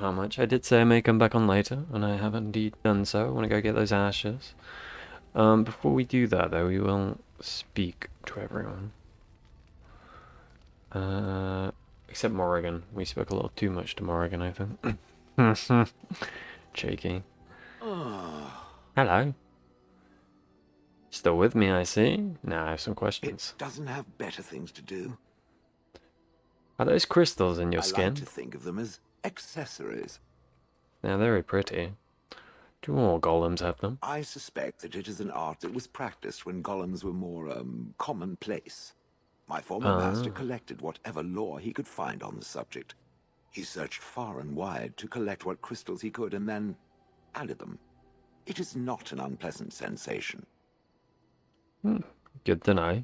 how much. I did say I may come back on later, and I have indeed done so. I want to go get those ashes. Before we do that, though, we will speak to everyone. Except Morrigan. We spoke a little too much to Morrigan, I think. Cheeky. Hello. Still with me, I see. Now I have some questions. It doesn't have better things to do. Are those crystals in your I skin? like to think of them as accessories. They're very pretty. Do all golems have them? I suspect that it is an art that was practiced when golems were more, commonplace. My former master collected whatever lore he could find on the subject. He searched far and wide to collect what crystals he could and then added them. It is not an unpleasant sensation. Good to know.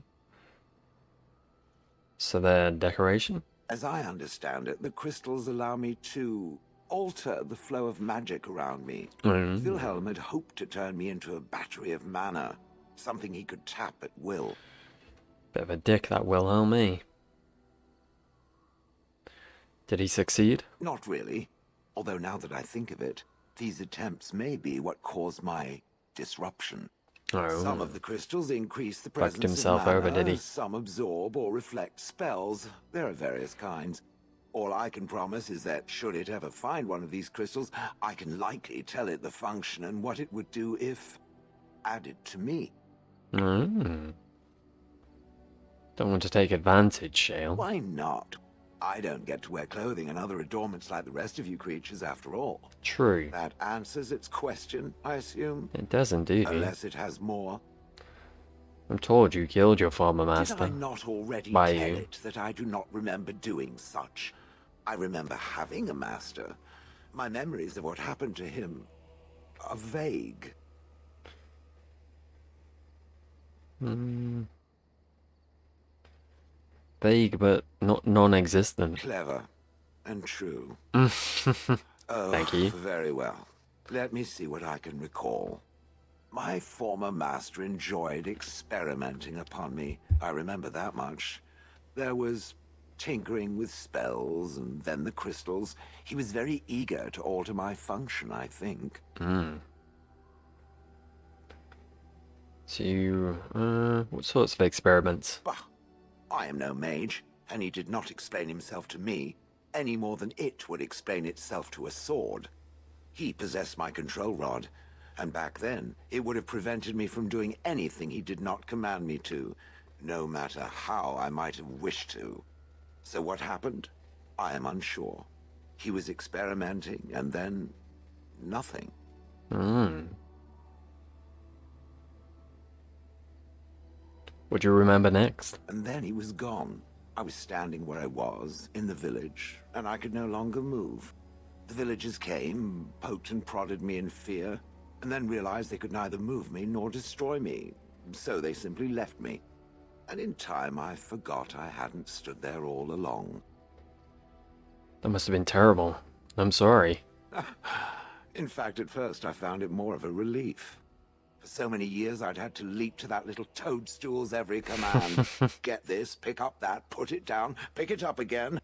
So they're decoration? As I understand it, the crystals allow me to alter the flow of magic around me. Wilhelm had hoped to turn me into a battery of mana, something he could tap at will. Bit of a dick, that Wilhelm, eh? Did he succeed? Not really. Although now that I think of it, these attempts may be what caused my disruption. Oh. Some of the crystals increase the presence himself of mana, over, did he? some absorb or reflect spells. There are various kinds. All I can promise is that should it ever find one of these crystals, I can likely tell it the function and what it would do if added to me. Don't want to take advantage, Shale. Why not? I don't get to wear clothing and other adornments like the rest of you creatures after all. True. That answers its question, I assume? It does indeed. Unless it has more. I'm told you killed your former master. Did I not already By tell you. it that I do not remember doing such? I remember having a master. My memories of what happened to him are vague. Vague, but not non-existent. Clever and true. Thank you. Very well. Let me see what I can recall. My former master enjoyed experimenting upon me. I remember that much. There was tinkering with spells, and then the crystals. He was very eager to alter my function, I think. So you, what sorts of experiments? Bah! I am no mage, and he did not explain himself to me, any more than it would explain itself to a sword. He possessed my control rod, and back then, it would have prevented me from doing anything he did not command me to, no matter how I might have wished to. So what happened? I am unsure. He was experimenting, and then nothing. What do you remember next? And then he was gone. I was standing where I was, in the village, and I could no longer move. The villagers came, poked and prodded me in fear, and then realized they could neither move me nor destroy me, so they simply left me. And in time I forgot I hadn't stood there all along. That must have been terrible. I'm sorry. In fact, at first I found it more of a relief. For so many years I'd had to leap to that little toadstool's every command. Get this, pick up that, put it down, pick it up again.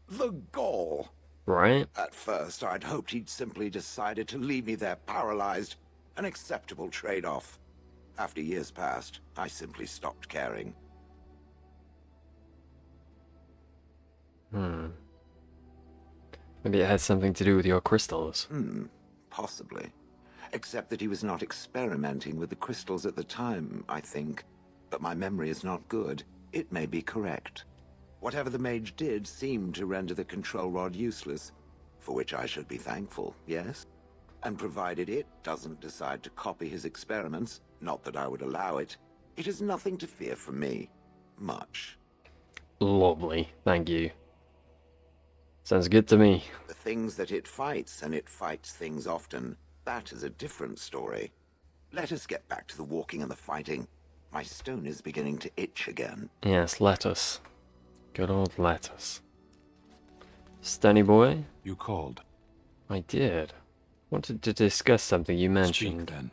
The gall! Right? At first I'd hoped he'd simply decided to leave me there paralyzed. An acceptable trade-off. After years passed, I simply stopped caring. Maybe it had something to do with your crystals. Possibly. Except that he was not experimenting with the crystals at the time, I think. But my memory is not good. It may be correct. Whatever the mage did seemed to render the control rod useless, for which I should be thankful, yes? And provided it doesn't decide to copy his experiments, not that I would allow it, it is nothing to fear from me. Much. Lovely. Thank you. Sounds good to me. The things that it fights, and it fights things often, that is a different story. Let us get back to the walking and the fighting. My stone is beginning to itch again. Yes, lettuce. Good old lettuce. Stenny boy? You called. I did. Wanted to discuss something you Speak mentioned. then.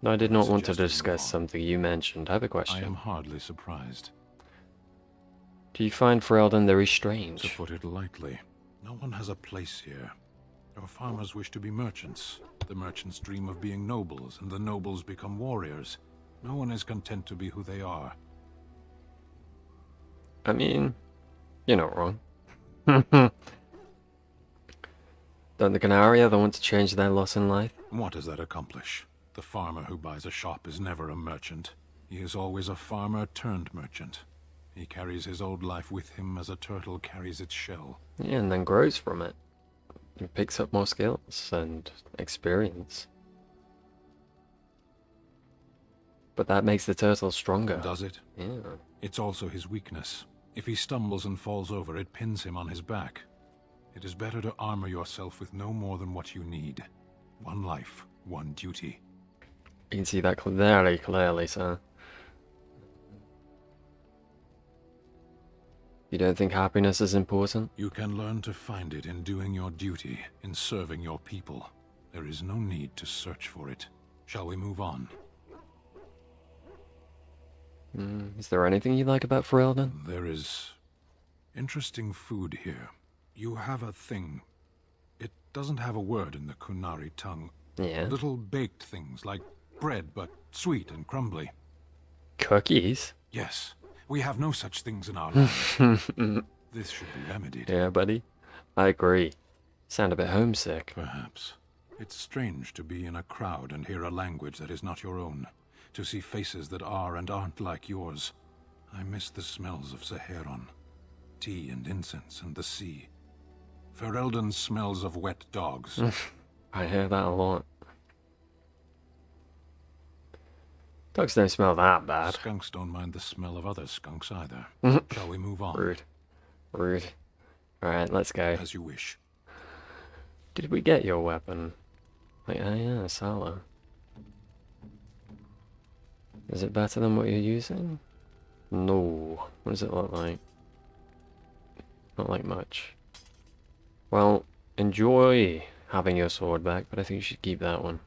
No, I did not want to suggest we move discuss on. something you mentioned. I have a I question. am hardly surprised. Do you find Ferelden very To strange? put it lightly, no one has a place here. Your farmers wish to be merchants. The merchants dream of being nobles, and the nobles become warriors. No one is content to be who they are. I mean, you're not wrong. Don't the Qunari ever want to change their lot in life? What does that accomplish? The farmer who buys a shop is never a merchant. He is always a farmer turned merchant. He carries his old life with him as a turtle carries its shell. Yeah, and then grows from it. He picks up more skills and experience. But that makes the turtle stronger. Does it? Yeah. It's also his weakness. If he stumbles and falls over, it pins him on his back. It is better to armor yourself with no more than what you need. One life, one duty. You can see that very clearly, sir. You don't think happiness is important? You can learn to find it in doing your duty, in serving your people. There is no need to search for it. Shall we move on? Is there anything you like about Ferelden? There is interesting food here. You have a thing. It doesn't have a word in the Qunari tongue. Yeah. Little baked things like bread, but sweet and crumbly. Cookies? Yes, we have no such things in our land. This should be remedied. Yeah, buddy. I agree. Sound a bit homesick. Perhaps. It's strange to be in a crowd and hear a language that is not your own. To see faces that are and aren't like yours. I miss the smells of Saharan. Tea and incense and the sea. Ferelden smells of wet dogs. I hear that a lot. Dogs don't smell that bad. Skunks don't mind the smell of other skunks either. Shall we move on? Rude. Rude. Alright, let's go. As you wish. Did we get your weapon? Like, oh yeah, Assalah. Is it better than what you're using? No. What does it look like? Not like much. Well, enjoy having your sword back, but I think you should keep that one.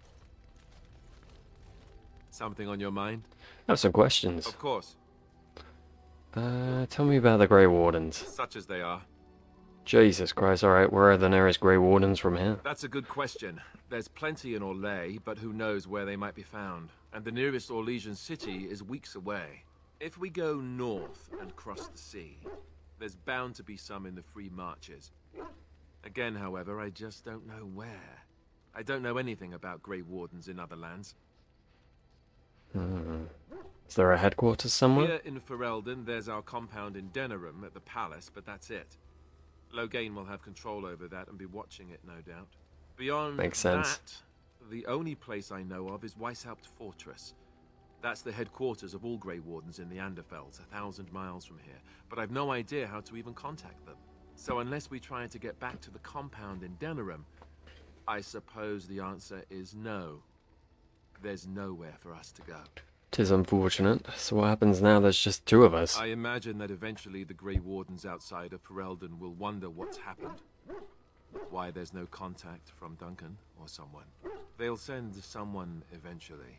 Something on your mind? I have some questions. Of course. Tell me about the Grey Wardens. Such as they are. Jesus Christ, alright, where are the nearest Grey Wardens from here? That's a good question. There's plenty in Orlais, but who knows where they might be found. And the nearest Orlesian city is weeks away. If we go north and cross the sea, there's bound to be some in the Free Marches. Again, however, I just don't know where. I don't know anything about Grey Wardens in other lands. Is there a headquarters somewhere? Here in Ferelden, there's our compound in Denerim at the palace, but that's it. Loghain will have control over that and be watching it, no doubt. Beyond Makes sense. that, the only place I know of is Weishaupt Fortress. That's the headquarters of all Grey Wardens in the Anderfelds, 1,000 miles from here. But I've no idea how to even contact them. So unless we try to get back to the compound in Denerim, I suppose the answer is no. There's nowhere for us to go. 'Tis unfortunate. So what happens now there's just two of us? I imagine that eventually the Grey Wardens outside of Ferelden will wonder what's happened. Why there's no contact from Duncan or someone. They'll send someone eventually.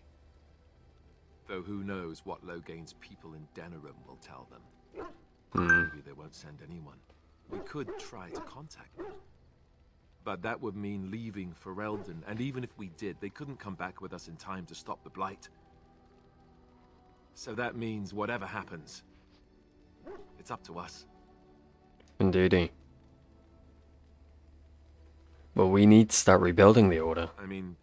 Though who knows what Loghain's people in Denerim will tell them. Maybe they won't send anyone. We could try to contact them. But that would mean leaving Ferelden, and even if we did, they couldn't come back with us in time to stop the Blight. So that means whatever happens, it's up to us. Indeedy. Well, we need to start rebuilding the Order. I mean,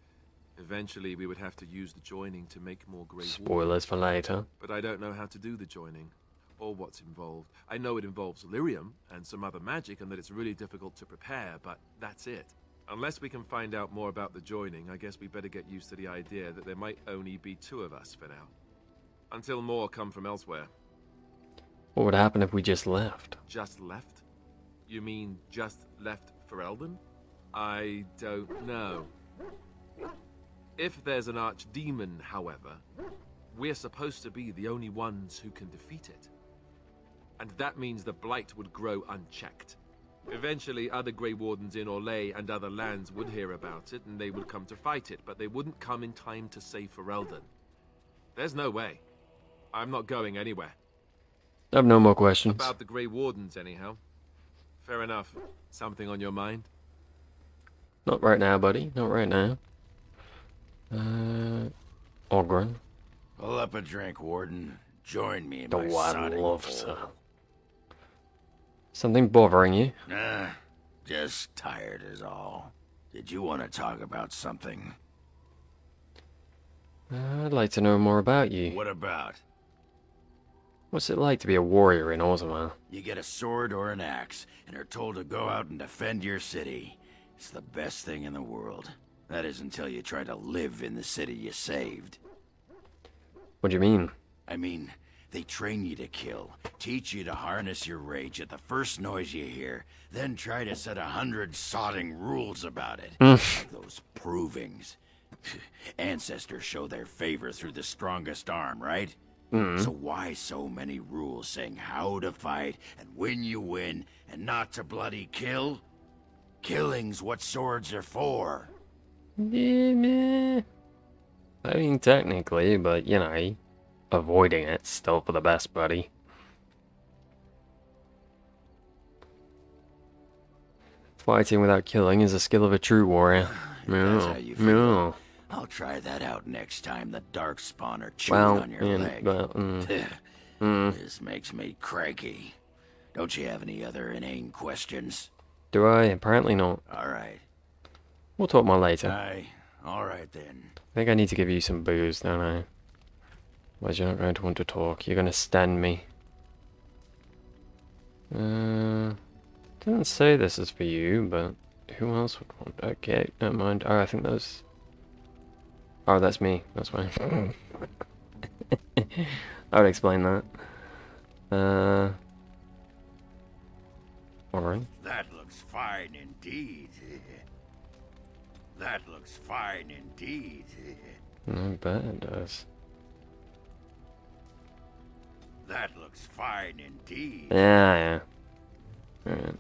eventually we would have to use the joining to make more Grey Wardens. Spoilers for later. But I don't know how to do the joining, or what's involved. I know it involves lyrium and some other magic, and that it's really difficult to prepare, but that's it. Unless we can find out more about the joining, I guess we better get used to the idea that there might only be two of us for now. Until more come from elsewhere. What would happen if we just left? Just left? You mean just left Ferelden? I don't know. If there's an archdemon, however, we're supposed to be the only ones who can defeat it. And that means the Blight would grow unchecked. Eventually, other Grey Wardens in Orlais and other lands would hear about it, and they would come to fight it, but they wouldn't come in time to save Ferelden. There's no way. I'm not going anywhere. I have no more questions. About the Grey Wardens, anyhow. Fair enough. Something on your mind? Not right now, buddy. Not right now. Orgrim. Pull up a drink, Warden. Join me in Oh, my I'd sodding love hole. to. Something bothering you? Nah, just tired is all. Did you want to talk about something? I'd like to know more about you. What about? What's it like to be a warrior in Orgrim? You get a sword or an axe, and are told to go out and defend your city. It's the best thing in the world. That is until you try to live in the city you saved. What do you mean? I mean, they train you to kill, teach you to harness your rage at the first noise you hear, then try to set 100 sodding rules about it. Like those provings. Ancestors show their favor through the strongest arm, right? So why so many rules saying how to fight, and when you win, and not to bloody kill? Killing's what swords are for. Yeah, meh. I mean, technically, but, you know, avoiding it's still for the best, buddy. Fighting without killing is a skill of a true warrior. That's how you feel. No. I'll try that out next time the Darkspawn are chewing Well, on your yeah, leg. but, This makes me cranky. Don't you have any other inane questions? do I? Apparently not. Alright. We'll talk more later. Aye. Alright then. I think I need to give you some booze, don't I? Otherwise you're not going to want to talk. You're going to stand me. Doesn't say this is for you, but who else would want? Okay, never mind. Oh, I think those... Oh, that's me. That's fine. I would explain that. Alright. That looks fine indeed. That looks fine indeed. I bet it does. That looks fine indeed. Yeah. Alright.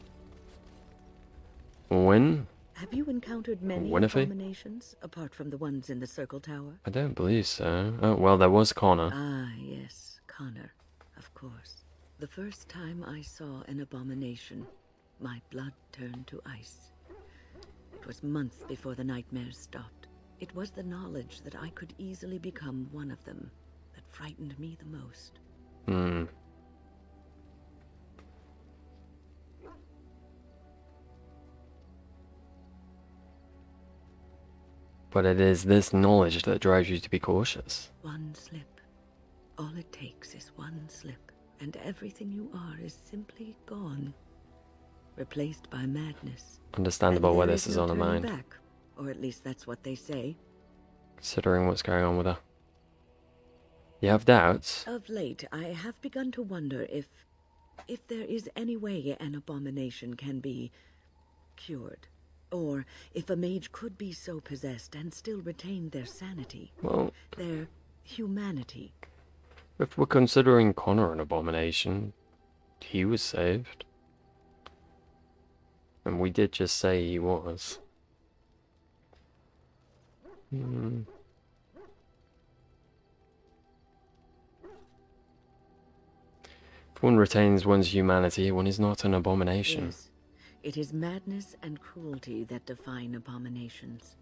When? Have you encountered many Winifred? abominations, apart from the ones in the Circle Tower? I don't believe so. Oh, well, there was Conor. Ah, yes, Conor, of course. The first time I saw an abomination, my blood turned to ice. It was months before the nightmares stopped. It was the knowledge that I could easily become one of them that frightened me the most. But it is this knowledge that drives you to be cautious. One slip. All it takes is one slip, and everything you are is simply gone. Replaced by madness. Understandable And why there this is no on her turning mind. back, or at least that's what they say. Considering what's going on with her. You have doubts? Of late, I have begun to wonder if there is any way an abomination can be cured. Or if a mage could be so possessed and still retain their sanity. Well, Their humanity. if we're considering Conor an abomination, he was saved. And we did just say he was. If one retains one's humanity, one is not an abomination. Yes. It is madness and cruelty that define abominations.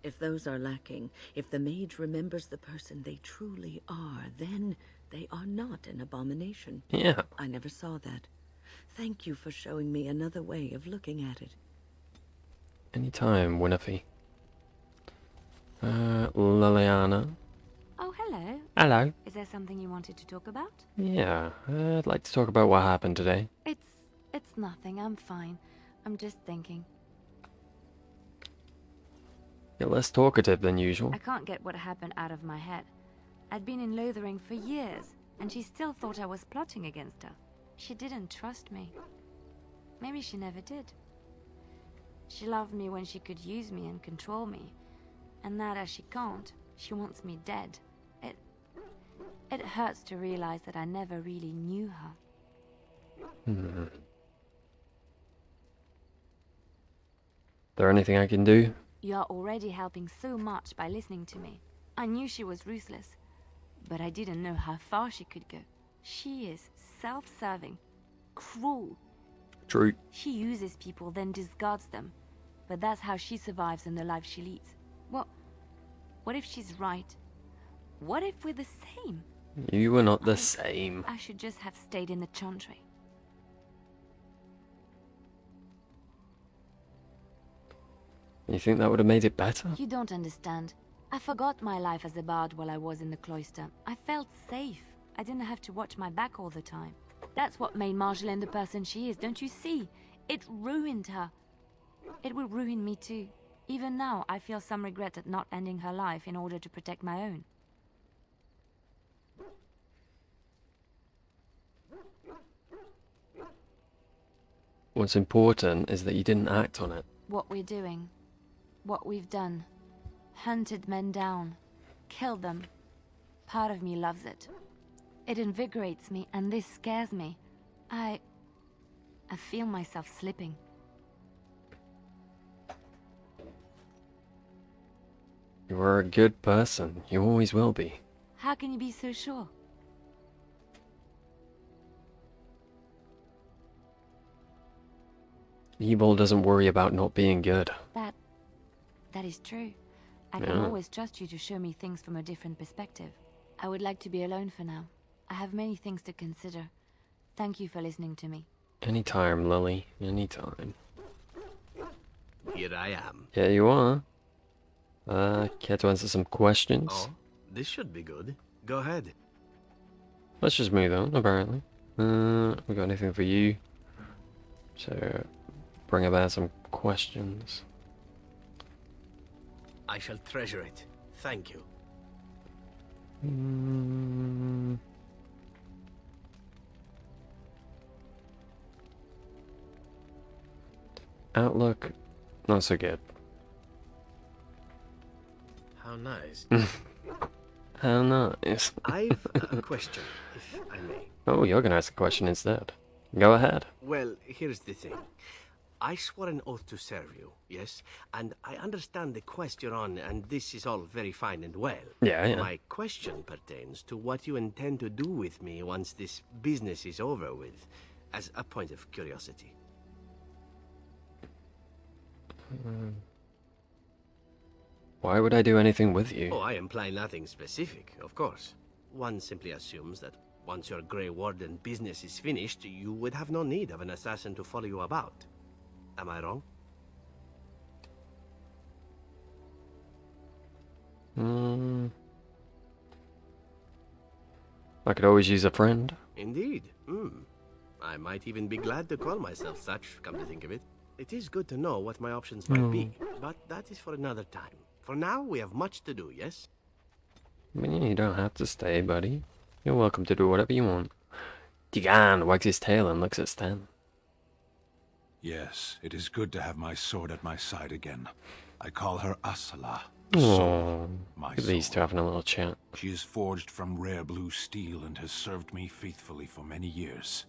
If those are lacking, if the mage remembers the person they truly are, then they are not an abomination. Yeah. I never saw that. Thank you for showing me another way of looking at it. Anytime, Winifred. Laliana. Oh, hello. Hello. Is there something you wanted to talk about? Yeah, I'd like to talk about what happened today. It's nothing. I'm fine. I'm just thinking. You're less talkative than usual. I can't get what happened out of my head. I'd been in Lothering for years, and she still thought I was plotting against her. She didn't trust me. Maybe she never did. She loved me when she could use me and control me. And now that she can't, she wants me dead. It hurts to realize that I never really knew her. There anything I can do? You're already helping so much by listening to me. I knew she was ruthless, but I didn't know how far she could go. She is self-serving, cruel. True. She uses people, then discards them. but that's how she survives in the life she leads. What if she's right? What if we're the same? You were not the same. I should just have stayed in the Chantry. You think that would have made it better? You don't understand. I forgot my life as a bard while I was in the cloister. I felt safe. I didn't have to watch my back all the time. That's what made Marjolaine the person she is, don't you see? It ruined her. It will ruin me too. Even now, I feel some regret at not ending her life in order to protect my own. What's important is that you didn't act on it. What we're doing. What we've done. Hunted men down. Killed them. Part of me loves it. It invigorates me, and this scares me. I feel myself slipping. You are a good person. You always will be. How can you be so sure? Evil doesn't worry about not being good. That is true. I can always trust you to show me things from a different perspective. I would like to be alone for now. I have many things to consider. Thank you for listening to me. Anytime, Lily. Anytime. Here I am. Yeah, you are. Care to answer some questions? Oh, this should be good. Go ahead. Let's just move on, apparently. We got anything for you? So, bring about some questions. I shall treasure it. Thank you. Outlook, not so good. How nice. How nice. I've a question, if I may. Oh, you're gonna ask a question instead. Go ahead. Well, here's the thing. I swore an oath to serve you, yes? And I understand the quest you're on, and this is all very fine and well. Yeah. My question pertains to what you intend to do with me once this business is over with, as a point of curiosity. Why would I do anything with you? Oh, I imply nothing specific, of course. One simply assumes that once your Grey Warden business is finished, you would have no need of an assassin to follow you about. Am I wrong? I could always use a friend. Indeed. I might even be glad to call myself such, come to think of it. It is good to know what my options might be, but that is for another time. For now, we have much to do, yes? I mean, you don't have to stay, buddy. You're welcome to do whatever you want. Digan wags his tail and looks at Sten. Yes, it is good to have my sword at my side again. I call her Assalah. Aww, My at least sword. having a little chat. She is forged from rare blue steel and has served me faithfully for many years.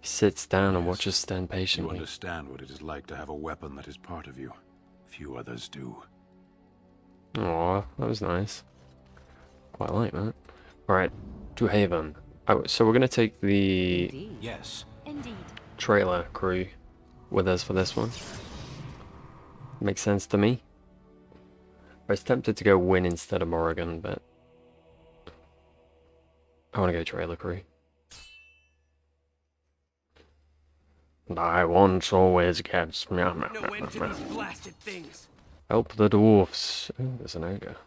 He sits down and Yes, watches Sten You patiently. understand what it is like to have a weapon that is part of you. Few others do. Aw, that was nice. Quite like that. Alright, to Haven. Oh, so we're gonna take the Indeed. Yes. Indeed. trailer crew with us for this one. Makes sense to me. I was tempted to go Win instead of Morrigan, but I want to go trailer crew. And I once always gets. No end to these blasted things. Help the dwarfs. Ooh, there's an ogre.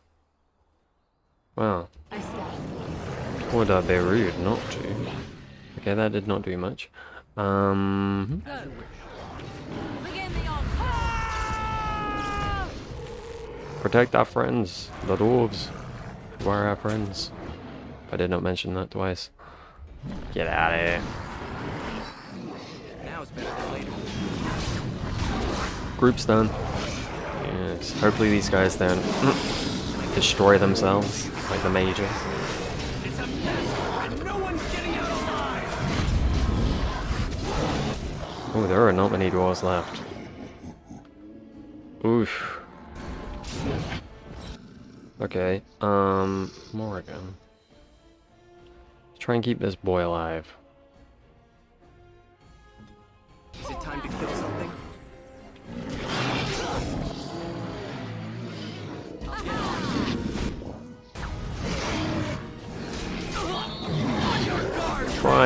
Wow. I stand. Would I be rude not to? Okay, that did not do much. Begin the onslaught. Protect our friends, the dwarves. Who are our friends? I did not mention that twice. Get out of here. Now it's better than later. Group's done. Yes. Hopefully these guys don't destroy themselves like the mages. It's a mess, and no one's getting out alive. Oh, there are not many dwarves left. Oof. Okay, Morrigan. Let's try and keep this boy alive. Is it time to kill something?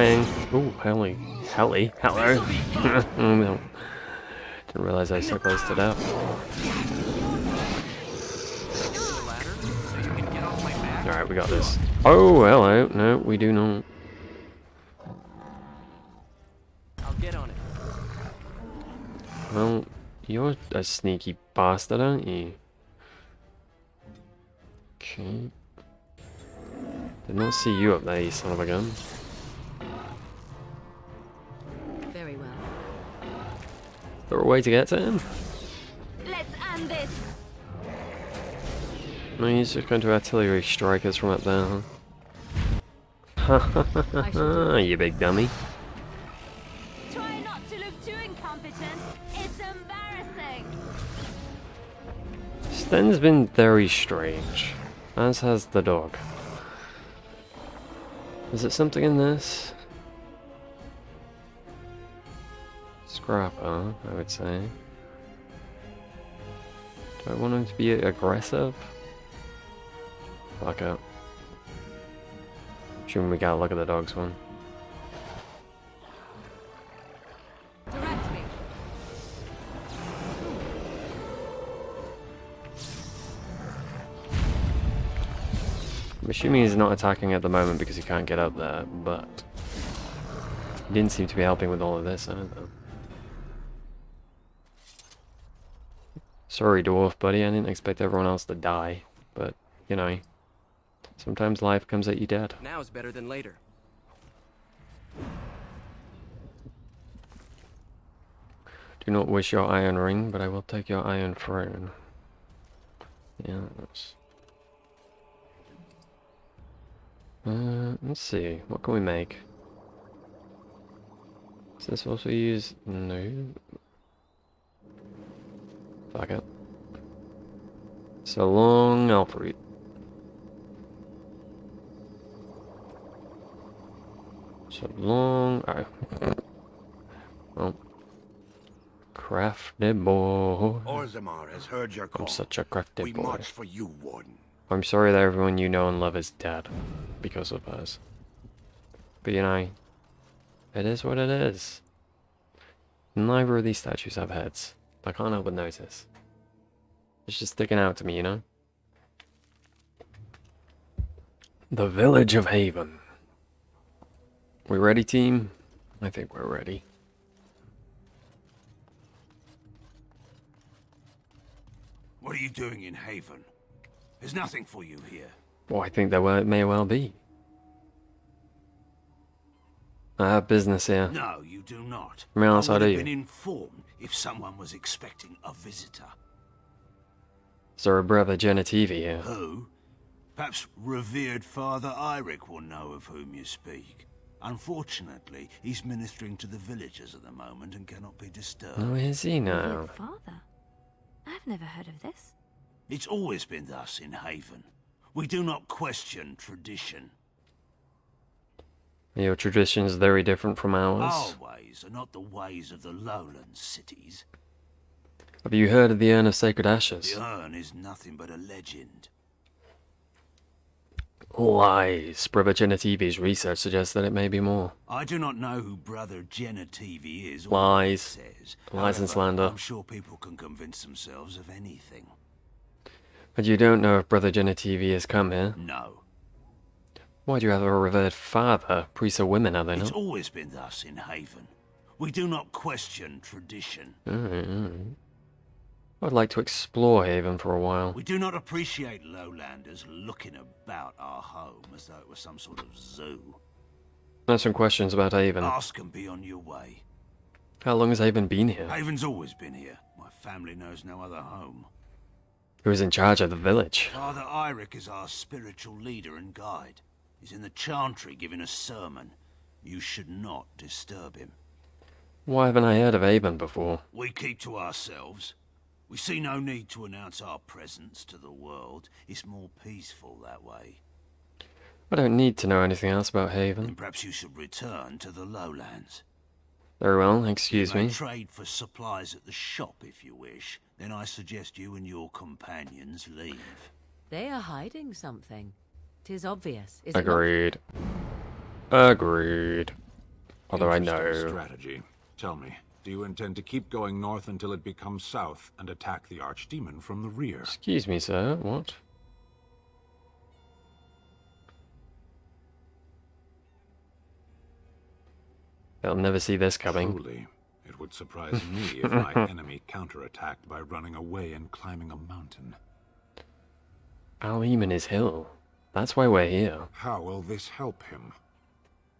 trying. Ooh, helly. Hello. No. Didn't realize I was so close to death. Alright, we got this. Oh, hello. No, we do not. I'll get on it. Well, you're a sneaky bastard, aren't you? Okay. Did not see you up there, you son of a gun. Very well. Is there a way to get to him? Let's end this. No, he's just going to artillery strike us from up there, huh? You big dummy. Try not to look too incompetent. It's embarrassing. Sten's been very strange, as has the dog. Is it something in this? Scrapper, I would say. Do I want him to be aggressive? Fuck it. Assuming we gotta look at the dog's one. Direct me. I'm assuming he's not attacking at the moment because he can't get up there, but he didn't seem to be helping with all of this either. Sorry, dwarf buddy, I didn't expect everyone else to die, but, you know, sometimes life comes at you dead. Now is better than later. Do not wish your iron ring, but I will take your iron throne. Yeah, that's... let's see, what can we make? Does this also use... no. Fuck it. So long elf root. So long... oh. Well. Crafty boy. Orgrim has heard your call. I'm such a crafty We boy. march for you, Warden. I'm sorry that everyone you know and love is dead because of us. But you know, it is what it is. Neither of these statues have heads. I can't help but notice. It's just sticking out to me, you know? The village of Haven. We ready, team? I think we're ready. What are you doing in Haven? There's nothing for you here. Well, I think there may well be. I have business here. No, you do not. I mean, I outside would of have you. been informed if someone was expecting a visitor. Is there a brother Genitivi here? Who? Perhaps revered Father Eirik will know of whom you speak. Unfortunately, he's ministering to the villagers at the moment and cannot be disturbed. Oh, is he now? Revered father? I've never heard of this. It's always been thus in Haven. We do not question tradition. Your tradition is very different from ours. Our ways are not the ways of the lowland cities. Have you heard of the Urn of Sacred Ashes? The urn is nothing but a legend. Lies. Brother Genitivi's research suggests that it may be more. I do not know who Brother Genitivi is or Lies. what he says. Lies and However, slander. I'm sure people can convince themselves of anything. But you don't know if Brother Genitivi has come here? No. Why do you have a revered father? Priests are women, are they It's not? always been thus in Haven. We do not question tradition. Alright. I'd like to explore Haven for a while. We do not appreciate lowlanders looking about our home as though it was some sort of zoo. I have some questions about Haven. Ask and be on your way. How long has Haven been here? Haven's always been here. My family knows no other home. Who's in charge of the village? Father Eirik is our spiritual leader and guide. He's in the Chantry giving a sermon. You should not disturb him. Why haven't I heard of Haven before? We keep to ourselves. We see no need to announce our presence to the world. It's more peaceful that way. I don't need to know anything else about Haven. And perhaps you should return to the lowlands. Very well, excuse You may me. trade for supplies at the shop if you wish. Then I suggest you and your companions leave. They are hiding something. 'Tis obvious, is it not? Agreed. Agreed. Although I Interesting know... strategy. Tell me, do you intend to keep going north until it becomes south and attack the Archdemon from the rear? Excuse me, sir. What? They'll never see this coming. Truly, it would surprise me if my enemy counterattacked by running away and climbing a mountain. Al-Eman is hill. That's why we're here. How will this help him?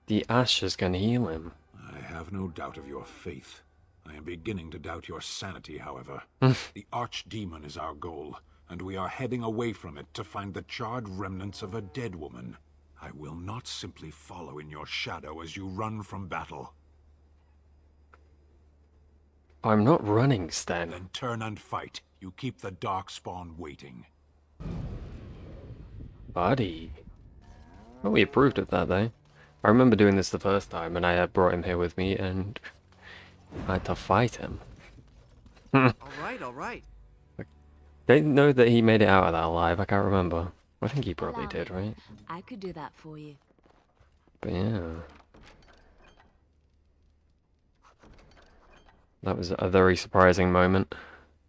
The ashes can heal him. I have no doubt of your faith. I am beginning to doubt your sanity, however. The Archdemon is our goal, and we are heading away from it to find the charred remnants of a dead woman. I will not simply follow in your shadow as you run from battle. I'm not running, Stan. Then turn and fight. You keep the Darkspawn waiting. Buddy. Well, we approved of that, though. I remember doing this the first time, and I had brought him here with me, and I had to fight him. All right. Don't know that he made it out of that alive. I can't remember. I think he probably Allow did, me. right? I could do that for you. But yeah. That was a very surprising moment.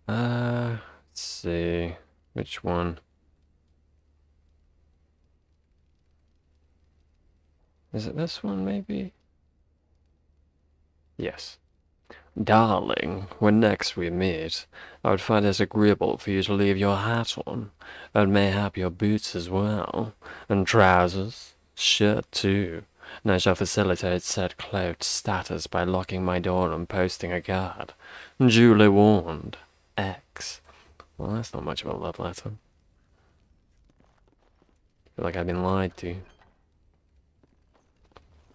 Let's see. Which one? Is it this one, maybe? Yes. Darling, when next we meet, I would find it agreeable for you to leave your hat on, and mayhap your boots as well, and trousers, shirt too, and I shall facilitate said cloaked status by locking my door and posting a guard. Duly warned. X. Well, that's not much of a love letter. I feel like I've been lied to.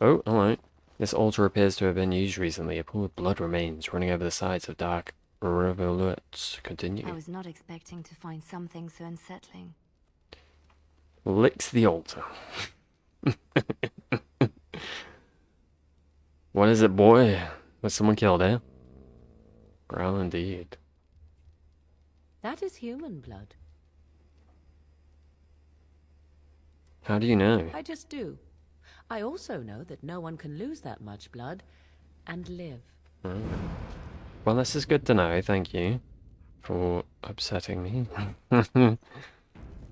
Oh, hello. This altar appears to have been used recently. A pool of blood remains running over the sides of dark rivulets. Continue. I was not expecting to find something so unsettling. Licks the altar. What is it, boy? Was someone killed, eh? Growl indeed. That is human blood. How do you know? I just do. I also know that no one can lose that much blood and live. Oh. Well, this is good to know. Thank you for upsetting me.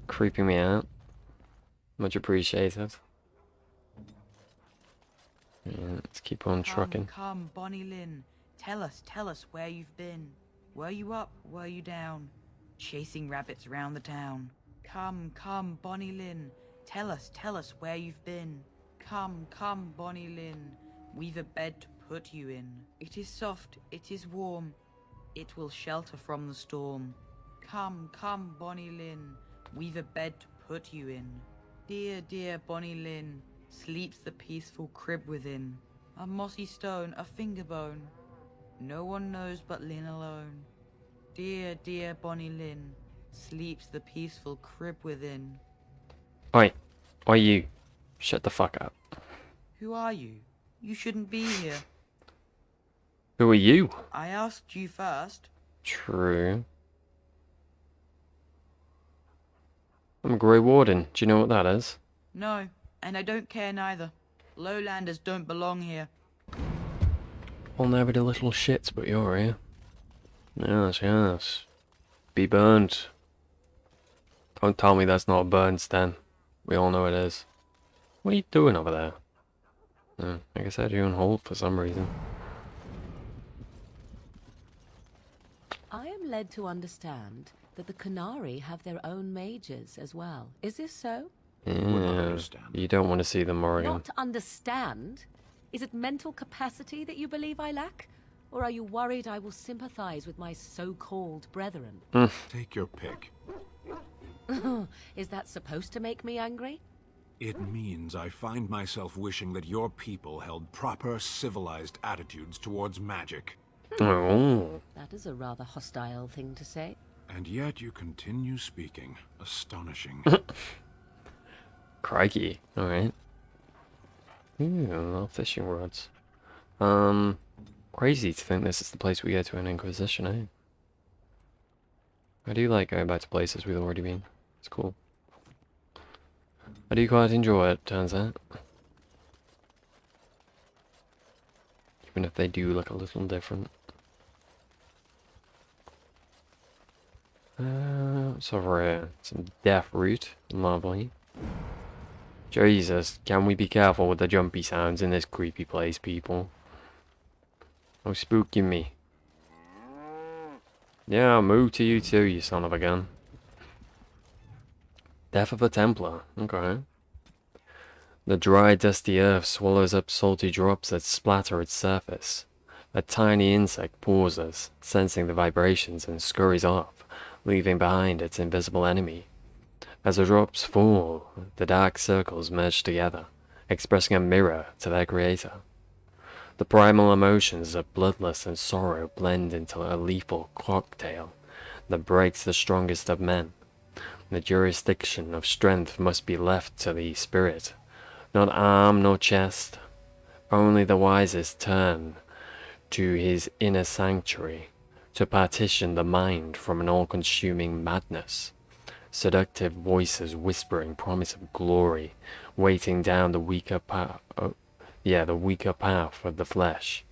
Creeping me out. Much appreciated. Yeah, let's keep on trucking. Come, Bonnie Lynn. Tell us where you've been. Were you up? Were you down? Chasing rabbits around the town. Come, Bonnie Lynn. Tell us where you've been. Come, Bonnie Lynn. We've a bed to put you in. It is soft, it is warm. It will shelter from the storm. Come, Bonnie Lynn. We've a bed to put you in. Dear Bonnie Lynn. Sleeps the peaceful crib within. A mossy stone, a finger bone. No one knows but Lynn alone. Dear Bonnie Lynn. Sleeps the peaceful crib within. Oi, you. Shut the fuck up. Who are you? You shouldn't be here. Who are you? I asked you first. True. I'm a Grey Warden. Do you know what that is? No, and I don't care neither. Lowlanders don't belong here. All nobody little shits, but you're here. Yes. Be burned. Don't tell me that's not a burn, Stan. We all know it is. What are you doing over there? I guess I had you on hold for some reason. I am led to understand that the Qunari have their own mages as well. Is this so? Yeah, you don't want to see them, Morrigan. Not understand? Is it mental capacity that you believe I lack? Or are you worried I will sympathize with my so-called brethren? Take your pick. Is that supposed to make me angry? It means I find myself wishing that your people held proper, civilized attitudes towards magic. Oh. That is a rather hostile thing to say. And yet you continue speaking. Astonishing. Crikey. Alright. Ooh, a lot of fishing rods. Crazy to think this is the place we go to an Inquisition, eh? I do like going back to places we've already been. It's cool. I do quite enjoy it, turns out. even if they do look a little different. What's over here? Some death root. Lovely. Jesus, can we be careful with the jumpy sounds in this creepy place, people? Oh, spooky me. Yeah, moo to you too, you son of a gun. Death of a Templar. Okay. The dry, dusty earth swallows up salty drops that splatter its surface. A tiny insect pauses, sensing the vibrations, and scurries off, leaving behind its invisible enemy. As the drops fall, the dark circles merge together, expressing a mirror to their creator. The primal emotions of bloodlust and sorrow blend into a lethal cocktail that breaks the strongest of men. The jurisdiction of strength must be left to the spirit. Not arm nor chest. Only the wisest turn to his inner sanctuary to partition the mind from an all-consuming madness. Seductive voices whispering promise of glory, weighting down the weaker path. The weaker path of the flesh,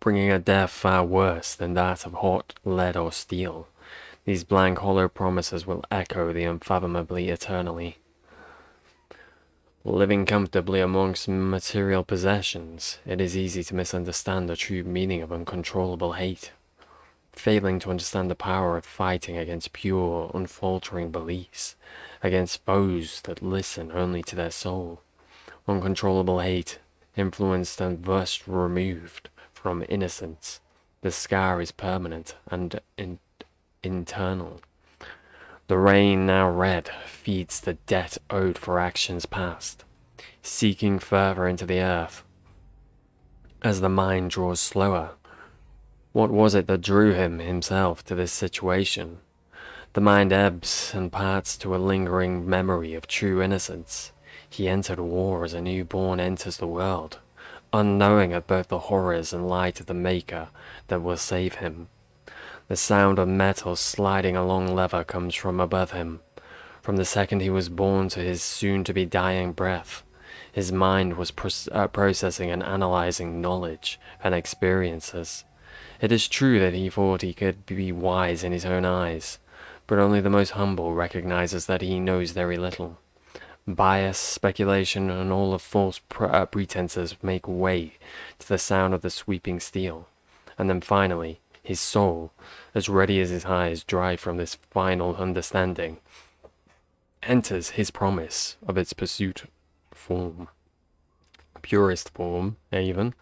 bringing a death far worse than that of hot lead or steel. These blank, hollow promises will echo the unfathomably eternally. Living comfortably amongst material possessions, it is easy to misunderstand the true meaning of uncontrollable hate. Failing to understand the power of fighting against pure, unfaltering beliefs, against foes that listen only to their soul. Uncontrollable hate, influenced and thus removed from innocence. The scar is permanent and internal. The rain, now red, feeds the debt owed for actions past, seeking further into the earth. As the mind draws slower, what was it that drew himself to this situation? The mind ebbs and parts to a lingering memory of true innocence. He entered war as a newborn enters the world, unknowing of both the horrors and light of the Maker that will save him. The sound of metal sliding along leather comes from above him. From the second he was born to his soon-to-be dying breath, his mind was processing and analyzing knowledge and experiences. It is true that he thought he could be wise in his own eyes, but only the most humble recognizes that he knows very little. Bias, speculation, and all of false pretenses make way to the sound of the sweeping steel. And then finally, his soul, as ready as his eyes dry from this final understanding, enters his promise of its pursuit form. Purest form, even.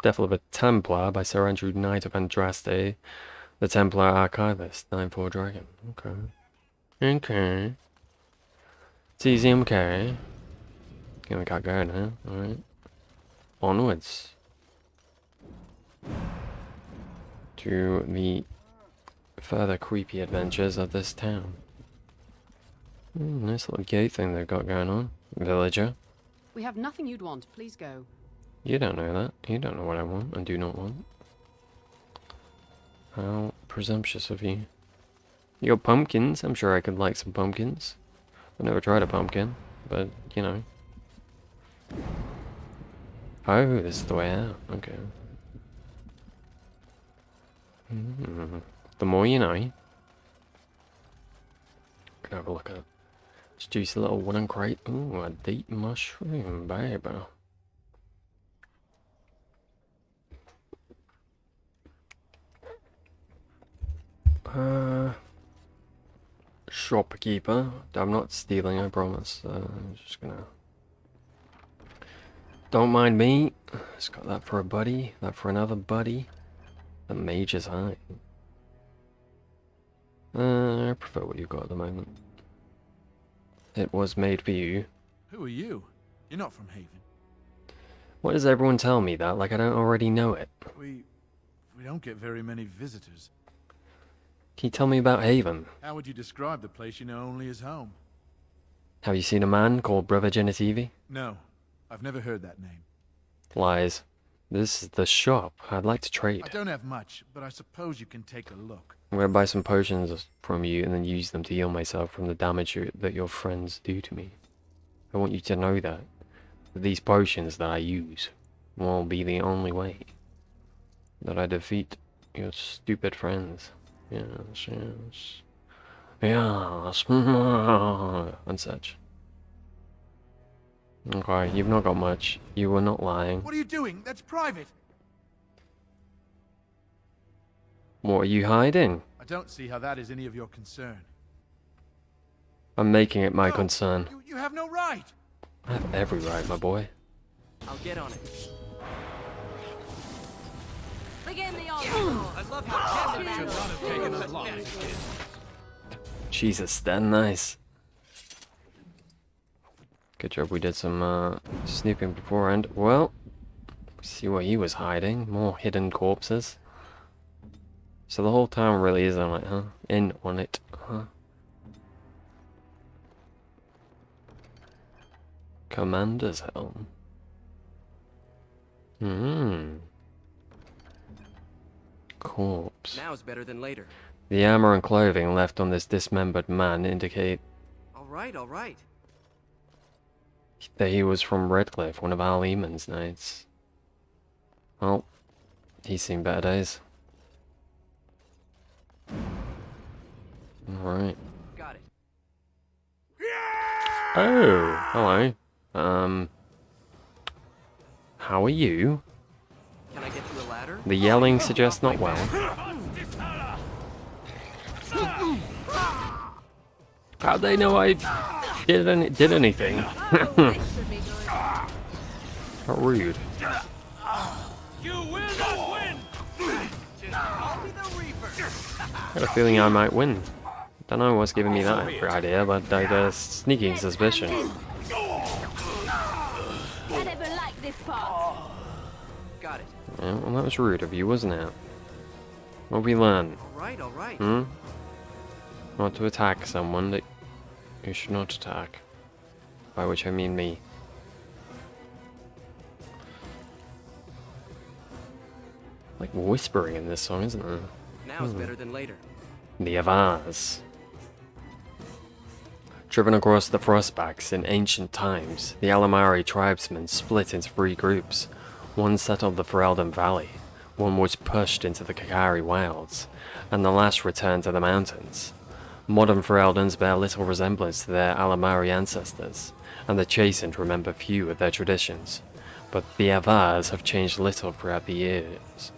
Death of a Templar by Sir Andrew Knight of Andraste, the Templar Archivist, 9-4 Dragon. Okay. It's easy, okay. We got going, huh? Alright. Onwards. To the further creepy adventures of this town. Nice little gate thing they've got going on. Villager. We have nothing you'd want. Please go. You don't know that. You don't know what I want and do not want. How presumptuous of you. You got pumpkins. I'm sure I could like some pumpkins. I've never tried a pumpkin, but, you know. Oh, this is the way out. Okay. The more you know. Can have a look at this juicy little wooden crate. Ooh, a deep mushroom, baby. Shopkeeper. I'm not stealing, I promise. I'm just gonna... Don't mind me. Just got that for a buddy. That for another buddy. The Mage's Eye. I prefer what you've got at the moment. It was made for you. Who are you? You're not from Haven. Why does everyone tell me that, like I don't already know it? We don't get very many visitors. Can you tell me about Haven? How would you describe the place you know only as home? Have you seen a man called Brother Genitivi? No, I've never heard that name. Lies. This is the shop. I'd like to trade. I don't have much, but I suppose you can take a look. I'm gonna buy some potions from you and then use them to heal myself from the damage that your friends do to me. I want you to know that these potions that I use will be the only way that I defeat your stupid friends. Yes, yes. Yes, and such. Okay, you've not got much. You were not lying. What are you doing? That's private. What are you hiding? I don't see how that is any of your concern. I'm making it my concern. You have no right. I have every right, my boy. I'll get on it. Begin the onslaught. I love how Should not have taken as long as it did. Jesus, that nice. Good job we did some snooping beforehand. Well, see where he was hiding. More hidden corpses. So the whole town really is on it, huh? In on it, huh? Commander's helm. Corpse. Now's better than later. The armor and clothing left on this dismembered man indicate All right. that he was from Redcliffe, one of Al Eamon's knights. Well, he's seen better days. Alright. Got it. Oh, hello. How are you? Can I get you a ladder? The yelling suggests not well. How'd they know I did anything? How rude. You will not win. I'll be the Reaper. I had a feeling I might win. Don't know what's giving me that idea, but I had a sneaking suspicion. I never liked this part. Got it. Yeah, well, that was rude of you, wasn't it? What we learn? All right. Not to attack someone that you should not attack. By which I mean me. Like whispering in this song, isn't there? Now's better than later. The Avars. Driven across the Frostbacks in ancient times, the Alamari tribesmen split into 3 groups. One settled the Ferelden Valley, one was pushed into the Qunari wilds, and the last returned to the mountains. Modern Fereldans bear little resemblance to their Alamari ancestors, and the Chastened remember few of their traditions, but the Avars have changed little throughout the years.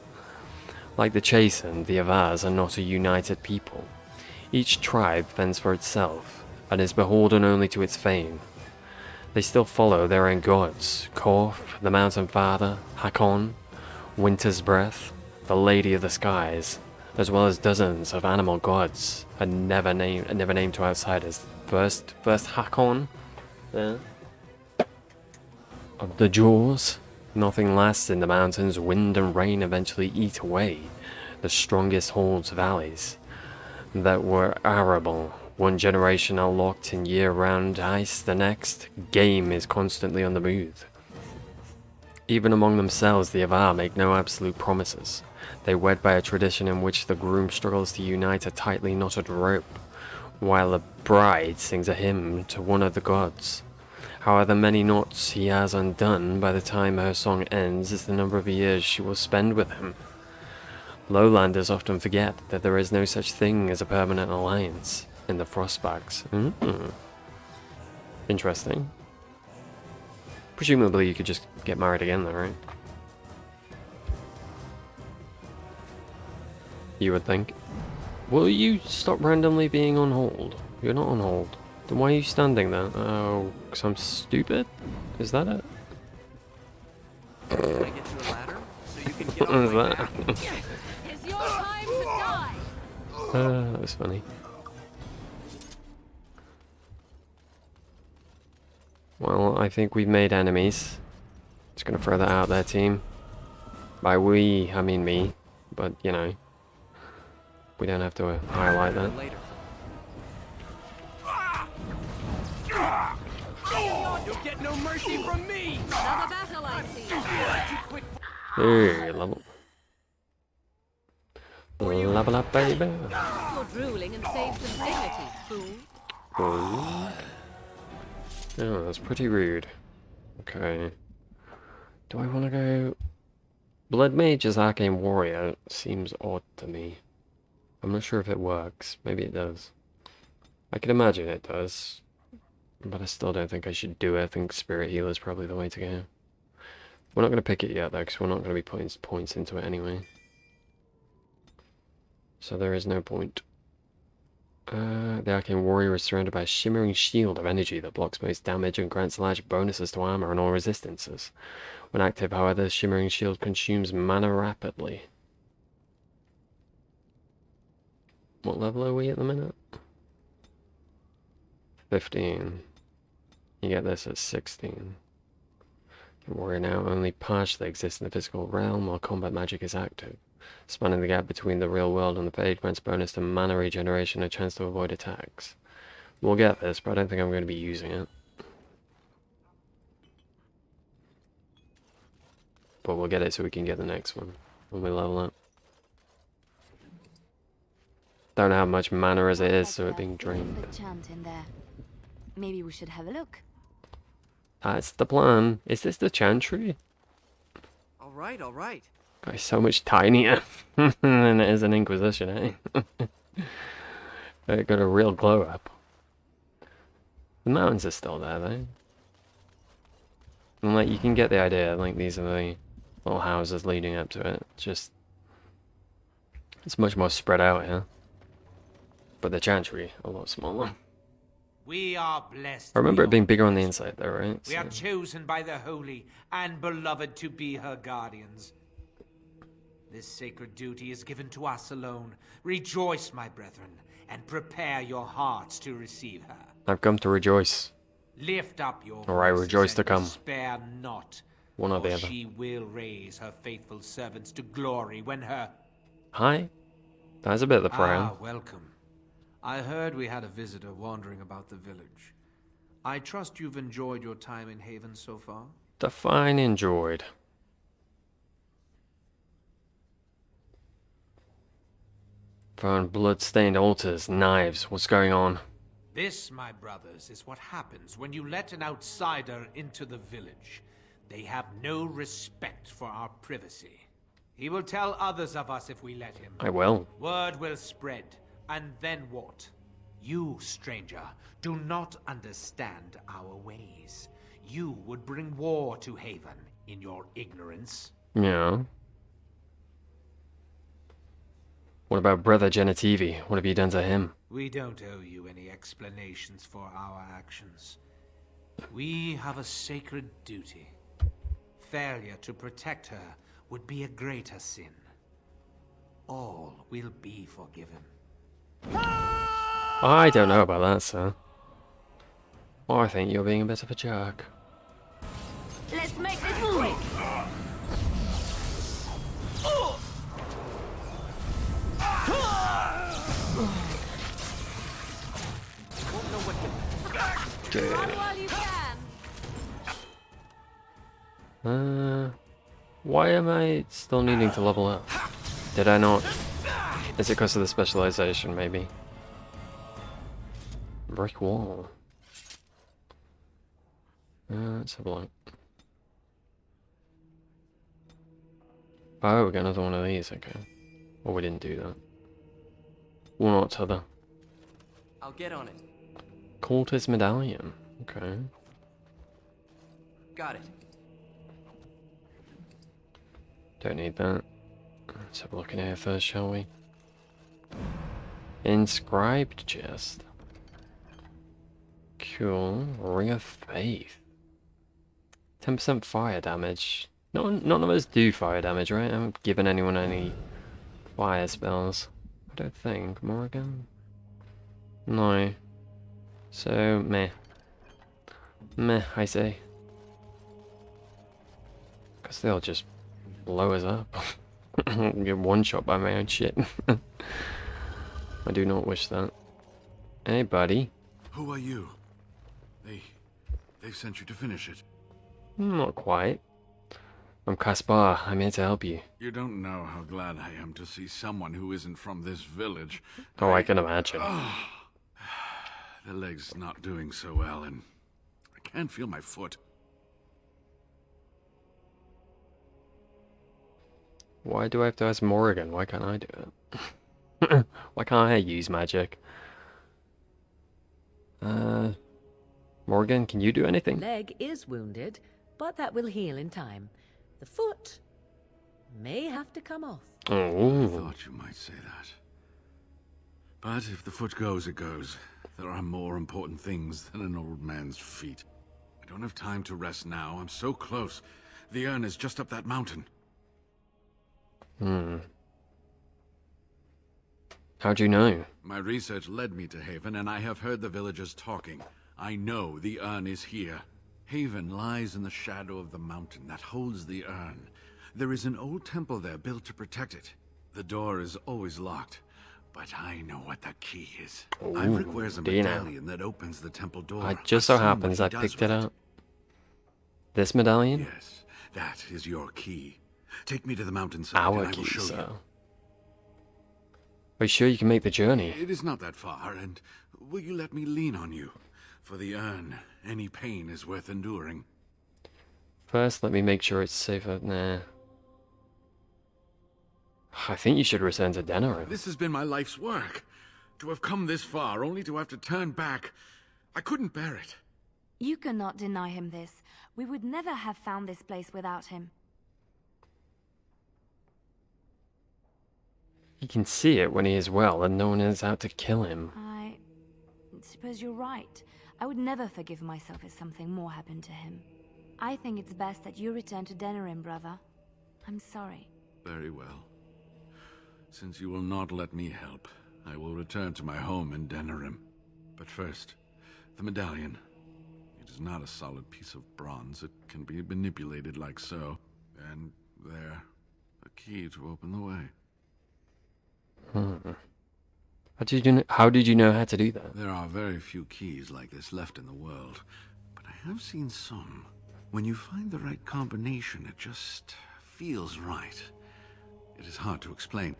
Like the Chastened, the Avars are not a united people. Each tribe fends for itself, and is beholden only to its fame. They still follow their own gods, Korth, the Mountain Father, Hakon, Winter's Breath, the Lady of the Skies, as well as dozens of animal gods, and never named to outsiders. First Hakon, there, of the Jaws. Nothing lasts in the mountains. Wind and rain eventually eat away the strongest holds valleys that were arable. One generation are locked in year-round ice, the next, game is constantly on the move. Even among themselves, the Avar make no absolute promises. They wed by a tradition in which the groom struggles to unite a tightly knotted rope, while the bride sings a hymn to one of the gods. However many knots he has undone, by the time her song ends is the number of years she will spend with him. Lowlanders often forget that there is no such thing as a permanent alliance in the Frostbacks. Interesting. Presumably you could just get married again though, right? You would think. Will you stop randomly being on hold? You're not on hold. Then why are you standing there? Oh, because I'm stupid? Is that it? Can I get you a ladder so you can get What was away that? now? It's your time to die. That was funny. Well, I think we've made enemies. Just gonna throw that out there, team. By we, I mean me. But, you know, we don't have to highlight that. Later. You'll get no mercy from me. Another battle, I see. Hey, level. Level up, baby. You're drooling and save some dignity, fool. Oh, that's pretty rude. Okay. Do I want to go... Blood Mage as Arcane Warrior seems odd to me. I'm not sure if it works. Maybe it does. I can imagine it does. But I still don't think I should do it. I think Spirit Healer is probably the way to go. We're not going to pick it yet though, because we're not going to be putting points into it anyway. So there is no point. The Arcane Warrior is surrounded by a shimmering shield of energy that blocks most damage and grants large bonuses to armor and all resistances. When active, however, the shimmering shield consumes mana rapidly. What level are we at the minute? 15. You get this at 16. The warrior now only partially exists in the physical realm while combat magic is active. Spanning the gap between the real world and the fade grants bonus to mana regeneration and a chance to avoid attacks. We'll get this, but I don't think I'm going to be using it. But we'll get it so we can get the next one when we level up. Don't have much mana as it is, so it's being drained. Chant in there. Maybe we should have a look. That's the plan. Is this the Chantry? All right, all right. God, it's so much tinier than it is an Inquisition, eh? It got a real glow up. The mountains are still there, though. And, like, you can get the idea. Like, these are the little houses leading up to it. Just... it's much more spread out here. But the Chantry, a lot smaller. We are blessed. I remember it being bigger on the inside, though, right? We are chosen by the holy and beloved to be her guardians. This sacred duty is given to us alone. Rejoice, my brethren, and prepare your hearts to receive her. I've come to rejoice. Lift up your Or I voices rejoice to and come. Spare not. One or the other. She will raise her faithful servants to glory when her... Hi. That's a bit of the prayer. Ah, welcome. I heard we had a visitor wandering about the village. I trust you've enjoyed your time in Haven so far? Define enjoyed. Found blood-stained altars, knives. What's going on? This, my brothers, is what happens when you let an outsider into the village. They have no respect for our privacy. He will tell others of us if we let him. I will. Word will spread. And then what? You, stranger, do not understand our ways. You would bring war to Haven in your ignorance. Yeah. What about Brother Genitivi? What have you done to him? We don't owe you any explanations for our actions. We have a sacred duty. Failure to protect her would be a greater sin. All will be forgiven. I don't know about that, sir. Oh, I think you're being a bit of a jerk. Let's make this quick. Why am I still needing to level up? Did I not? Is it because of the specialization, maybe? Brick wall. Let's have a look. Oh, we got another one of these, okay. Well, we didn't do that. One or t'other. I'll get on it. Cultist medallion. Okay. Got it. Don't need that. Let's have a look in here first, shall we? Inscribed chest. Cool. Ring of Faith. 10% fire damage. None of us do fire damage, right? I haven't given anyone any fire spells. I don't think. Morrigan? No. So, meh. Meh, I say. Because they'll just blow us up. Get one shot by my own shit. I do not wish that. Hey, buddy. Who are you? They sent you to finish it. Not quite. I'm Caspar. I'm here to help you. You don't know how glad I am to see someone who isn't from this village. Oh, I can imagine. The leg's not doing so well, and I can't feel my foot. Why do I have to ask Morrigan? Why can't I do it? Why can't I use magic? Morrigan, can you do anything? Leg is wounded, but that will heal in time. The foot may have to come off. I thought you might say that. But if the foot goes, it goes. There are more important things than an old man's feet. I don't have time to rest now. I'm so close. The urn is just up that mountain. How'd you know? My research led me to Haven, and I have heard the villagers talking. I know the urn is here. Haven lies in the shadow of the mountain that holds the urn. There is an old temple there built to protect it. The door is always locked, but I know what the key is. Ivric wears a medallion that opens the temple door. It just so happens I picked it up. This medallion? Yes, that is your key. Take me to the mountainside Our and I will key, show sir. you. Are you sure you can make the journey? It is not that far, and will you let me lean on you? For the urn, any pain is worth enduring. First, let me make sure it's safer. Nah. I think you should return to Denerim. This has been my life's work. To have come this far, only to have to turn back. I couldn't bear it. You cannot deny him this. We would never have found this place without him. He can see it when he is well, and no one is out to kill him. I suppose you're right. I would never forgive myself if something more happened to him. I think it's best that you return to Denerim, brother. I'm sorry. Very well. Since you will not let me help, I will return to my home in Denerim. But first, the medallion. It is not a solid piece of bronze. It can be manipulated like so. And there, a key to open the way. How did you know how to do that? There are very few keys like this left in the world, but I have seen some. When you find the right combination, it just feels right. It is hard to explain.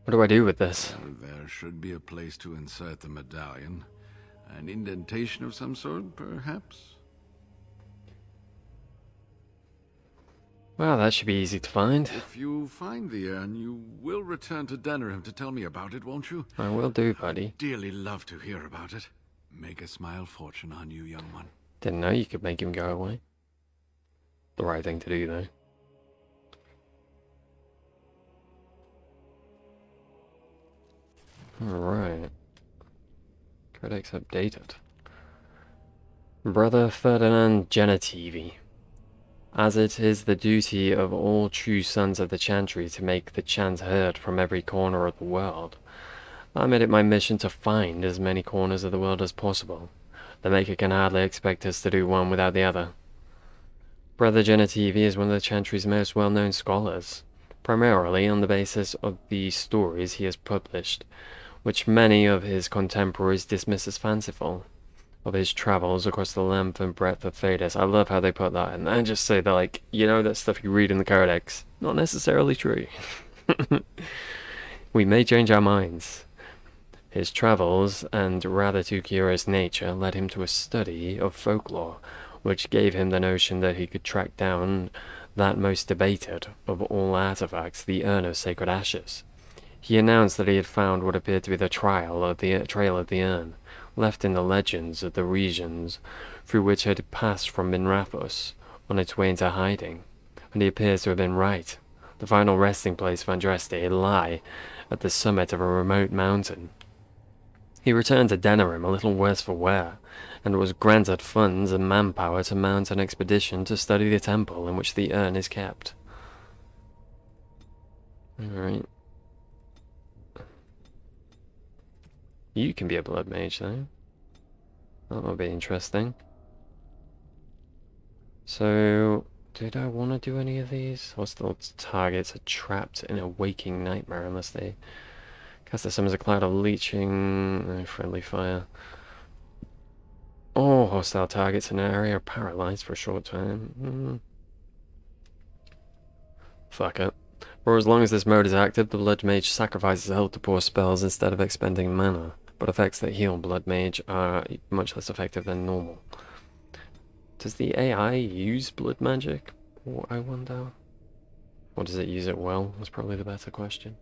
What do I do with this? There should be a place to insert the medallion. An indentation of some sort, perhaps? Well, that should be easy to find. If you find the urn, you will return to Denerim to tell me about it, won't you? I will do, buddy. I'd dearly love to hear about it. Make a smile fortune on you, young one. Didn't know you could make him go away. The right thing to do, though. Alright. Codex updated. Brother Ferdinand Genitivi. As it is the duty of all true sons of the Chantry to make the chant heard from every corner of the world, I made it my mission to find as many corners of the world as possible. The Maker can hardly expect us to do one without the other. Brother Genitivi is one of the Chantry's most well-known scholars, primarily on the basis of the stories he has published, which many of his contemporaries dismiss as fanciful, of his travels across the length and breadth of Thedas. I love how they put that in. And just say that, like, you know, that stuff you read in the Codex, not necessarily true. We may change our minds. His travels and rather too curious nature led him to a study of folklore, which gave him the notion that he could track down that most debated of all artifacts, the Urn of Sacred Ashes. He announced that he had found what appeared to be the trail of the urn, left in the legends of the regions through which it had passed from Minrathos on its way into hiding, and he appears to have been right. The final resting place of Andraste lie at the summit of a remote mountain. He returned to Denerim a little worse for wear, and was granted funds and manpower to mount an expedition to study the temple in which the urn is kept. Alright. You can be a blood mage, though. That'll be interesting. So, did I want to do any of these? Hostile targets are trapped in a waking nightmare unless they cast their summons a cloud of leeching, friendly fire. All hostile targets in an area are paralyzed for a short time. Fuck it. For as long as this mode is active, the blood mage sacrifices health to pour spells instead of expending mana. But effects that heal blood mage are much less effective than normal. Does the AI use blood magic? I wonder. Or does it use it well? That's probably the better question.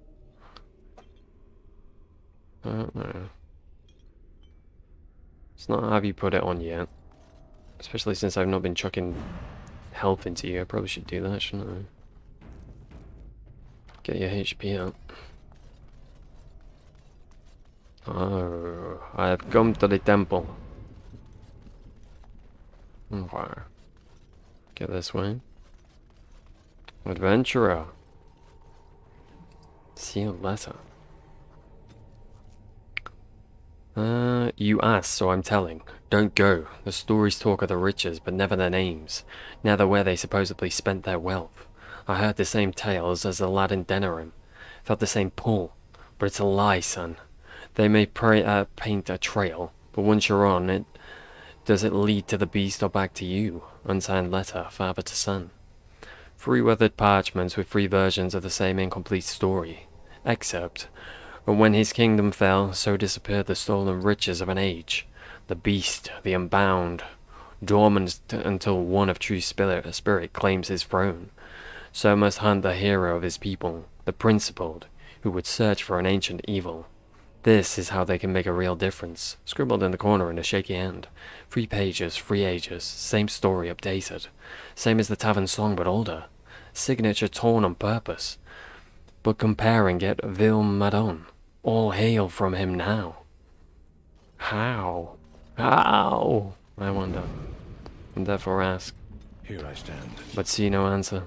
I don't know. It's not have you put it on yet. Especially since I've not been chucking health into you. I probably should do that, shouldn't I? Get your HP up. Oh, I have come to the temple. Okay. Get this way. Adventurer. Sealed letter. You asked, so I'm telling. Don't go. The stories talk of the riches, but never their names. Neither where they supposedly spent their wealth. I heard the same tales as the lad in Denerim. Felt the same pull. But it's a lie, son. They may paint a trail, but once you're on it, does it lead to the beast or back to you? Unsigned letter, father to son. 3 weathered parchments with 3 versions of the same incomplete story. Excerpt. And when his kingdom fell, so disappeared the stolen riches of an age. The beast, the unbound, dormant until one of true spirit claims his throne. So must hunt the hero of his people, the principled, who would search for an ancient evil. This is how they can make a real difference. Scribbled in the corner in a shaky hand. 3 pages, 3 ages, same story updated. Same as the tavern song but older. Signature torn on purpose. But comparing it, Vil Madon. All hail from him now. How? How? I wonder. And therefore ask. Here I stand. But see no answer.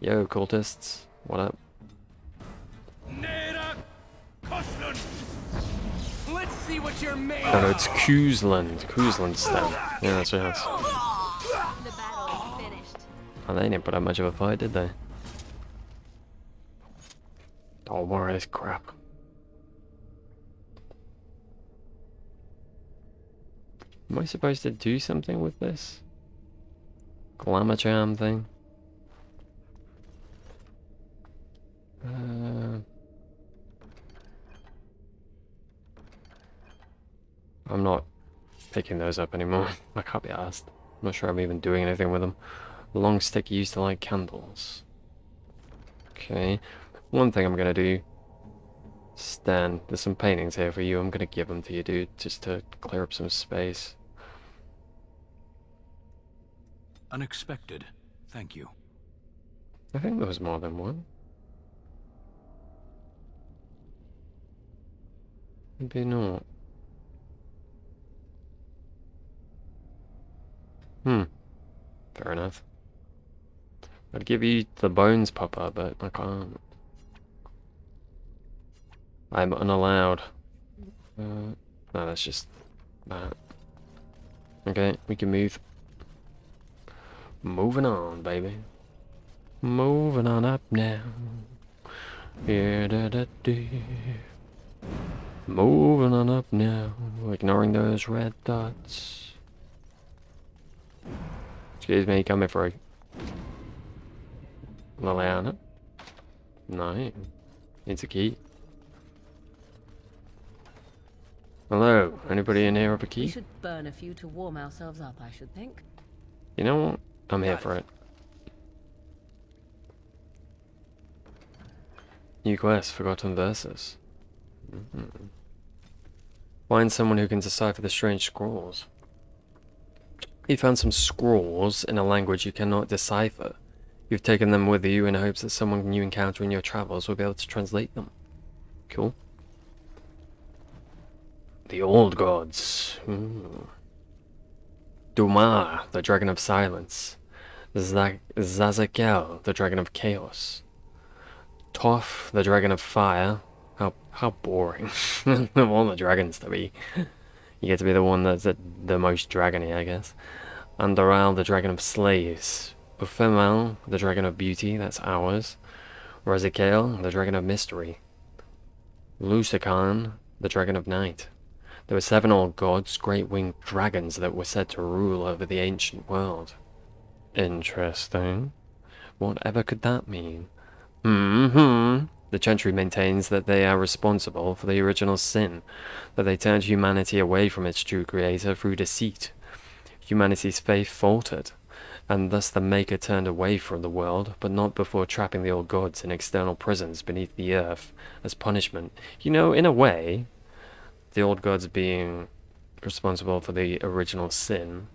Yo, cultists. What up? Let's see what you're made Oh, no, it's Kuzland. Kuzland's then. Yeah, that's right. The battle is finished. Oh, they didn't put up much of a fight, did they? Don't worry, this crap. Am I supposed to do something with this? Glamour charm thing? I'm not picking those up anymore. I can't be asked. I'm not sure I'm even doing anything with them. Long stick used to light candles. Okay. One thing I'm gonna do. Stan, there's some paintings here for you. I'm gonna give them to you, dude, just to clear up some space. Unexpected. Thank you. I think there was more than one. Maybe not. Fair enough. I'd give you the bones, Papa, but I can't. I'm unallowed. No, that's just that. Okay, we can move. Moving on, baby. Moving on up now. Yeah, da da da. Moving on up now. Ignoring those red dots. Excuse me, coming through. Laliana. No. Needs a key. Hello, anybody in here with a key? We should burn a few to warm ourselves up, I should think. You know what? I'm here for it. New quest, Forgotten Verses. Find someone who can decipher the strange scrolls. You found some scrolls in a language you cannot decipher. You've taken them with you in hopes that someone you encounter in your travels will be able to translate them. Cool. The old gods. Dumar, the dragon of silence. Zazakel, the dragon of chaos. Toph, the dragon of fire. How boring. Of all the dragons to be. You get to be the one that's the most dragony, I guess. Andaral, the dragon of slaves. Ufemal, the dragon of beauty, that's ours. Razikael, the dragon of mystery. Lucican, the dragon of night. There were 7 old gods, great winged dragons that were said to rule over the ancient world. Interesting. Whatever could that mean? The Chantry maintains that they are responsible for the original sin, that they turned humanity away from its true creator through deceit. Humanity's faith faltered, and thus the Maker turned away from the world, but not before trapping the old gods in external prisons beneath the earth as punishment. You know, in a way, the old gods being responsible for the original sin,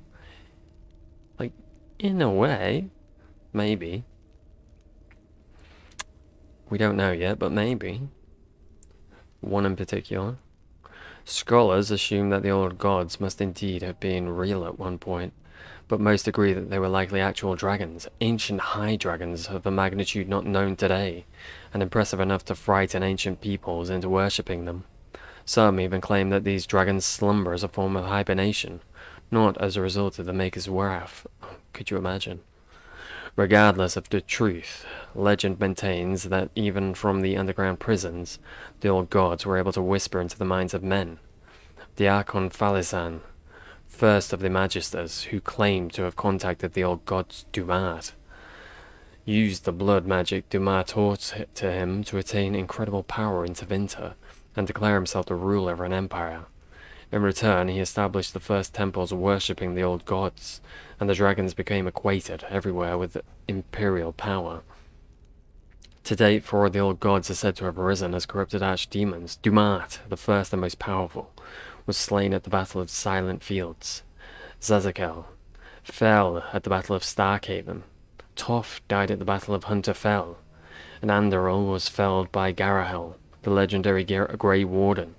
like, in a way, maybe. We don't know yet, but maybe. One in particular. Scholars assume that the old gods must indeed have been real at one point, but most agree that they were likely actual dragons, ancient high dragons of a magnitude not known today, and impressive enough to frighten ancient peoples into worshipping them. Some even claim that these dragons slumber as a form of hibernation, not as a result of the Maker's wrath. Could you imagine? Regardless of the truth, legend maintains that even from the underground prisons, the old gods were able to whisper into the minds of men. The Archon Falisan, first of the Magisters, who claimed to have contacted the old gods Dumat, used the blood magic Dumat taught to him to attain incredible power in Tevinter, and declare himself the ruler of an empire. In return, he established the first temples worshipping the old gods, and the dragons became equated everywhere with imperial power. To date, 4 of the old gods are said to have arisen as corrupted archdemons. Dumat, the first and most powerful, was slain at the Battle of Silent Fields. Zazakel fell at the Battle of Starkhaven. Toff died at the Battle of Hunter Fell, and Andoril was felled by Garahel, the legendary Grey Warden,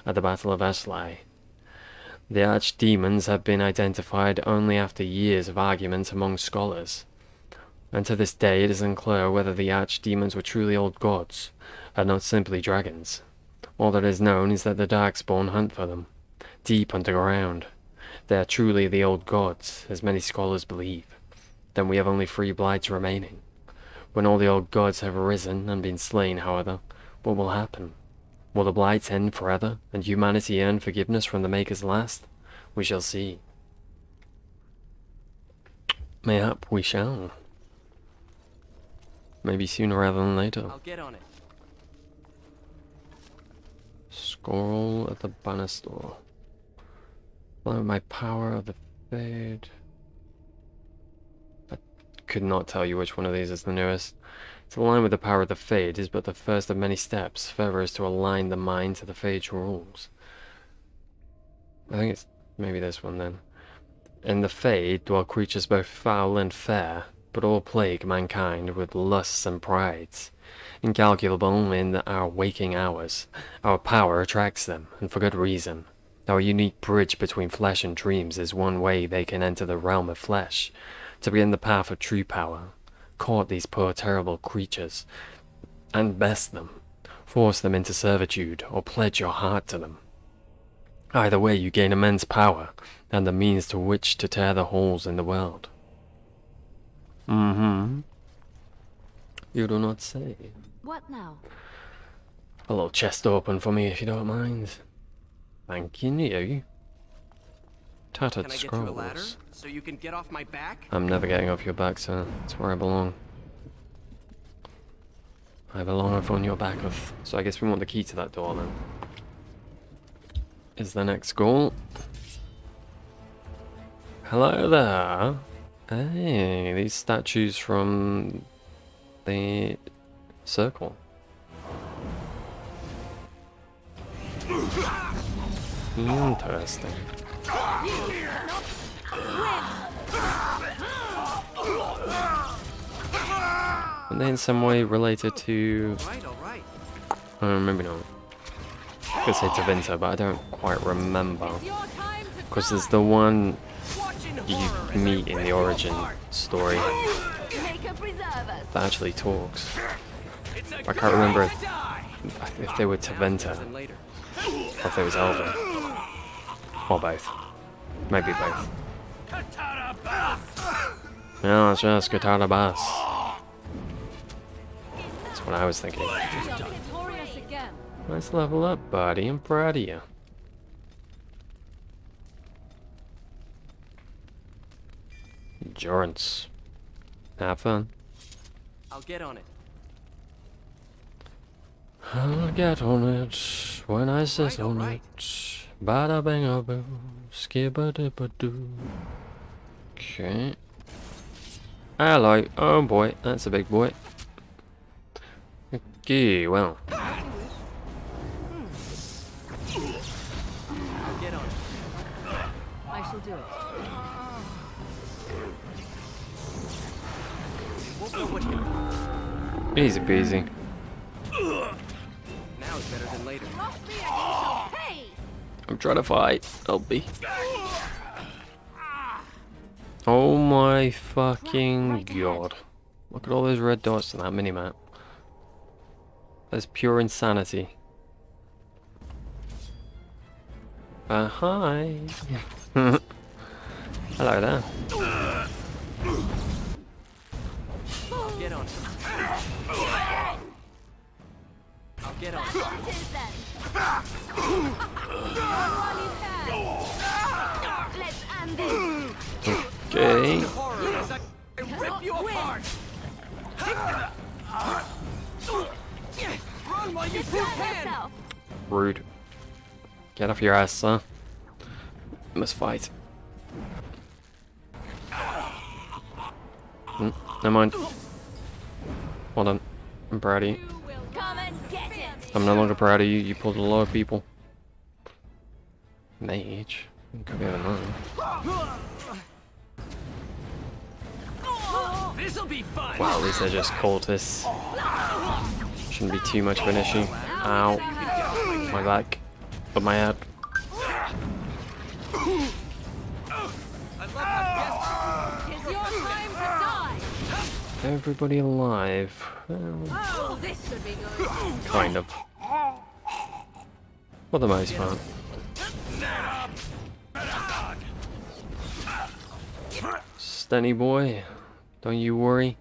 at the Battle of Assalah. The archdemons have been identified only after years of argument among scholars, and to this day it is unclear whether the archdemons were truly old gods, and not simply dragons. All that is known is that the Darkspawn hunt for them, deep underground. They are truly the old gods, as many scholars believe. Then we have only 3 blights remaining. When all the old gods have arisen and been slain, however, what will happen? Will the blights end forever, and humanity earn forgiveness from the Maker's last? We shall see. Mayhap we shall. Maybe sooner rather than later. I'll get on it. Scroll at the banner store. Allow my power of the fade. I could not tell you which one of these is the newest. To align with the power of the Fade is but the first of many steps. Further is to align the mind to the Fade's rules. I think it's maybe this one then. In the Fade dwell creatures both foul and fair, but all plague mankind with lusts and prides. Incalculable in our waking hours, our power attracts them, and for good reason. Our unique bridge between flesh and dreams is one way they can enter the realm of flesh, to begin the path of true power. Court these poor terrible creatures, and best them. Force them into servitude, or pledge your heart to them. Either way you gain immense power, and the means to which to tear the holes in the world. You do not say. What now? A little chest open for me if you don't mind. Thanking you. Tattered Can I get scrolls. you a ladder so you can get off my back? I'm never getting off your back, sir. It's where I belong. I belong over on your back. So I guess we want the key to that door then. Is the next goal. Hello there. Hey, these statues from the circle. Interesting. Are they in some way related to... maybe not. I could say Tevinter, but I don't quite remember. Because there's the one you meet in the origin story that actually talks. I can't remember if they were Tevinter or if it was Elven. Or both. Maybe both. Yeah, it's just Katana Bass. That's what I was thinking. Nice level up, buddy. I'm proud of you. Endurance. Have fun. I'll get on it. I'll get on it when I sit on it. Bada bang a boo, skibba dibba doo. Okay. Hello. Oh boy, that's a big boy. Okay, well. I'll get on it. I shall do it. Won't know what hit me. Easy peasy. Now it's better than later. I'm trying to fight. Help me. Oh my fucking god. Look at all those red dots on that minimap. That's pure insanity. Hi. Hello there. I'll get on it. I'll get on it. Let's end this. Okay. Horror as I rip you apart. Run while you still can. Rude. Get off your ass, sir. You must fight. Never mind. Hold on. I'm proud of you. Come and get it. I'm no longer proud of you. You pulled a lot of people. Mage. Could be annoying. This'll be fun. Wow, at least they're just cultists. Shouldn't be too much of an issue. Ow. My back. Up my head. It's your time to die. Everybody alive. Oh, this should be good. Kind of. For the most part. Stenny boy, don't you worry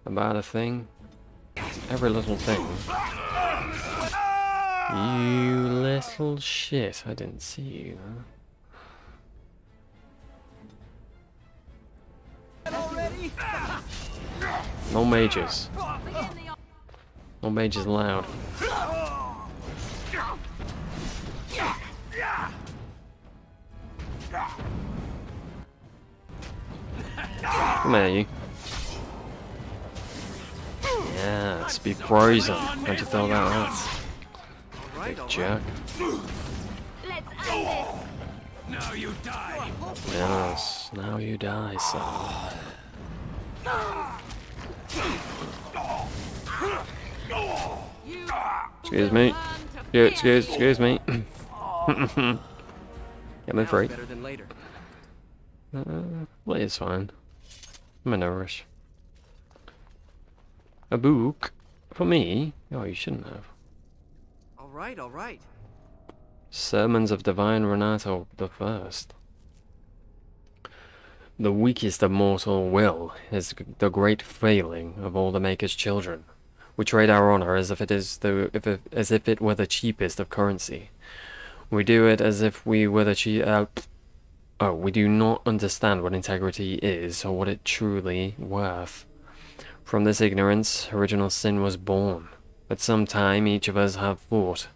about a thing. Every little thing. You little shit, I didn't see you. No mages. No mages allowed. Come here, you. Yeah, speak frozen. How'd you feel about that? Big jerk. Let's end this. Now you die. Yes, now you die, son. Excuse me. Yeah, excuse me. Get me free. Better than later. Well, it's fine. I'm in no rush. A book? For me? Oh, you shouldn't have. All right. Sermons of Divine Renato the First. The weakest of mortal will is the great failing of all the Maker's children. We trade our honor as if it were the cheapest of currency. We do it as if we were the we do not understand what integrity is or what it truly worth. From this ignorance, original sin was born. At some time, each of us have thought,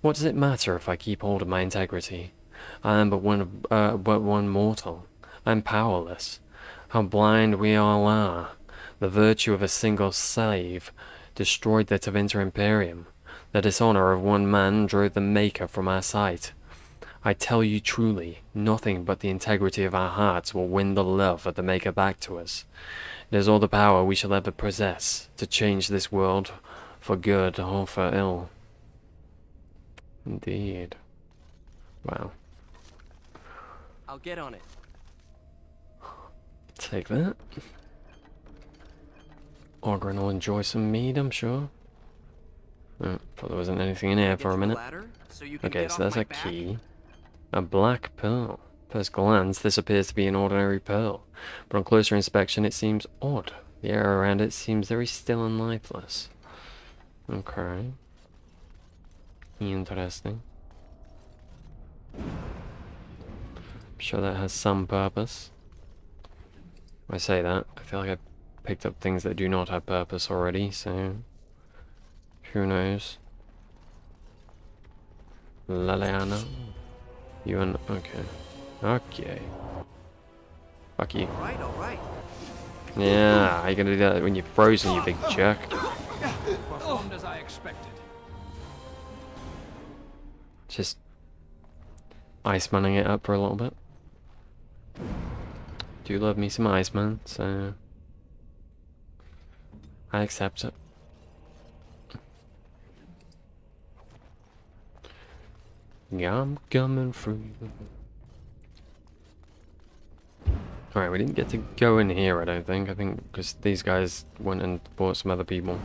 what does it matter if I keep hold of my integrity? I am but one mortal. I am powerless. How blind we all are. The virtue of a single slave destroyed that of Inter-Imperium. The dishonor of one man drove the Maker from our sight. I tell you truly, nothing but the integrity of our hearts will win the love of the Maker back to us. It is all the power we shall ever possess to change this world for good or for ill. Indeed. Wow. I'll get on it. Take that. Orgrim will enjoy some mead, I'm sure. Thought there wasn't anything in here for a minute. Okay, so there's a key. A black pearl. First glance, this appears to be an ordinary pearl, but on closer inspection it seems odd. The air around it seems very still and lifeless. Okay. Interesting. I'm sure that has some purpose. When I say that, I feel like I've picked up things that do not have purpose already, so who knows. Laliana. You and okay. Okay. Fuck you. All right. Yeah, how you gonna do that when you're frozen, you big jerk? Performed as I expected. Just Icemanning it up for a little bit. Do love me some Iceman, so I accept it. Yeah, I'm coming for you. Alright, we didn't get to go in here, I don't think. I think because these guys went and fought some other people.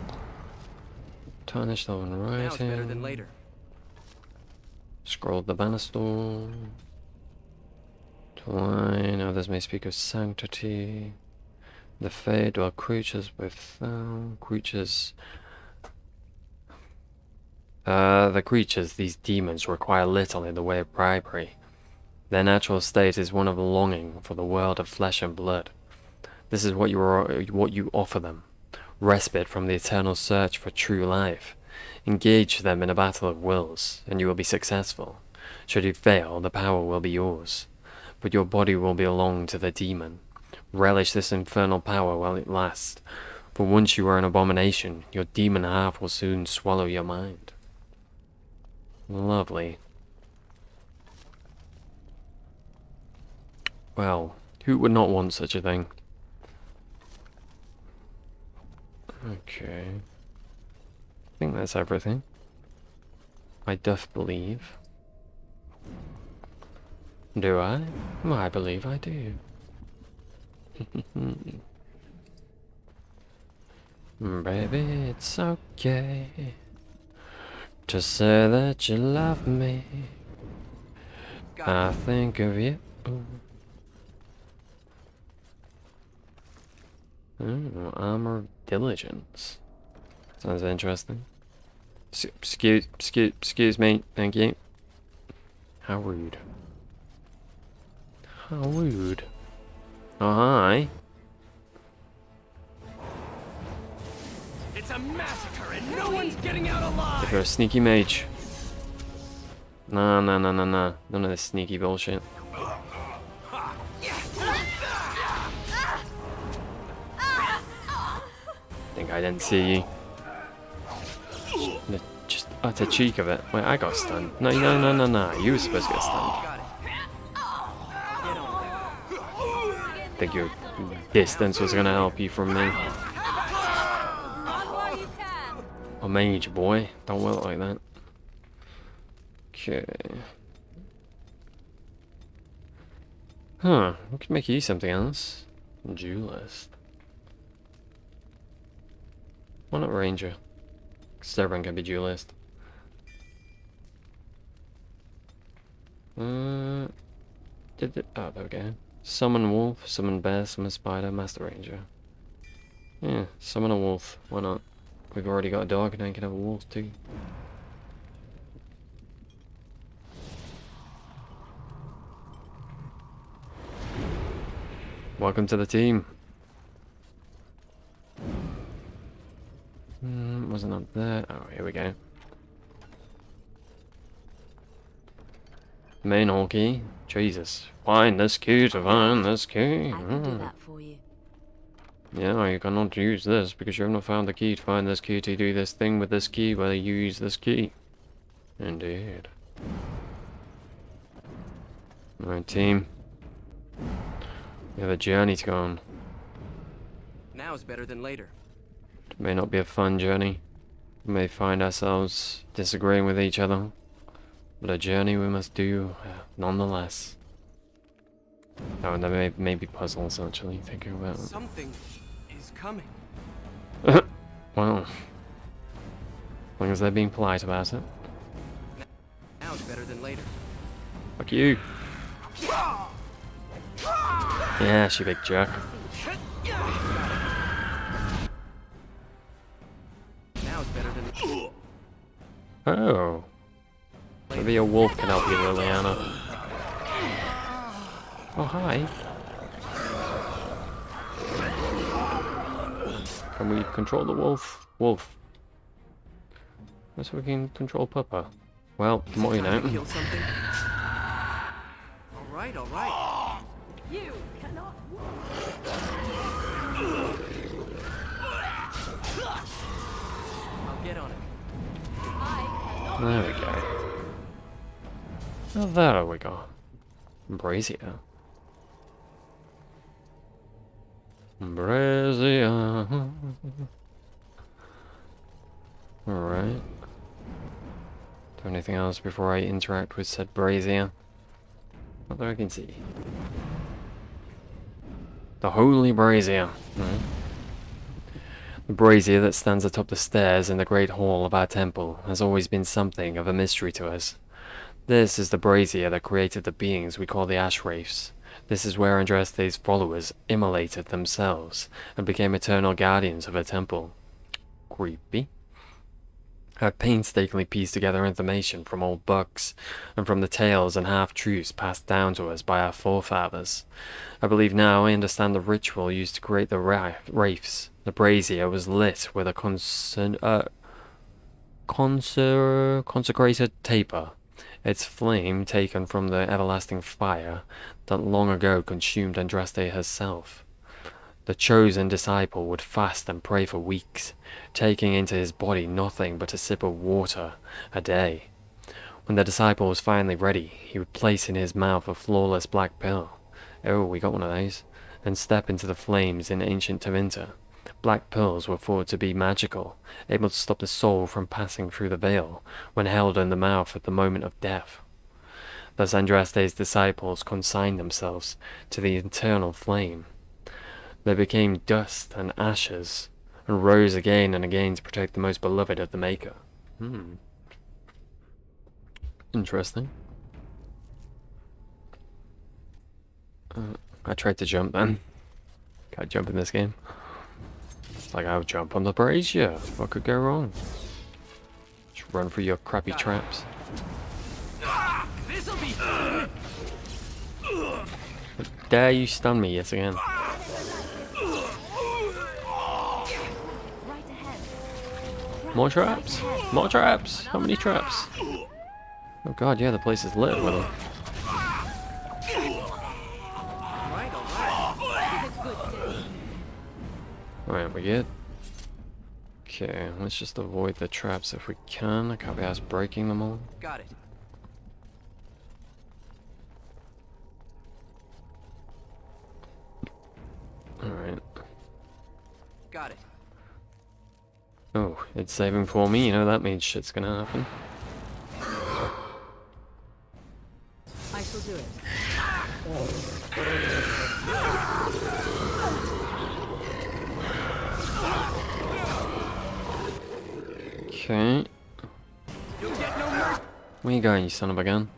Tarnished on writing. Now it's better than later. Scroll the banister. Twine. Others may speak of sanctity. The Fae dwell creatures with creatures. The creatures, these demons, require little in the way of bribery. Their natural state is one of longing for the world of flesh and blood. This is what you offer them. Respite from the eternal search for true life. Engage them in a battle of wills, and you will be successful. Should you fail, the power will be yours. But your body will belong to the demon. Relish this infernal power while it lasts. For once you are an abomination, your demon half will soon swallow your mind. Lovely. Well, who would not want such a thing? Okay. I think that's everything. I doth believe. Do I? Well, I believe I do. Baby, it's okay to say that you love me. I think of you. Oh, armor diligence. Sounds interesting. Excuse me. Thank you. How rude. How rude. Oh, hi. It's a massacre and no one's getting out alive. If you're a sneaky mage. Nah. None of this sneaky bullshit. Think I didn't see you. The just utter cheek of it. Wait, I got stunned. No. You were supposed to get stunned. Think your distance was gonna help you from me. Oh, mage boy, don't work like that. Okay. Huh, we could make you something else. Duelist. Why not ranger? Because everyone can be duelist. Oh, there we go. Summon wolf, summon bear, summon spider, master ranger. Yeah, summon a wolf. Why not? We've already got a dog, and I can have a wolf too. Welcome to the team. Wasn't up there. Oh, here we go. Main hall key. Jesus. Find this key to find this key. I can do that for you. Yeah, you cannot use this because you have not found the key to find this key to do this thing with this key whether you use this key. Indeed. Alright, team. We have a journey to go on. Now is better than later. It may not be a fun journey. We may find ourselves disagreeing with each other. But a journey we must do nonetheless. Oh, and there may be puzzles actually, thinking about it. Something is coming. Well. As long as they're being polite about it. Now it's better than later. Fuck you. Yeah, she big jerk. Now it's better than. Oh. Maybe a wolf can help you, Laliana. Oh, hi. Can we control the wolf? Wolf. Unless we can control Puppa. Well, the more you know. Kill something. All right. You cannot. I'll get on it. There we go. Oh, there we go. Brazier. Brazier. Alright. Do anything else before I interact with said brazier? Not that I can see. The holy brazier. The brazier that stands atop the stairs in the great hall of our temple has always been something of a mystery to us. This is the brazier that created the beings we call the Ash Wraiths. This is where Andraste's followers immolated themselves and became eternal guardians of the temple. Creepy. I've painstakingly pieced together information from old books, and from the tales and half-truths passed down to us by our forefathers. I believe now I understand the ritual used to create the wraiths. The brazier was lit with a consecrated taper, its flame taken from the everlasting fire that long ago consumed Andraste herself. The chosen disciple would fast and pray for weeks, taking into his body nothing but a sip of water a day. When the disciple was finally ready, he would place in his mouth a flawless black pill. Oh, we got one of those. And step into the flames in ancient Tevinter. Black pills were thought to be magical, able to stop the soul from passing through the veil when held in the mouth at the moment of death. Thus Andraste's disciples consigned themselves to the eternal flame. They became dust and ashes, and rose again and again to protect the most beloved of the Maker. Interesting. I tried to jump then. Can't jump in this game. It's like I'll jump on the brazier. What could go wrong? Just run through your crappy traps. This'll be fun. How dare you stun me yet again? More traps? More traps? How many traps? Oh god, yeah, the place is lit with them. Alright, we good? Okay, let's just avoid the traps if we can. I can't be asked breaking them all. Got it. Alright. Got it. Oh, it's saving for me, you know that means shit's gonna happen. I shall do it. Okay. Where you going, you son of a gun?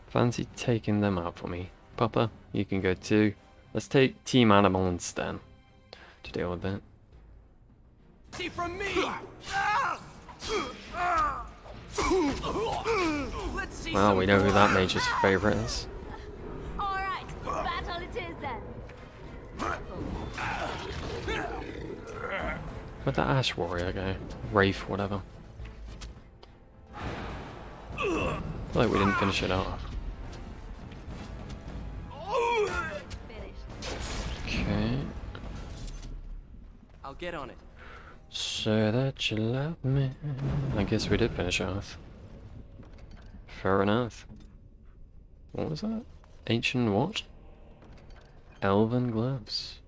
Fancy taking them out for me. Papa, you can go too. Let's take Team Animal and Sten to deal with that. See from me. Let's see. Well, we know who that mage's favorite is. All right, battle it is then. Where'd that Ash Warrior go? Wraith, whatever. I feel like we didn't finish it off. Okay. I'll get on it. Say that you love me. I guess we did finish off. Fair enough. What was that? Ancient what? Elven gloves.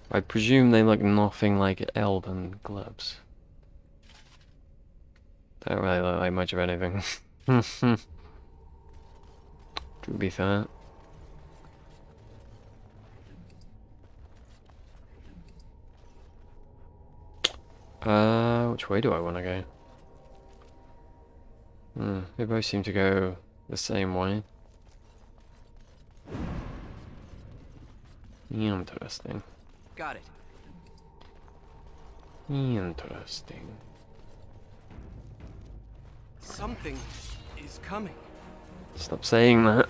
I presume they look nothing like elven gloves. Don't really look like much of anything. To be fair. Which way do I want to go? They both seem to go the same way. Interesting. Got it. Interesting. Something is coming. Stop saying that.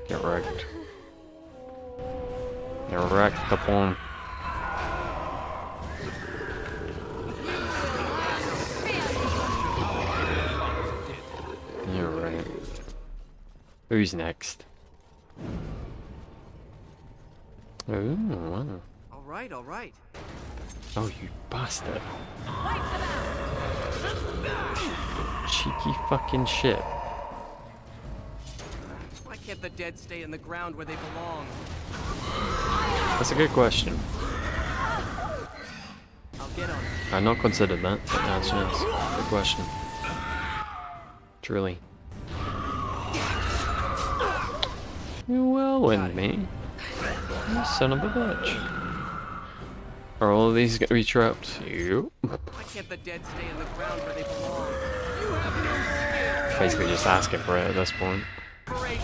Get wrecked. Get wrecked upon. Who's next? Oh, wow. All right. Oh, you bastard. Cheeky fucking shit. Why can't the dead stay in the ground where they belong? That's a good question. I'll get on it. I'd not considered that, but that's yes. Good question. Truly. You whirlwind me. You son of a bitch. Are all of these gonna be trapped? You? Why can't the dead stay in the ground where they belong? You have no skill. Basically just asking for it at this point. It's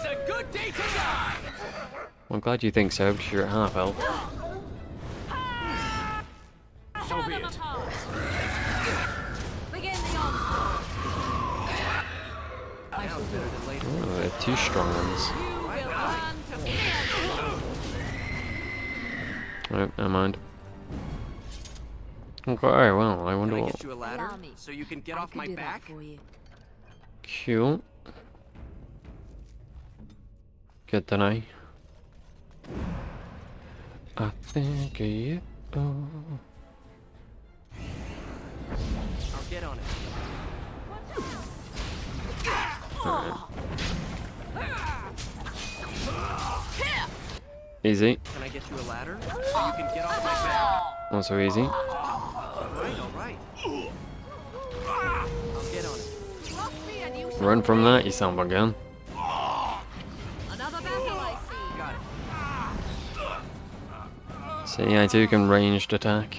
a good day to die. Well, I'm glad you think so, because you're at half health. So be it. Begin the onslaught. Now better than later. Oh, they're two strong ones. You will learn to fear. Oh, never mind. Okay, well, I wonder Can I what. get you a ladder Allow me. so you can get I off can my do that back? for you. Cute. Good to know. I think you. Oh. I'll get on it. Alright. Easy. Can I get you a ladder so you can get off my back? Not so easy. All right. I'll get on it. Run from that, you son of a gun. Another battle I see. Got it. See, I too can ranged attack.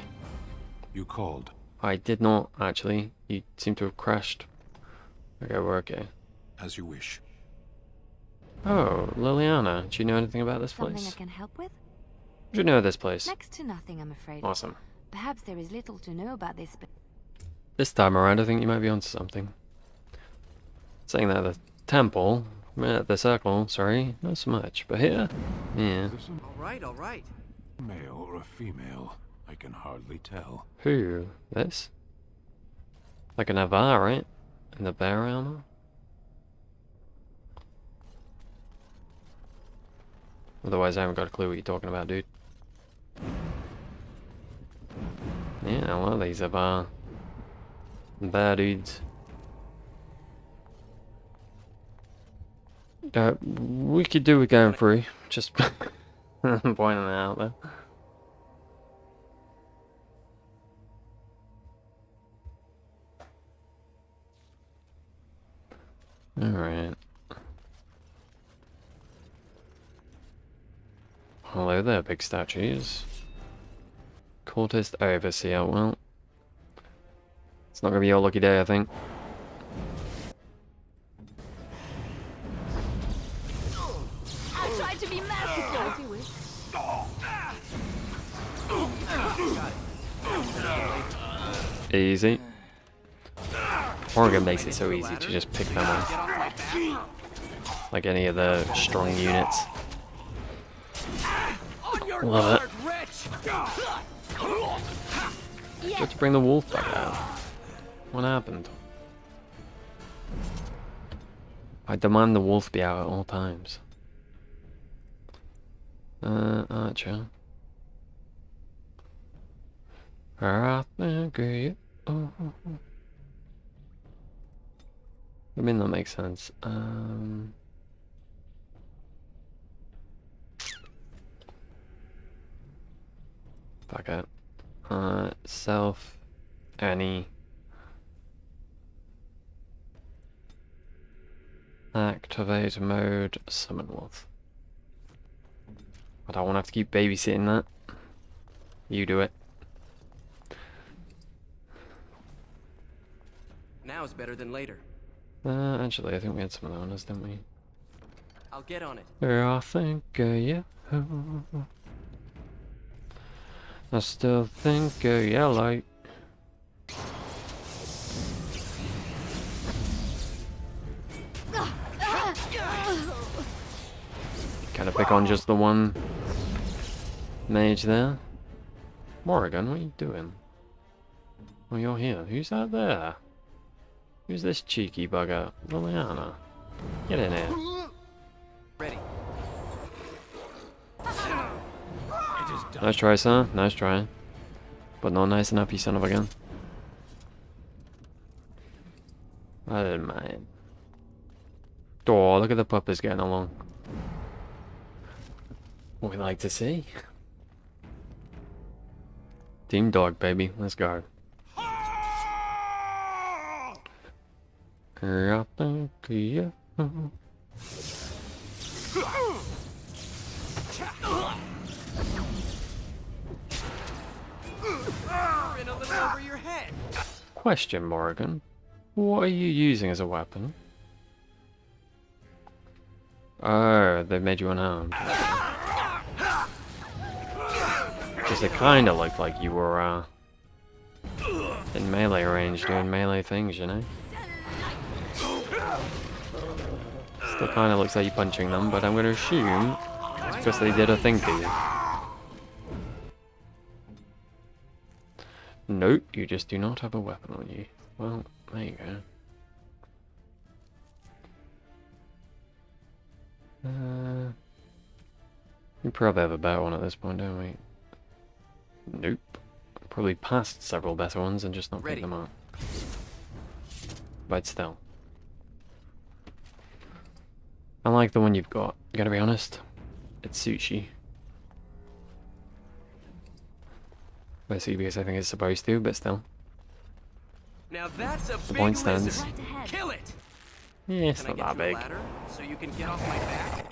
You called. I did not, actually. You seem to have crashed. Okay, we're okay. As you wish. Oh, Laliana. Do you know anything about this Something I place? can help with? Do you know this place? Next to nothing, I'm afraid. Awesome. Perhaps there is little to know about this, but This time around, I think you might be onto something. Saying that the temple, the circle, sorry, not so much. But here, yeah. All right. Male or a female? I can hardly tell. Who? This? Like an Avar, right? In the bear armor? Otherwise, I haven't got a clue what you're talking about, dude. Yeah, a lot of these are bear dudes. We could do with going through. Just pointing it out there. Alright. Hello there, big statues. Cultist Overseer, well. It's not gonna be your lucky day, I think. I tried to be merciful. As you wish. Easy. Morrigan makes it so easy to just pick them off. Like any of the strong units. Love it. Just to bring the wolf back out. What happened? I demand the wolf be out at all times. Archer. I think oh. I mean, that makes sense. Fuck it. Self, any. Activate mode, summon wolf. I don't want to have to keep babysitting that. You do it. Now is better than later. Actually, I think we had some of those, didn't we? I'll get on it. I think, yeah. I still think, yeah, like. Kind of pick on just the one mage there. Morrigan, what are you doing? Oh, you're here. Who's that there? Who's this cheeky bugger? Laliana. Get in here. Ready. Nice try, sir. Nice try. But not nice enough, you son of a gun. I didn't mind. Oh, look at the puppers getting along. What we like to see. Team dog, baby. Let's go. Over your head. Question, Morrigan. What are you using as a weapon? Oh, they've made you unarmed. Because it kind of looked like you were in melee range doing melee things, you know? Still kind of looks like you're punching them, but I'm going to assume it's because they did a thing to you. Nope, you just do not have a weapon on you. Well, there you go. We probably have a better one at this point, don't we? Nope. Probably passed several better ones and just not picked them up. But still. I like the one you've got, gotta be honest. It suits you. Basically because I think it's supposed to, but still. Now that's a The big point lizard. stands. Kill it. Yeah, it's Can I not get that you a big. ladder so you can get off my back?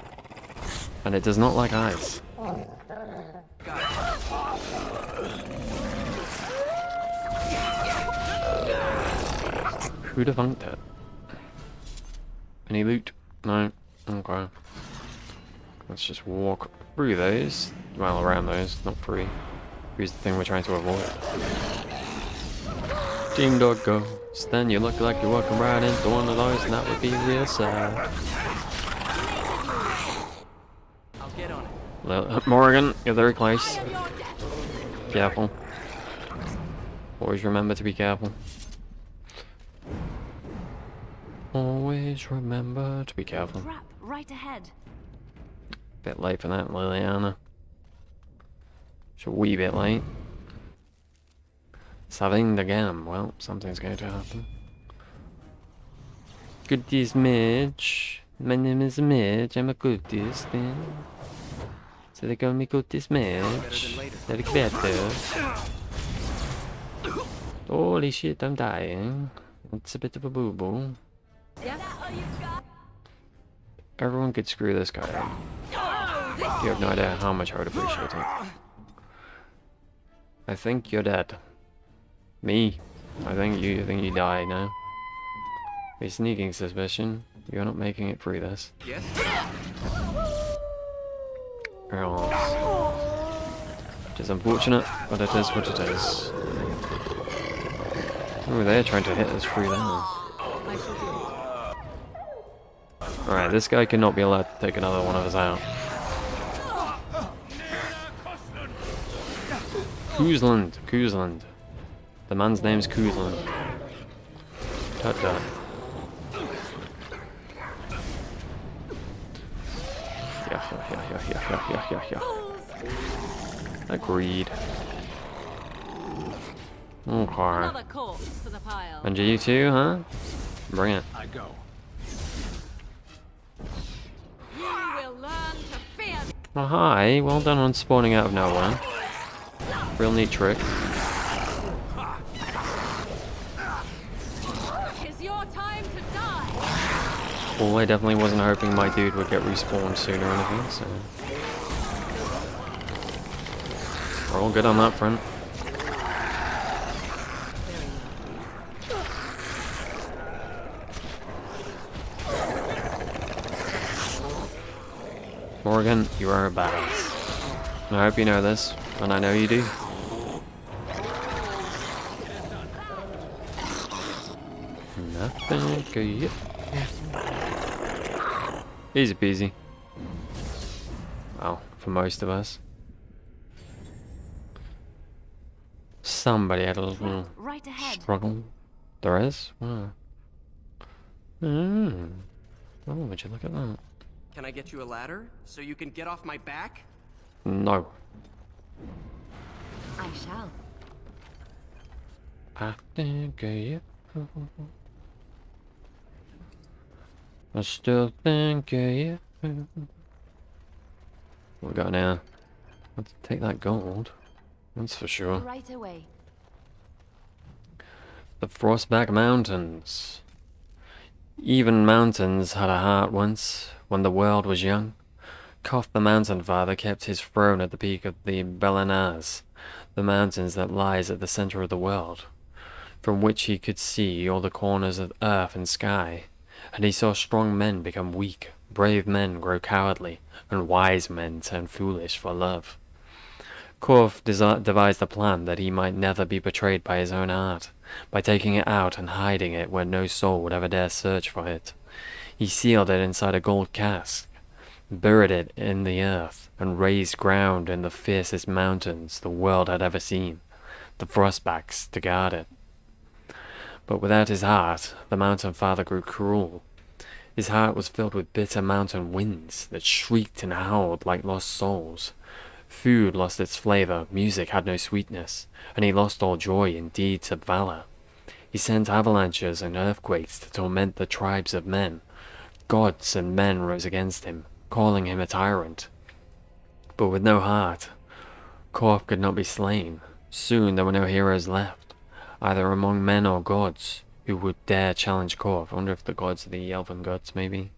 And it does not like ice. Got Who'd have funked it? Any loot? No? Okay. Let's just walk through those. Well, around those, not through. Here's the thing we're trying to avoid. Team dog go. Then you look like you're walking right into one of those, and that would be real sad. I'll get on it. Morrigan, you're very close. Careful. Always remember to be careful. Always remember to be careful. Crap, right ahead. Bit late for that, Laliana. It's a wee bit late. Saving the game. Well, something's going to happen. Goodies Mage. My name is Mage. I'm a goodies then. So they call me Goodies Mage. They're better. Holy shit, I'm dying. It's a bit of a boo-boo. Everyone could screw this guy up. You have no idea how much I would appreciate it. I think you're dead. Me? I think you die now. A sneaking suspicion. You're not making it through this. Yes. Which is unfortunate, but it is what it is. Oh, they're trying to hit us through there. Alright, this guy cannot be allowed to take another one of us out. Koosland. The man's name's Koosland. Tut tut. Yeah. Agreed. Okay. Another corpse for the pile. And you too, huh? Bring it. I go. You will learn to fear. Oh, hi. Well done on spawning out of nowhere. Real neat trick. It's your time to die. Well, I definitely wasn't hoping my dude would get respawned sooner or anything, so... We're all good on that front. Morrigan, you are a badass. And I hope you know this, and I know you do. Nothing good. Easy peasy. Well, for most of us. Somebody had a little Right ahead. struggle. There is? Wow. Oh, would you look at that? Can I get you a ladder so you can get off my back? No. I shall. I think I still think you. What we got now? Let's take that gold. That's for sure. Right away. The Frostback Mountains. Even mountains had a heart once, when the world was young. Koth the Mountain Father kept his throne at the peak of the Lalianas, the mountains that lies at the center of the world, from which he could see all the corners of earth and sky. And he saw strong men become weak, brave men grow cowardly, and wise men turn foolish for love. Koth devised a plan that he might never be betrayed by his own heart, by taking it out and hiding it where no soul would ever dare search for it. He sealed it inside a gold cask, buried it in the earth, and raised ground in the fiercest mountains the world had ever seen, the Frostbacks, to guard it. But without his heart, the Mountain Father grew cruel. His heart was filled with bitter mountain winds that shrieked and howled like lost souls. Food lost its flavor, music had no sweetness, and he lost all joy in deeds of valor. He sent avalanches and earthquakes to torment the tribes of men. Gods and men rose against him, calling him a tyrant. But with no heart, Koth could not be slain. Soon there were no heroes left, either among men or gods, who would dare challenge Koth. I wonder if the gods are the elven gods, maybe.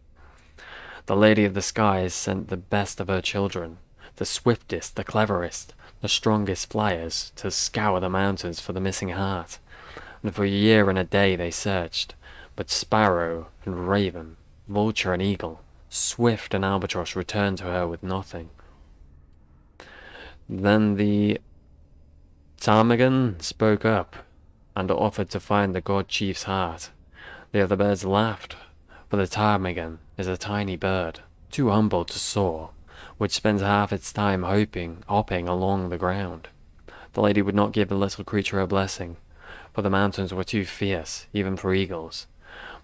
The Lady of the Skies sent the best of her children, the swiftest, the cleverest, the strongest flyers, to scour the mountains for the missing heart. And for a year and a day they searched, but sparrow and raven, vulture and eagle, swift and albatross returned to her with nothing. Then the ptarmigan spoke up and offered to find the god chief's heart. The other birds laughed, for the ptarmigan is a tiny bird, too humble to soar, which spends half its time hopping along the ground. The lady would not give the little creature a blessing, for the mountains were too fierce, even for eagles.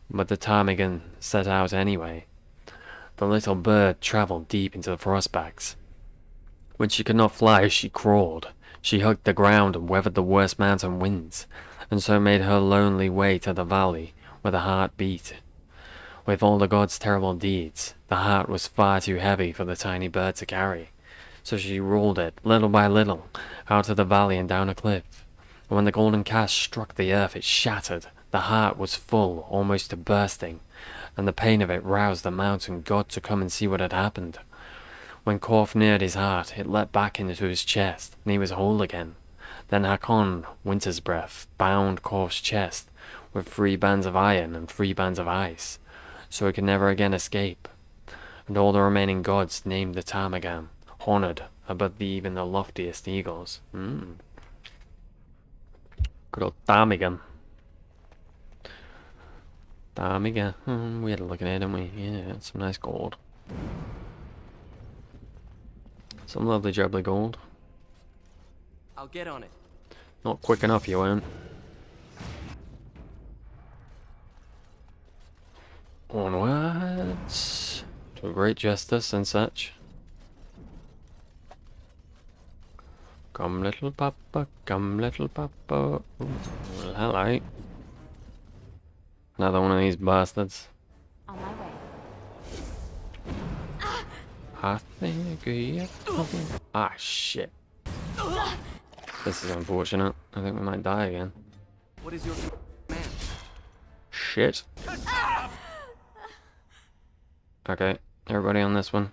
But the ptarmigan set out anyway. The little bird travelled deep into the frostbacks. When she could not fly, she crawled. She hugged the ground and weathered the worst mountain winds, and so made her lonely way to the valley where the heart beat. With all the god's terrible deeds, the heart was far too heavy for the tiny bird to carry, so she rolled it, little by little, out of the valley and down a cliff. And when the golden cast struck the earth, it shattered. The heart was full, almost to bursting, and the pain of it roused the mountain god to come and see what had happened. When Koth neared his heart, it leapt back into his chest, and he was whole again. Then Hakon, Winter's Breath, bound Koth's chest with 3 bands of iron and 3 bands of ice, so he could never again escape. And all the remaining gods named the ptarmigan, honoured above even the loftiest eagles. Good old ptarmigan. Ptarmigan. We had a look at it, didn't we? Yeah, some nice gold. Some lovely jubbly gold. I'll get on it. Not quick enough, you won't. Onwards to great justice and such. Come little papa, come little papa. Ooh, well, hello. Another one of these bastards. On my way. I think ah, shit. This is unfortunate. I think we might die again. What is your command? Shit. Okay, everybody on this one.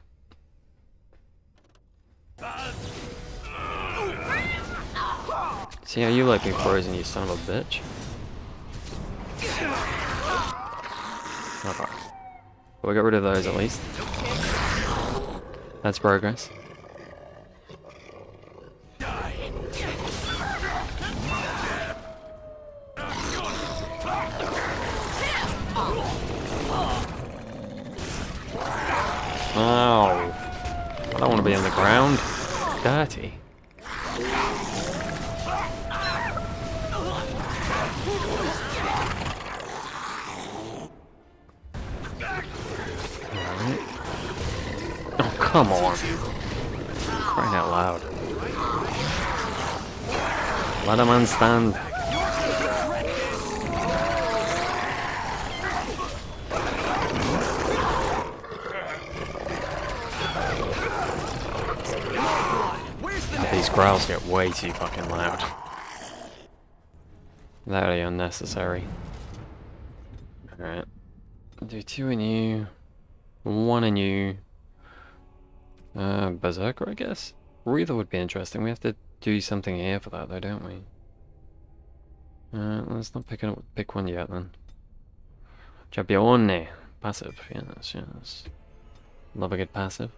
See how you like me frozen, you son of a bitch. Okay. Well, we got rid of those at least. That's progress. Oh, I don't want to be on the ground. It's dirty. come on. Crying out loud. Let a man stand. These growls get way too fucking loud. Very unnecessary. Alright. Do 2 in you. 1 in you. Berserker, I guess? Breather would be interesting. We have to do something here for that though, don't we? Let's not pick one yet then. Giabbione. Passive, yes, yes. Love a good passive.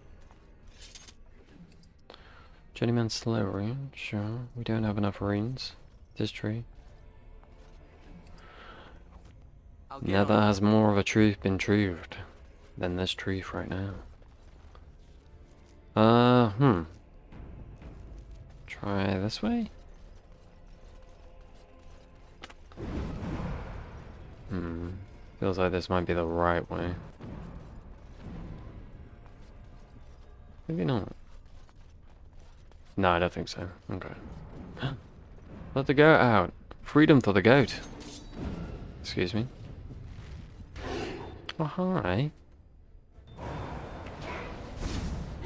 Journeyman Slavery, sure. We don't have enough runes. This tree. Never has more of a truth been truth than this truth right now. Try this way? Feels like this might be the right way. Maybe not. No, I don't think so. Okay. Let the goat out. Freedom for the goat. Excuse me. Oh, hi.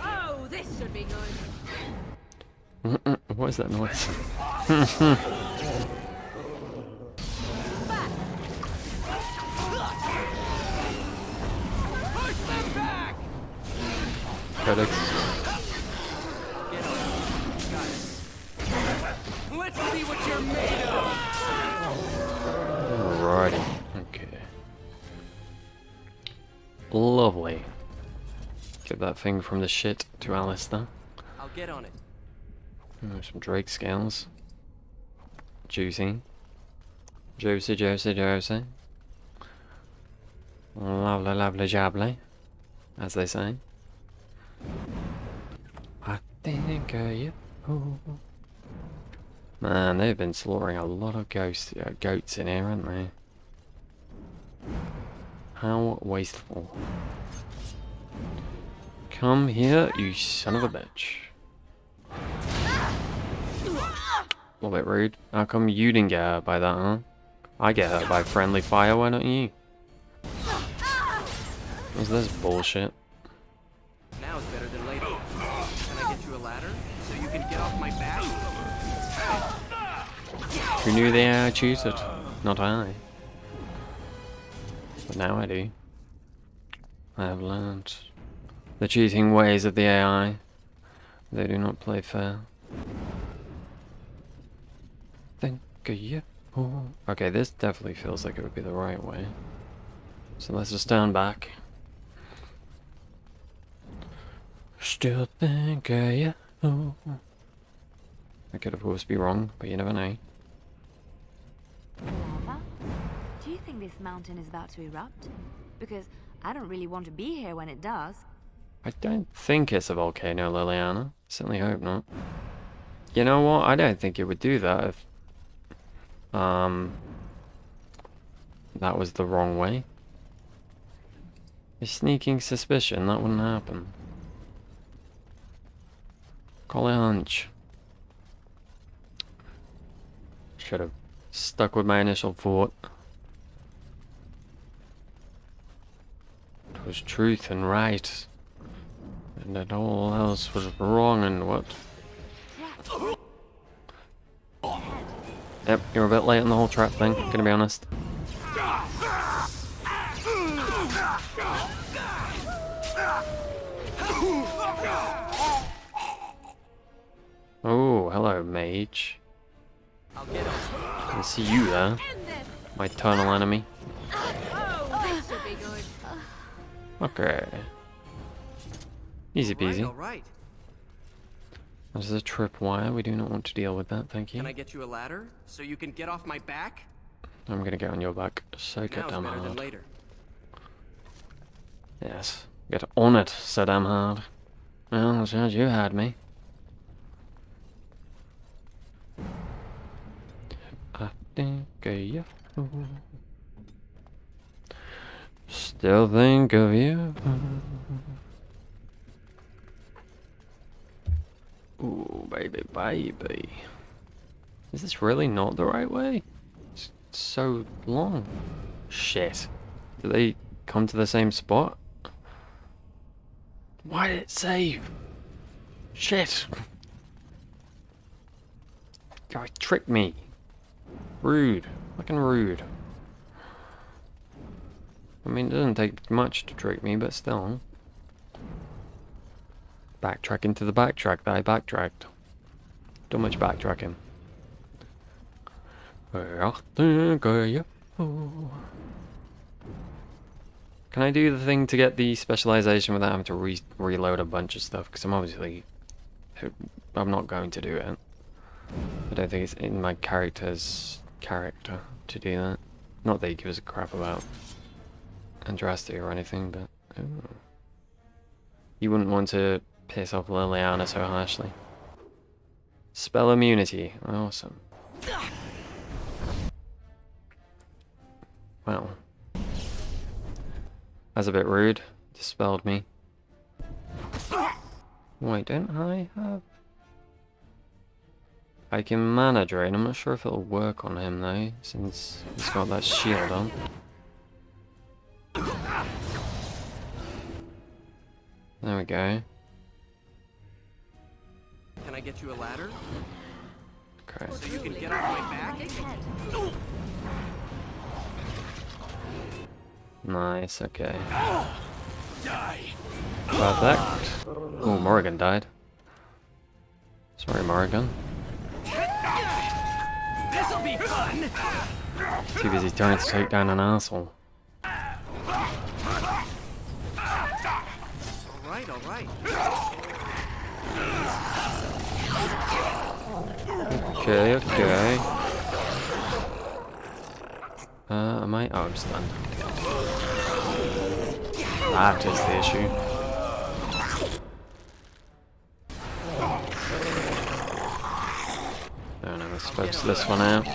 Oh, this should be good. What is that noise? Codex. Let's see what you're made of. Alrighty. Okay. Lovely. Give that thing from the shit to Alistair. I'll get on it. Some Drake scales. Juicy. Juicy, juicy, juicy. Lovely, lovely, jabbly. As they say. I think you. Man, they've been slaughtering a lot of goats in here, haven't they? How wasteful. Come here, you son of a bitch. A little bit rude. How come you didn't get hurt by that, huh? I get hurt by friendly fire, why not you? What's this bullshit? Now it's better than later. Can I get you a ladder so you can get off my back? Who knew they AI cheated? Not I. But now I do. I have learned the cheating ways of the AI. They do not play fair. Think you. Okay, this definitely feels like it would be the right way. So let's just stand back. Still think you. I could of course be wrong, but you never know. Lava? Do you think this mountain is about to erupt? Because I don't really want to be here when it does. I don't think it's a volcano, Laliana. Certainly hope not. You know what? I don't think it would do that if that was the wrong way. A sneaking suspicion that wouldn't happen. Call it a hunch. Should have stuck with my initial thought. It was truth and right. And that all else was wrong and what? Yep, you're a bit late on the whole trap thing, gonna be honest. Oh, hello, Mage. I see you there, my eternal enemy. Okay. Easy peasy. Alright. That is a tripwire. We do not want to deal with that, thank you. Can I get you a ladder so you can get off my back? I'm gonna get on your back. So get damn better than hard. later. Yes. Get on it so damn hard. Well, as you had me. I think of you. Still think of you. Ooh, baby, baby. Is this really not the right way? It's so long. Shit. Do they come to the same spot? Why did it save? Shit. Guy tricked me. Rude. Fucking rude. I mean, it doesn't take much to trick me, but still. Backtrack into the backtrack that I backtracked. Too much backtracking. Can I do the thing to get the specialization without having to reload a bunch of stuff? Because I'm not going to do it. I don't think it's in my character's character to do that. Not that he gives a crap about Andraste or anything, but you wouldn't want to piss off Laliana so harshly. Spell immunity. Awesome. Well. That's a bit rude. Dispelled me. Wait, don't I have... I can mana drain. I'm not sure if it'll work on him though, since he's got that shield on. There we go. Can I get you a ladder? Okay. So you can get off my back? Nice, okay. Perfect. Oh, Morrigan died. Sorry, Morrigan. This'll be fun. Too busy trying to take down an asshole. Alright. Okay. Am I? Oh, I'm stunned. That is the issue. Oh no, let's focus this one out.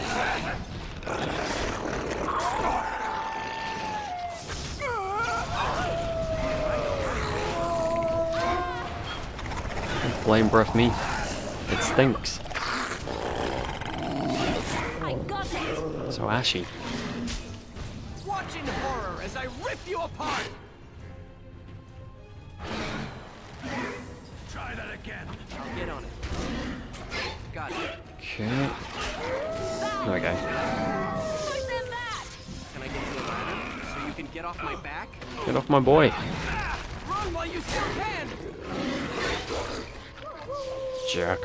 Flame breath me. It stinks. So ashy. Watch in horror as I rip you apart. Try that again. I'll get on it. Got it. Okay. There we go. Can I get you a ladder so you can get off my back? Get off my boy. Run while you still can. Jerk.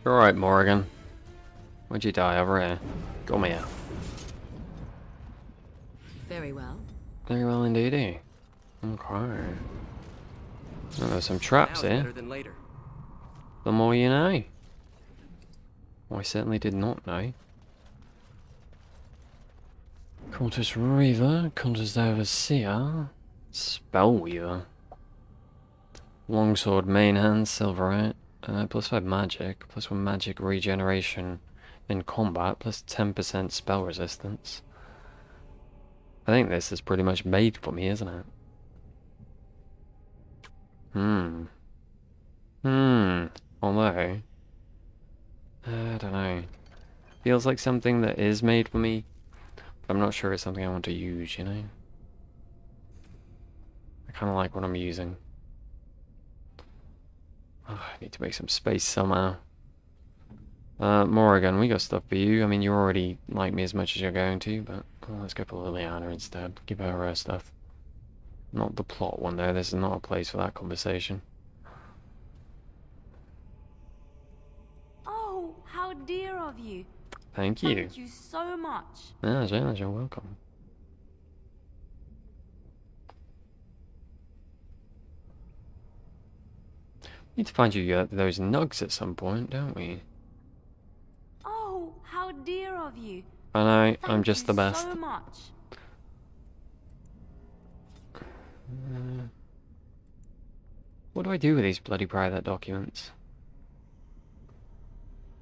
Alright, Morrigan. Where'd you die? Over here. Come here. Very well. Very well indeed. Okay. Oh, there's some traps Now's here. better than later. The more you know. Well, I certainly did not know. Cultist Reaver, Cultist Overseer, Spellweaver, Longsword Main Hand, Silverite, +5 magic, +1 magic regeneration in combat, +10% spell resistance. I think this is pretty much made for me, isn't it? Although, I don't know. Feels like something that is made for me. I'm not sure it's something I want to use, you know? I kind of like what I'm using. Oh, I need to make some space somehow. Morrigan, we got stuff for you. I mean, you already like me as much as you're going to, but let's go for Laliana instead. Give her stuff. Not the plot one, though. This is not a place for that conversation. Oh, how dear of you. Thank you. Thank you so much. Yeah, you're welcome. Need to find you those nugs at some point, don't we? Oh, how dear of you. I know, Thank I'm just the you best. so much. What do I do with these bloody private documents?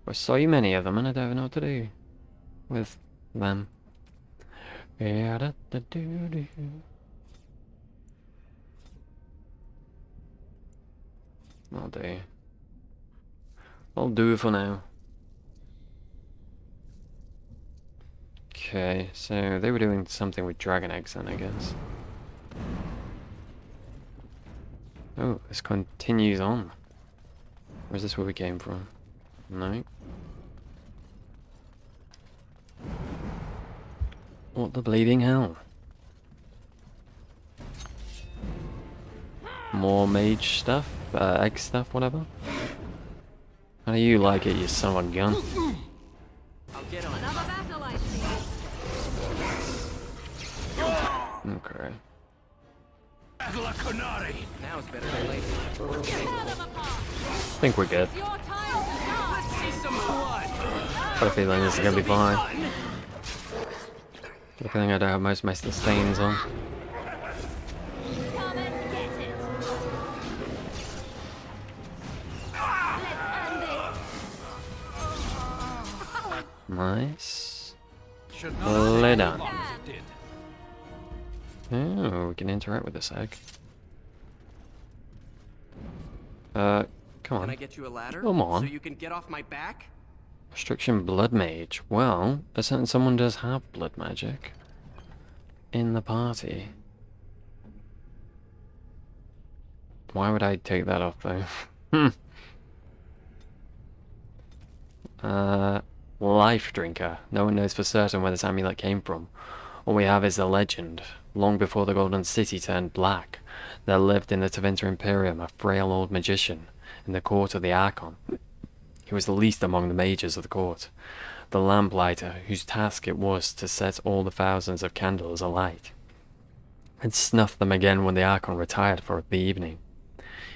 There's so many of them and I don't know what to do with them. I'll do. I'll do it for now. Okay, so they were doing something with dragon eggs then, I guess. Oh, this continues on. Or is this where we came from? No. What the bleeding hell? More mage stuff? Egg stuff, whatever? How do you like it, you son of a gun? I'll get on. Okay. Qunari. Now it's better than later. I think we're good. Got a feeling this is gonna be fine. Got a feeling I don't have most of my stains on. Nice. Lay down. Oh, we can interact with this egg. Come on. Can I get you a ladder? Come on. So you can get off my back? Restriction blood mage. Well, a certain someone does have blood magic in the party. Why would I take that off though? Life drinker. No one knows for certain where this amulet came from. All we have is a legend. Long before the Golden City turned black, there lived in the Tevinter Imperium a frail old magician in the court of the Archon. He was the least among the mages of the court, the lamplighter whose task it was to set all the thousands of candles alight, and snuff them again when the Archon retired for the evening.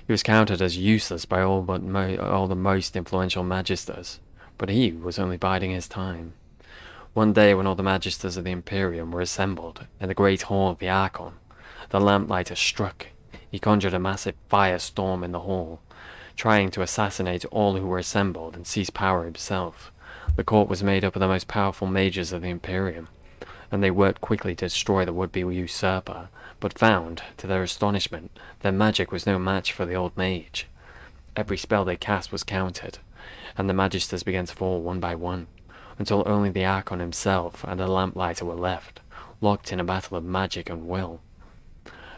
He was counted as useless by all the most influential magisters, but he was only biding his time. One day when all the magisters of the Imperium were assembled in the great hall of the Archon, the lamplighter struck. He conjured a massive firestorm in the hall, trying to assassinate all who were assembled and seize power himself. The court was made up of the most powerful mages of the Imperium, and they worked quickly to destroy the would-be usurper, but found, to their astonishment, their magic was no match for the old mage. Every spell they cast was countered, and the magisters began to fall one by one, until only the Archon himself and the lamplighter were left, locked in a battle of magic and will.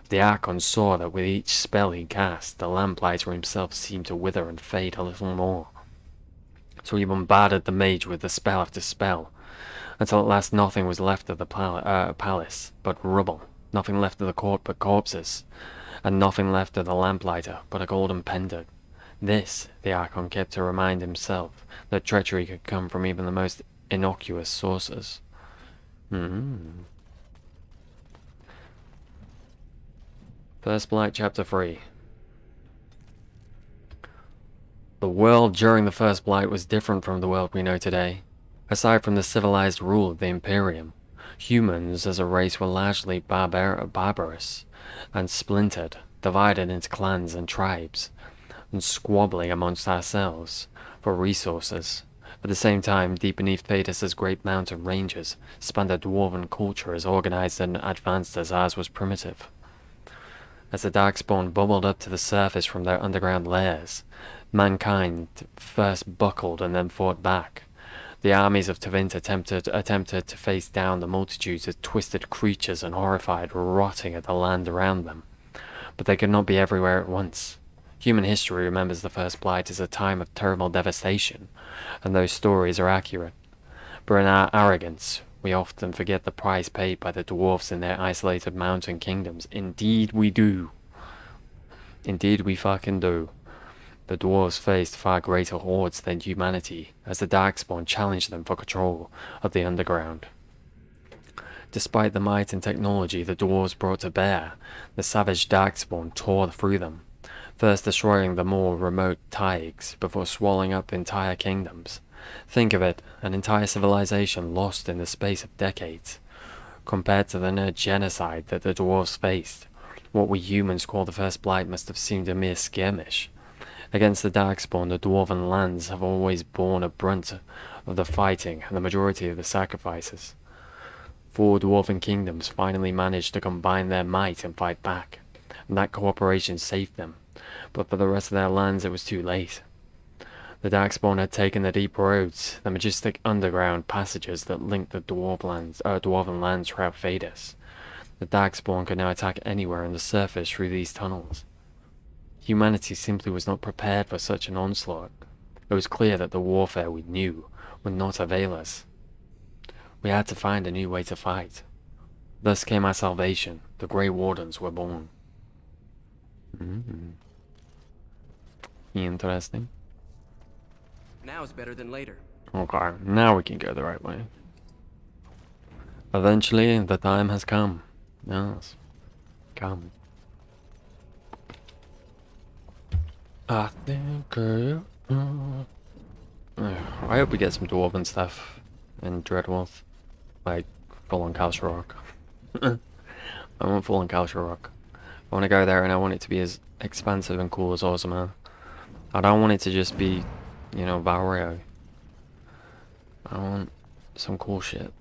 The Archon saw that with each spell he cast, the lamplighter himself seemed to wither and fade a little more. So he bombarded the mage with the spell after spell, until at last nothing was left of the palace but rubble, nothing left of the court but corpses, and nothing left of the lamplighter but a golden pendant. This the Archon kept to remind himself that treachery could come from even the most innocuous sources. First Blight, Chapter 3. The world during the First Blight was different from the world we know today. Aside from the civilized rule of the Imperium, humans as a race were largely barbarous and splintered, divided into clans and tribes, and squabbling amongst ourselves for resources. At the same time, deep beneath Thetis' great mountain ranges spanned a dwarven culture as organized and advanced as ours was primitive. As the Darkspawn bubbled up to the surface from their underground lairs, mankind first buckled and then fought back. The armies of Tevinter attempted to face down the multitudes of twisted creatures and horrified, rotting at the land around them. But they could not be everywhere at once. Human history remembers the First Blight as a time of terrible devastation, and those stories are accurate. But in our arrogance, we often forget the price paid by the dwarves in their isolated mountain kingdoms. Indeed we do. Indeed we fucking do. The dwarves faced far greater hordes than humanity, as the Darkspawn challenged them for control of the underground. Despite the might and technology the dwarves brought to bear, the savage Darkspawn tore through them, first destroying the more remote taigs before swallowing up entire kingdoms. Think of it, an entire civilization lost in the space of decades. Compared to the near genocide that the dwarves faced, what we humans call the First Blight must have seemed a mere skirmish. Against the Darkspawn, the dwarven lands have always borne a brunt of the fighting and the majority of the sacrifices. 4 dwarven kingdoms finally managed to combine their might and fight back, and that cooperation saved them, But for the rest of their lands it was too late. The Darkspawn had taken the deep roads, the majestic underground passages that linked the dwarven lands throughout Phaedus. The Darkspawn could now attack anywhere on the surface through these tunnels. Humanity simply was not prepared for such an onslaught. It was clear that the warfare we knew would not avail us. We had to find a new way to fight. Thus came our salvation. The Grey Wardens were born. Interesting. Now is better than later. Okay, now we can go the right way. Eventually, the time has come. Yes. Come. I think I hope we get some dwarven stuff in Dreadwolf. Like, full-on Kalsharok. I want full-on Kalsharok. I want to go there and I want it to be as expansive and cool as Orgrim. I don't want it to just be, you know, Valrio. I want some cool shit.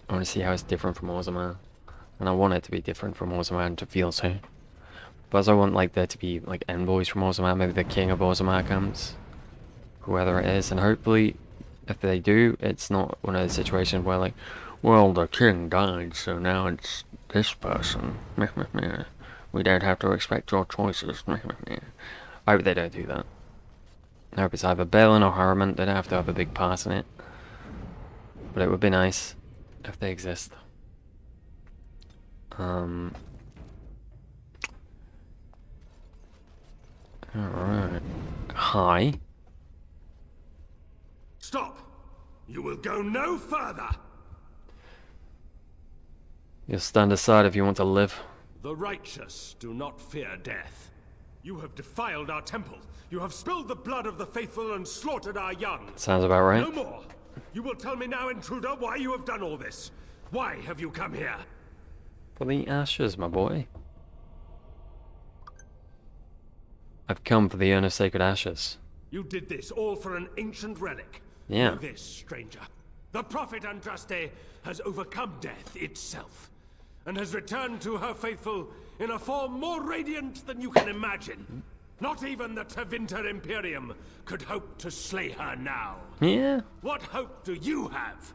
I want to see how it's different from Orgrim. And I want it to be different from Orgrim and to feel so. But I want like there to be like envoys from Orgrim, maybe the king of Orgrim comes. Whoever it is, and hopefully if they do, it's not one of those situations where like, well, the king died, so now it's this person. We don't have to respect your choices. I hope they don't do that. I hope it's either Balin or Harriman. They don't have to have a big part in it. But it would be nice if they exist. Alright. Hi. Stop! You will go no further! You'll stand aside if you want to live. The righteous do not fear death. You have defiled our temple. You have spilled the blood of the faithful and slaughtered our young. Sounds about right. No more. You will tell me now, intruder, why you have done all this. Why have you come here? For the ashes, my boy. I've come for the urn of sacred ashes. You did this all for an ancient relic. Yeah. Know this, stranger. The prophet Andraste has overcome death itself, and has returned to her faithful in a form more radiant than you can imagine. Not even the Tevinter Imperium could hope to slay her now. Yeah. What hope do you have?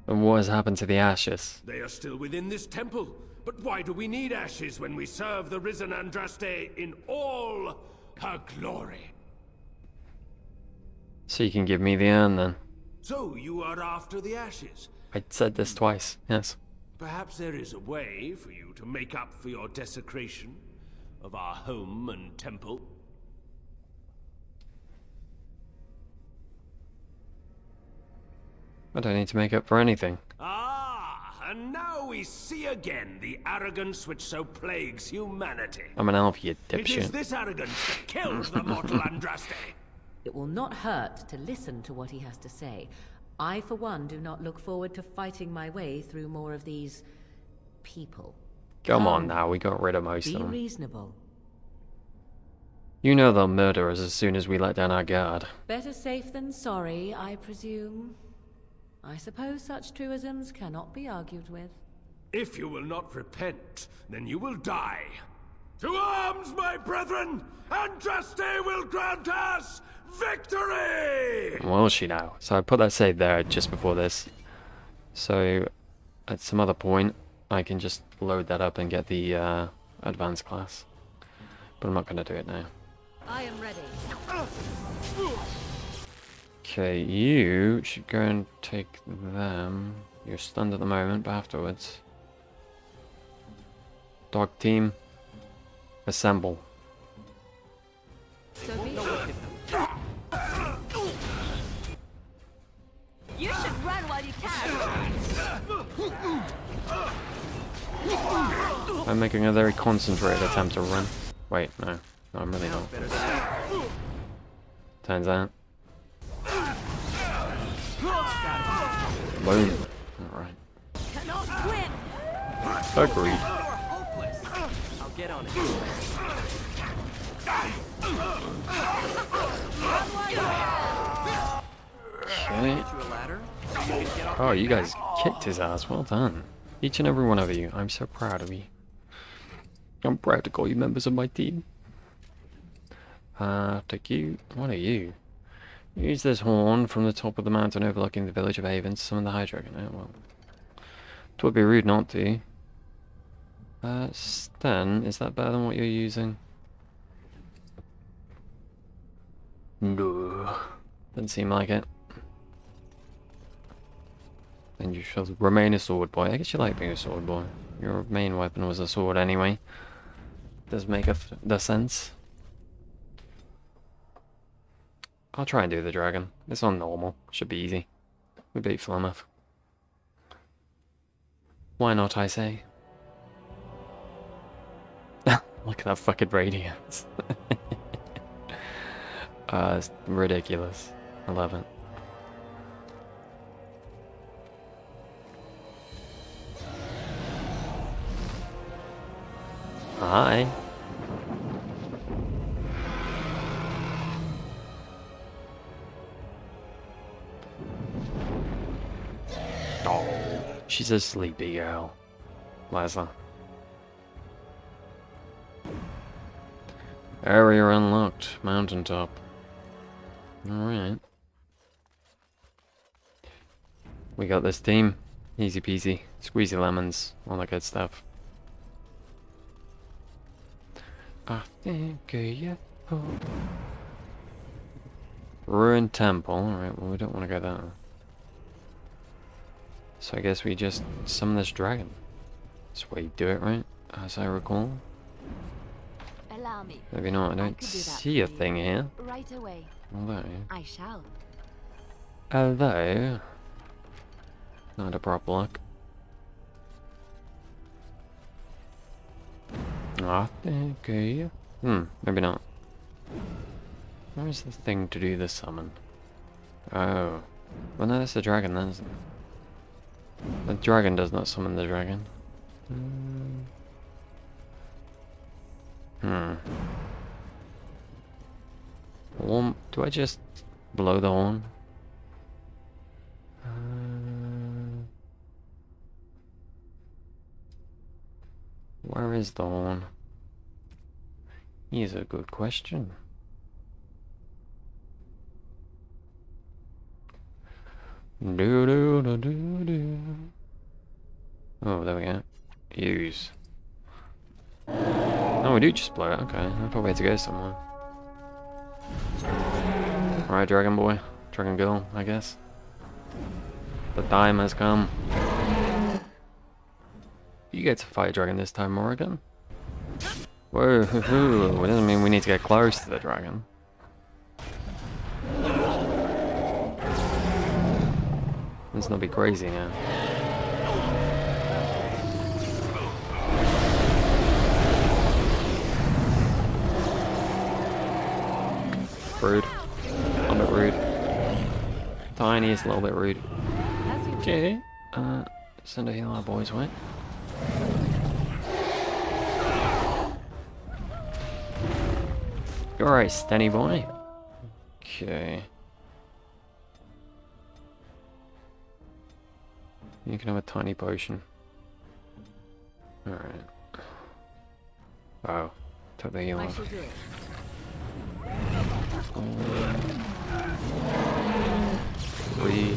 And what has happened to the ashes? They are still within this temple. But why do we need ashes when we serve the risen Andraste in all her glory? So you can give me the urn then. So you are after the ashes? I said this twice, yes. Perhaps there is a way for you to make up for your desecration of our home and temple? I don't need to make up for anything. And now we see again the arrogance which so plagues humanity. I'm an elf, you It is dipshit. this arrogance that kills the mortal Andraste. It will not hurt to listen to what he has to say. I, for one, do not look forward to fighting my way through more of these people. Come on now, we got rid of most of Be them. reasonable. You know they'll murder us as soon as we let down our guard. Better safe than sorry, I presume. I suppose such truisms cannot be argued with. If you will not repent, then you will die. To arms, my brethren! Andraste will grant us victory! Will she now? So I put that save there just before this. So at some other point, I can just load that up and get the advanced class. But I'm not going to do it now. I am ready. Okay, you should go and take them. You're stunned at the moment, but afterwards. Dog team, assemble. So be You should run while you can. I'm making a very concentrated attempt to run. Wait, no, I'm really not. Turns out. Boom. Alright. Cannot win. Agreed. I'll get on it. Okay. Get you a ladder, so Oh, you guys kicked his ass. Well done. Each and every one of you. I'm so proud of you. I'm proud to call you members of my team. Take you. What are you? Use this horn from the top of the mountain overlooking the village of Haven to summon the High Dragon. Oh, well. It would be rude not to. Sten, is that better than what you're using? No. Doesn't seem like it. Then you shall remain a sword boy. I guess you like being a sword boy. Your main weapon was a sword anyway. Does make the sense. I'll try and do the dragon. It's on normal. Should be easy. We beat Flemeth. Why not, I say? Look at that fucking radiance. It's ridiculous. I love it. Hi. Oh, she's a sleepy girl. Liza. Area unlocked. Mountaintop. Alright. We got this team. Easy peasy. Squeezy lemons. All that good stuff. I think yeah. Ruined temple. Alright, well we don't want to go there. So I guess we just summon this dragon. That's the way you do it, right? As I recall. Allow me. Maybe not. I don't see a thing here. Right away. Although. I shall. Although. Not a proper look. I think yeah. Maybe not. Where's the thing to do the summon? Oh. Well, no, that's the dragon then, isn't it? The dragon does not summon the dragon. Do I just blow the horn? Where is the horn? Here's a good question. Do do do do do. Oh, there we go. Use. Oh, we do just blow it. Okay, I thought we had to go somewhere. Alright, dragon boy. Dragon girl, I guess. The time has come. You get to fight a dragon this time, Morrigan. Whoa, it doesn't mean we need to get close to the dragon. Let's not be crazy now. Rude. A little bit rude. Tiniest little bit rude. Okay. Send a heal our boys, right? You're alright, Stenny boy. Okay. You can have a tiny potion. Alright. Wow. Took the heal off. 3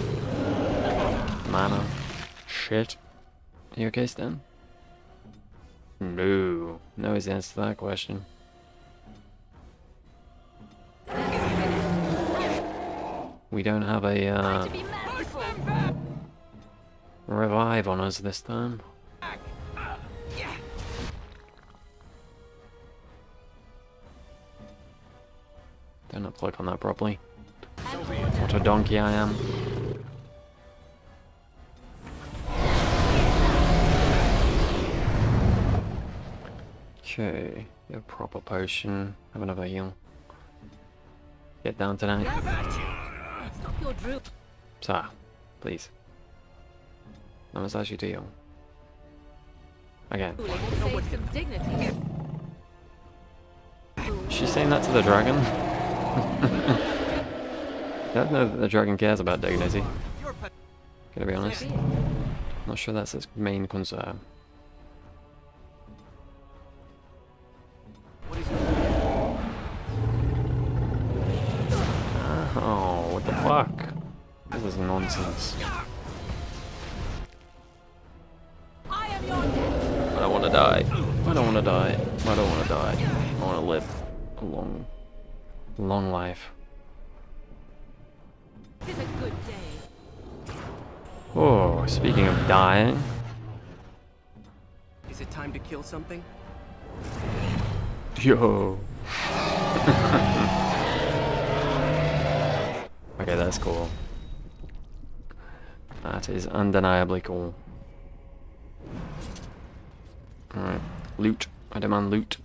mana. Shit. You okay, Stan? No. No is the answer to that question. We don't have a revive on us this time. Don't not click on that properly. What a donkey I am. Okay, get a proper potion. Have another heal. Get down tonight. Sir, please. I must ask you to heal. Again. She's saying that to the dragon? I don't know that the dragon cares about dignity. Gonna be honest. Not sure that's its main concern. Oh, what the fuck? This is nonsense. I don't want to die. I don't want to die. I don't want to die. I want to live a long life. It's a good day. Oh, speaking of dying. Is it time to kill something? Yo. Okay, that's cool. That is undeniably cool. Alright, loot. I demand loot.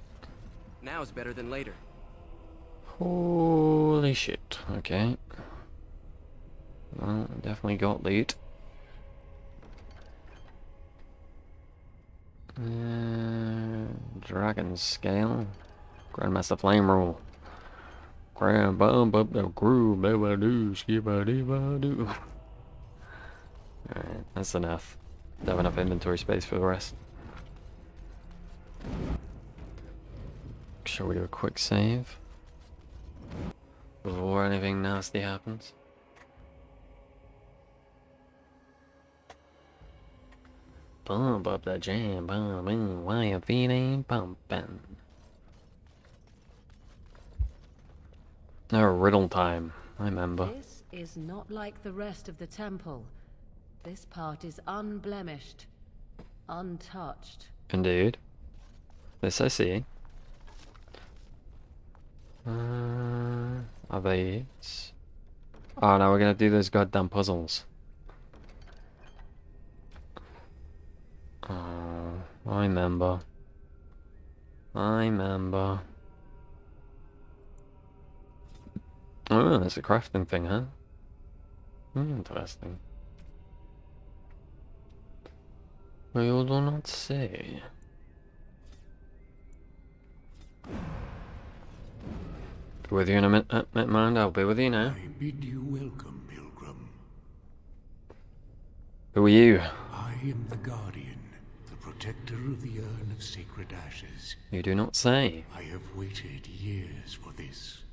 Now is better than later. Holy shit. Okay. Well, definitely got loot. Dragon Scale. Grandmaster Flame Rule. Grab bump up the crew, ba-ba-doo, skibba-dee-ba-doo. Alright, that's enough. Don't have enough inventory space for the rest. Shall we do a quick save? Before anything nasty happens? Pump up the jam, boom, while your feet ain't pumping. No, riddle time. I remember. This is not like the rest of the temple. This part is unblemished, untouched. Indeed. This I see. Are these? Oh, now we're gonna do those goddamn puzzles. Oh, I remember. I remember. Oh, there's a crafting thing, huh? Interesting. Well, you do not say. Be with you in a minute, mind. I'll be with you now. I bid you welcome, pilgrim. Who are you? I am the guardian, the protector of the urn of sacred ashes. You do not say. I have waited years for this.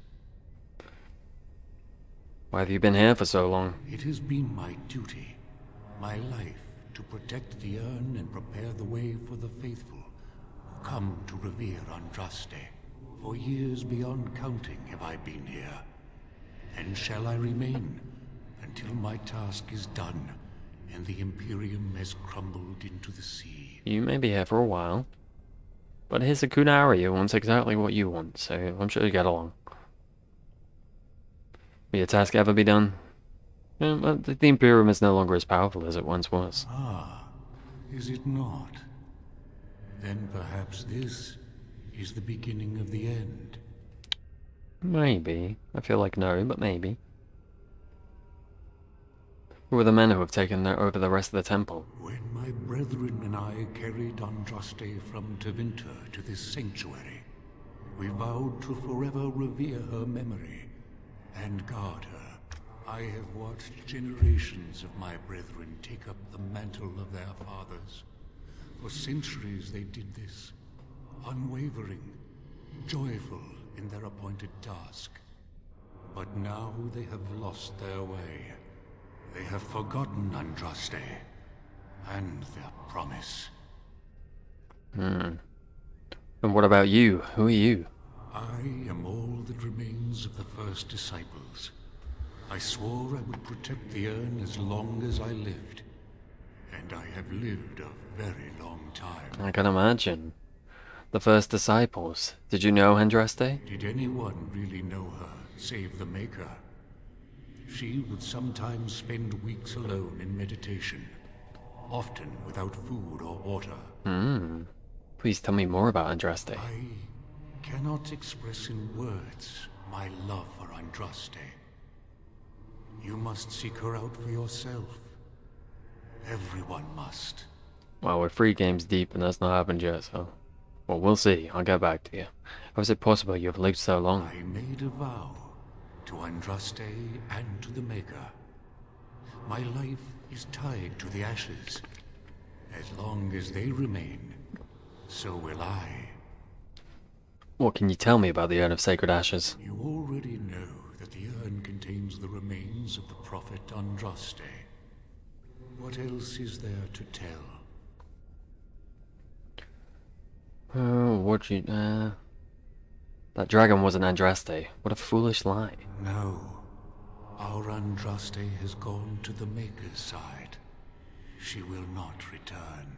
Why have you been here for so long? It has been my duty, my life, to protect the urn and prepare the way for the faithful who come to revere Andraste. For years beyond counting have I been here, and shall I remain until my task is done and the Imperium has crumbled into the sea. You may be here for a while, but here's a Qunari who wants exactly what you want, so I'm sure you get along. Will your task ever be done? Well, the Imperium is no longer as powerful as it once was. Ah, is it not? Then perhaps this is the beginning of the end. Maybe. I feel like no, but maybe. Who are the men who have taken over the rest of the temple? When my brethren and I carried Andraste from Tevinter to this sanctuary, we vowed to forever revere her memory and guard her. I have watched generations of my brethren take up the mantle of their fathers. For centuries they did this, unwavering, joyful in their appointed task. But now they have lost their way. They have forgotten Andraste and their promise. And what about you? Who are you? I am all that remains of the first disciples. I swore I would protect the urn as long as I lived. And I have lived a very long time. I can imagine. The first disciples. Did you know Andraste? Did anyone really know her, save the Maker? She would sometimes spend weeks alone in meditation, often without food or water. Please tell me more about Andraste. I cannot express in words my love for Andraste. You must seek her out for yourself. Everyone must. Well, we're 3 games deep and that's not happened yet, so... Well, we'll see. I'll get back to you. How is it possible you have lived so long? I made a vow to Andraste and to the Maker. My life is tied to the ashes. As long as they remain, so will I. What can you tell me about the Urn of Sacred Ashes? You already know that the urn contains the remains of the prophet Andraste. What else is there to tell? Oh, what you... That dragon wasn't Andraste. What a foolish lie. No. Our Andraste has gone to the Maker's side. She will not return.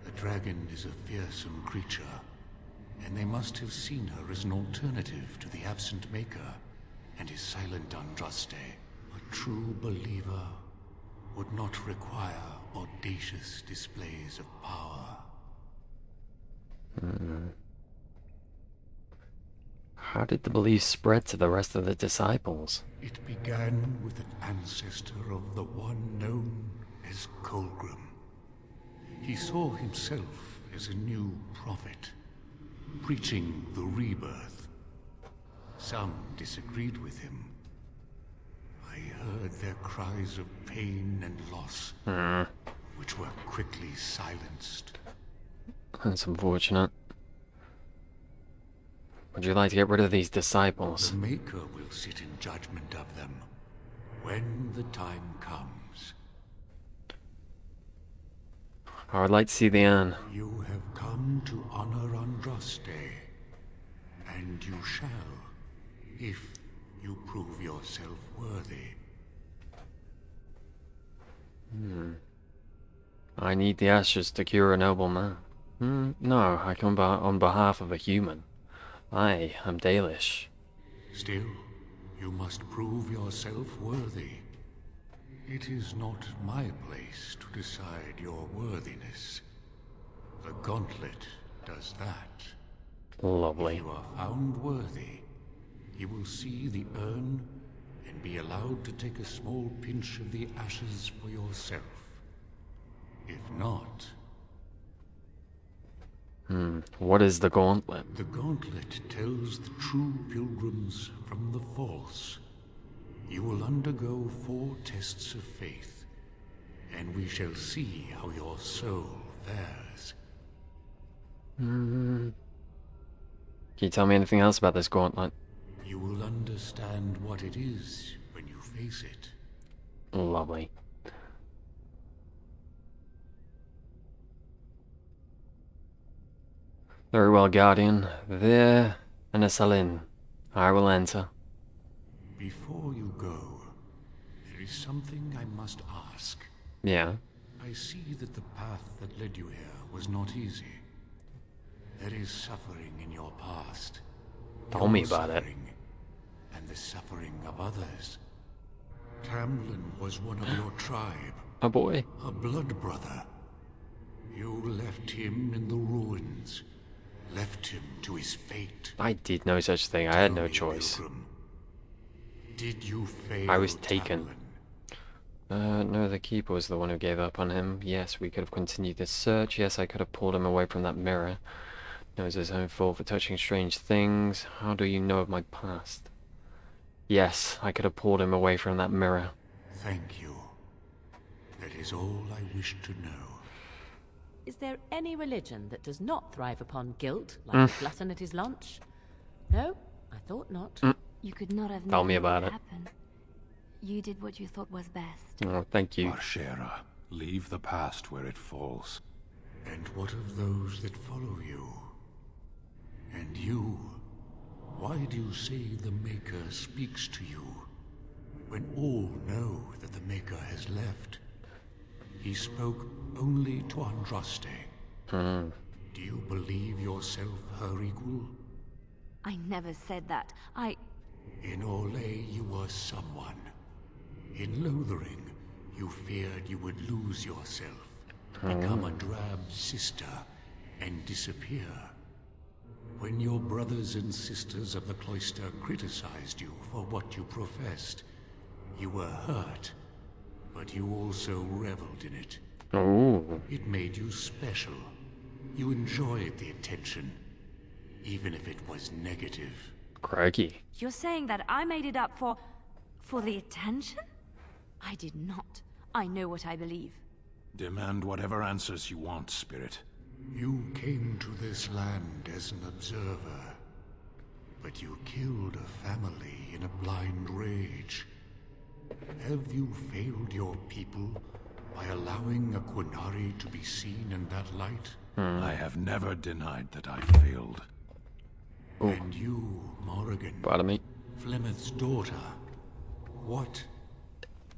The dragon is a fearsome creature, and they must have seen her as an alternative to the absent Maker and his silent Andraste. A true believer would not require audacious displays of power. How did the belief spread to the rest of the disciples? It began with an ancestor of the one known as Orgrim. He saw himself as a new prophet, preaching the rebirth. Some disagreed with him. I heard their cries of pain and loss, which were quickly silenced. That's unfortunate. Would you like to get rid of these disciples? The Maker will sit in judgment of them when the time comes. I would like to see the urn. You have come to honor Andraste, and you shall, if you prove yourself worthy. I need the ashes to cure a noble man. No, I come on behalf of a human. I am Dalish. Still, you must prove yourself worthy. It is not my place to decide your worthiness. The gauntlet does that. Lovely. If you are found worthy, you will see the urn and be allowed to take a small pinch of the ashes for yourself. If not... What is the gauntlet? The gauntlet tells the true pilgrims from the false. You will undergo 4 tests of faith, and we shall see how your soul fares. Can you tell me anything else about this gauntlet? You will understand what it is when you face it. Lovely. Very well, Guardian. There and Assalah. I will enter. Before you go, there is something I must ask. Yeah. I see that the path that led you here was not easy. There is suffering in your past. Tell me about it. And the suffering of others. Tamlin was one of your tribe. A boy. A blood brother. You left him in the ruins. Left him to his fate. I did no such thing. I had no choice. Pilgrim, did you fail? I was taken. No, the Keeper was the one who gave up on him. Yes, we could have continued the search. Yes, I could have pulled him away from that mirror. Knows his own fault for touching strange things. How do you know of my past? Yes, I could have pulled him away from that mirror. Thank you. That is all I wish to know. Is there any religion that does not thrive upon guilt, like a glutton at his lunch? No, I thought not. You could not have Tell known me what about would it. happen. You did what you thought was best. Oh, thank you. Marshera, leave the past where it falls. And what of those that follow you? And you? Why do you say the Maker speaks to you, when all know that the Maker has left? He spoke only to Andraste. Do you believe yourself her equal? I never said that. In Orlais, you were someone. In Lothering, you feared you would lose yourself, become a drab sister, and disappear. When your brothers and sisters of the cloister criticized you for what you professed, you were hurt, but you also reveled in it. Oh. It made you special. You enjoyed the attention, even if it was negative. Crikey. You're saying that I made it up for the attention? I did not. I know what I believe. Demand whatever answers you want, Spirit. You came to this land as an observer, but you killed a family in a blind rage. Have you failed your people by allowing a Qunari to be seen in that light? I have never denied that I failed. And you, Morrigan, Pardon me. Flemeth's daughter, what?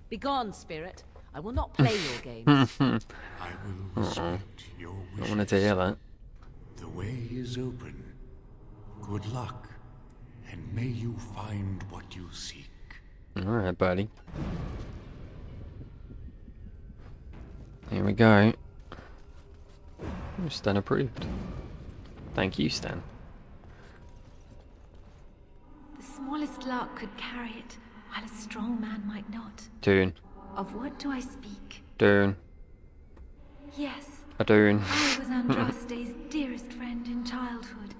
Begone, spirit. I will not play your games. I will respect your wishes. I wanted to hear that. The way is open. Good luck, and may you find what you seek. Alright, buddy. Here we go. Stan approved. Thank you, Stan. The smallest lark could carry it, while a strong man might not. Dune. Of what do I speak? Dune. Yes. A Dune. I was Andraste's dearest friend in childhood,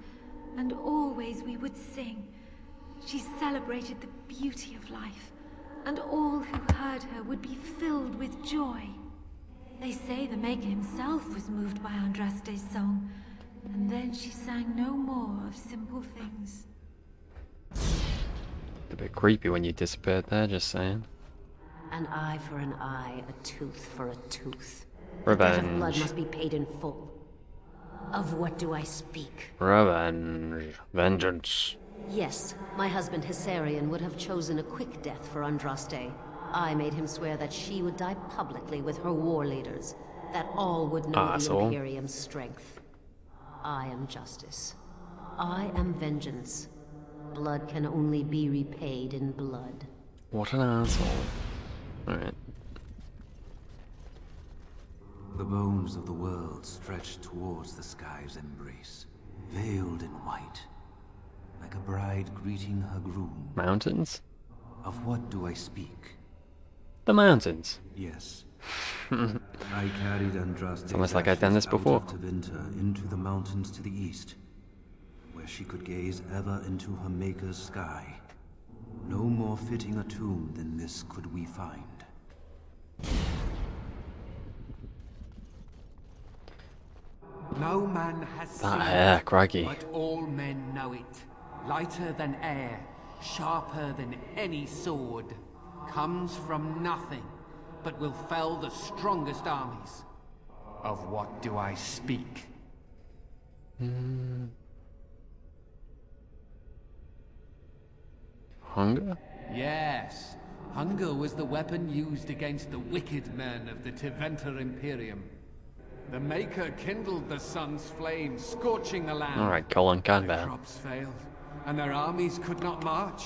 and always we would sing. She celebrated the beauty of life, and all who heard her would be filled with joy. They say the Maker himself was moved by Andraste's song, and then she sang no more of simple things. A bit creepy when you disappeared there, just saying. An eye for an eye, a tooth for a tooth. Revenge. The debt of blood must be paid in full. Of what do I speak? Revenge. Vengeance. Yes, my husband Hissarion would have chosen a quick death for Andraste. I made him swear that she would die publicly with her war leaders, that all would know the Imperium's strength. I am justice. I am vengeance. Blood can only be repaid in blood. What an asshole. Alright. The bones of the world stretched towards the sky's embrace, veiled in white, like a bride greeting her groom. Mountains? Of what do I speak? The mountains. Yes. I carried Andraste. It's almost like I've done this before. Out of Tevinter into the mountains to the east, where she could gaze ever into her Maker's sky. No more fitting a tomb than this could we find. No man has seen That hair, it, crikey. but all men know it. Lighter than air, sharper than any sword. Comes from nothing, but will fell the strongest armies. Of what do I speak? Hunger? Yes, hunger was the weapon used against the wicked men of the Tevinter Imperium. The Maker kindled the sun's flame, scorching the land. Alright, Colin, calm Their down. crops failed, and their armies could not march.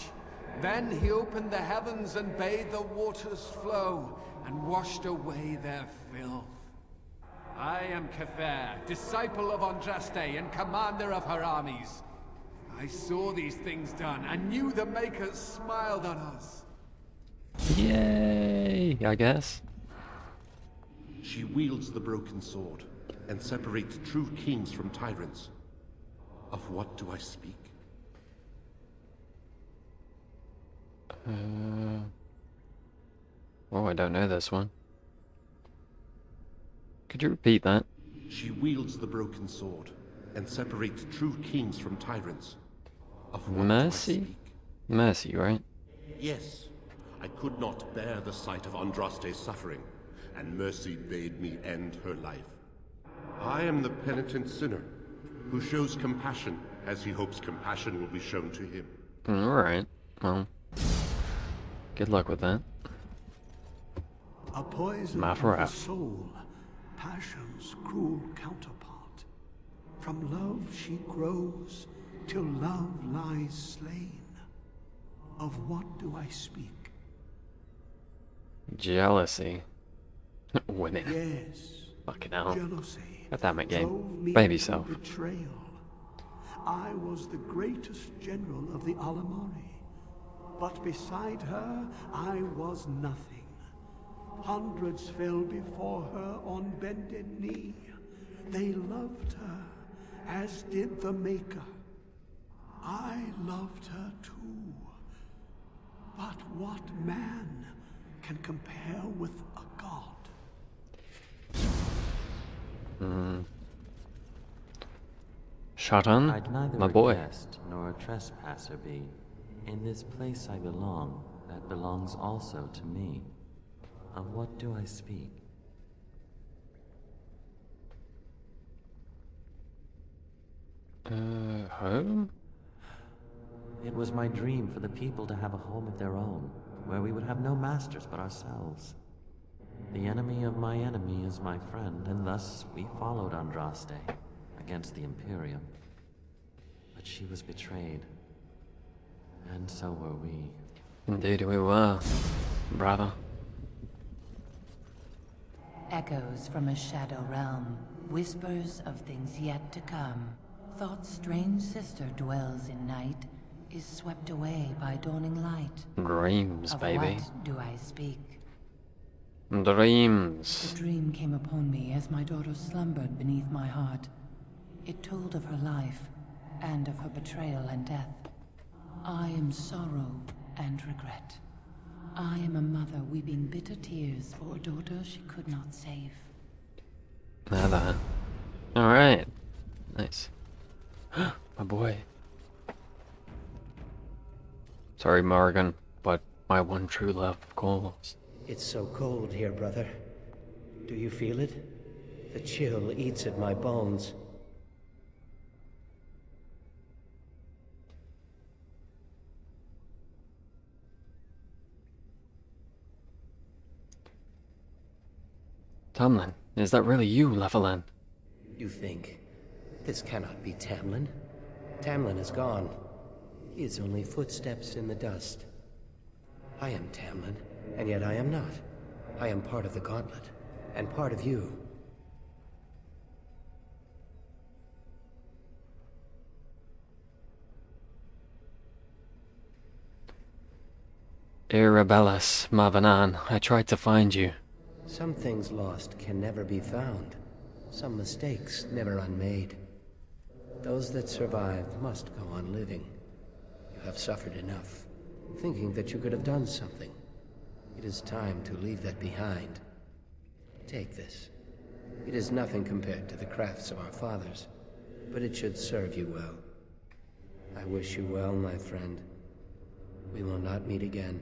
Then he opened the heavens and bade the waters flow, and washed away their filth. I am Caspar, disciple of Andraste and commander of her armies. I saw these things done, and knew the Makers smiled on us. Yay, I guess. She wields the broken sword, and separates true kings from tyrants. Of what do I speak? Oh, I don't know this one. Could you repeat that? She wields the broken sword, and separates true kings from tyrants. Of what Mercy? do I speak? Mercy, right? Yes. I could not bear the sight of Andraste's suffering, and mercy bade me end her life. I am the penitent sinner, who shows compassion as he hopes compassion will be shown to him. Alright, well, good luck with that. A poison My of the friend. soul, passion's cruel counterpart. From love she grows, till love lies slain. Of what do I speak? Jealousy. Women. Yes. Fucking hell. Jealousy Let that make game. drove me Baby to self. betrayal. I was the greatest general of the Alamari, but beside her I was nothing. Hundreds fell before her on bended knee. They loved her, as did the Maker. I loved her too. But what man can compare with a god. Shut on, I'd neither my a boy. guest nor a trespasser be. In this place I belong, that belongs also to me. Of what do I speak? Home? It was my dream for the people to have a home of their own, where we would have no masters but ourselves. The enemy of my enemy is my friend, and thus we followed Andraste against the Imperium. But she was betrayed, and so were we. Indeed we were, brother. Echoes from a shadow realm, whispers of things yet to come. Thought's strange sister dwells in night, is swept away by dawning light. Dreams, Of baby. what do I speak? Dreams. A dream came upon me as my daughter slumbered beneath my heart. It told of her life, and of her betrayal and death. I am sorrow and regret. I am a mother weeping bitter tears for a daughter she could not save. Nada. Alright. Nice. My boy. Sorry, Morrigan, but my one true love, of course. It's so cold here, brother. Do you feel it? The chill eats at my bones. Tamlin, is that really you, Laliana? You think? This cannot be Tamlin. Tamlin is gone. He is only footsteps in the dust. I am Tamlin, and yet I am not. I am part of the Gauntlet, and part of you. Irabellis, Mavanan, I tried to find you. Some things lost can never be found. Some mistakes never unmade. Those that survive must go on living. You have suffered enough, thinking that you could have done something. It is time to leave that behind. Take this. It is nothing compared to the crafts of our fathers, but it should serve you well. I wish you well, my friend. We will not meet again.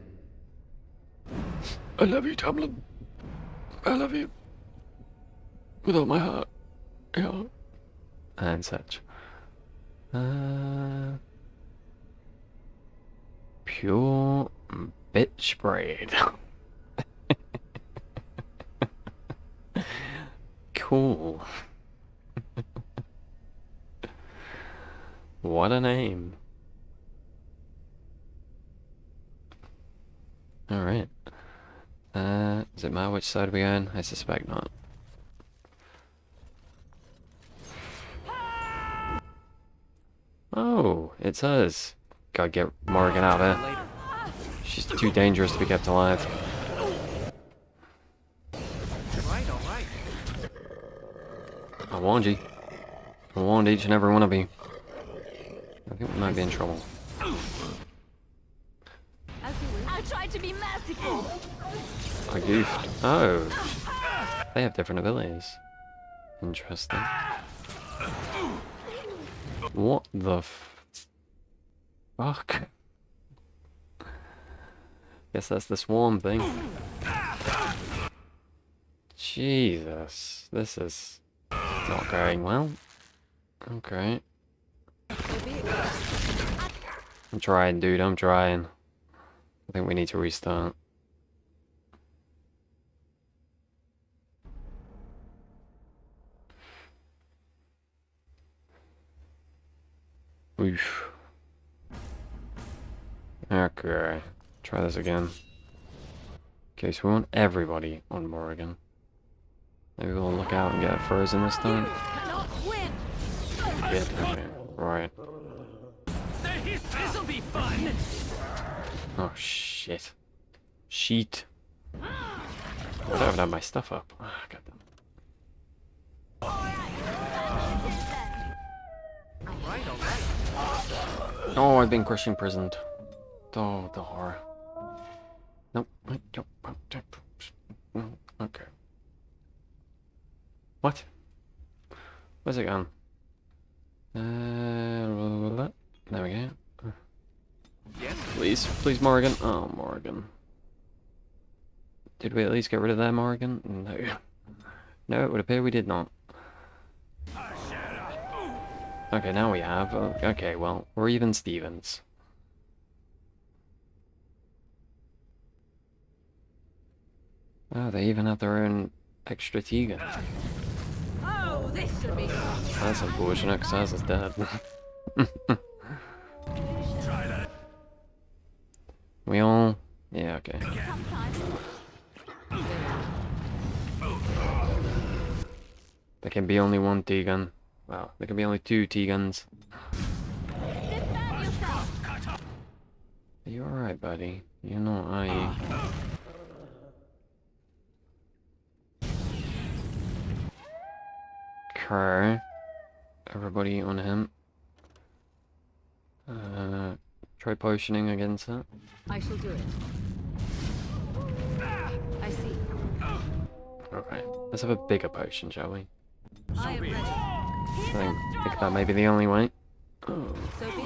I love you, Tamlin. I love you. With all my heart. Yeah. And such. Pure bitch braid. Cool. What a name. Alright. Does it matter which side we on? I suspect not. Oh, it's us. Gotta get Morrigan out of there. She's too dangerous to be kept alive. Alright. I warned you. I warned each and every one of you. I think we might be in trouble. I tried to be merciful. I goofed. Oh. They have different abilities. Interesting. What the fuck? Guess that's the swarm thing. Jesus. This is not going well. Okay. I'm trying, dude. I'm trying. I think we need to restart. Oof. Okay. Try this again. Okay, so we want everybody on Morrigan. Maybe we'll look out and get it frozen this time. Yeah, okay. Right. This'll be fun. Oh shit. Sheet. I haven't had my stuff up. Ah, goddamn. Oh, I've been Christian imprisoned. Oh, the horror. Nope. Okay. What? Where's it gone? There we go. Yes? Please, Morrigan. Oh, Morrigan. Did we at least get rid of that Morrigan? No. No, it would appear we did not. Okay, now we have. Okay, well, we're even Stevens. Oh, they even have their own extra Tegan. Oh, this should be fun. That's unfortunate, because ours is dead. We all... Yeah, okay. There can be only one Tegan. Well, there can be only two Tegans. Are you alright, buddy? You're not, are you? Okay. Everybody on him. Try potioning against that. I shall do it. I see. Okay. Let's have a bigger potion, shall we? I am ready. I think that may be the only way. Oh. So be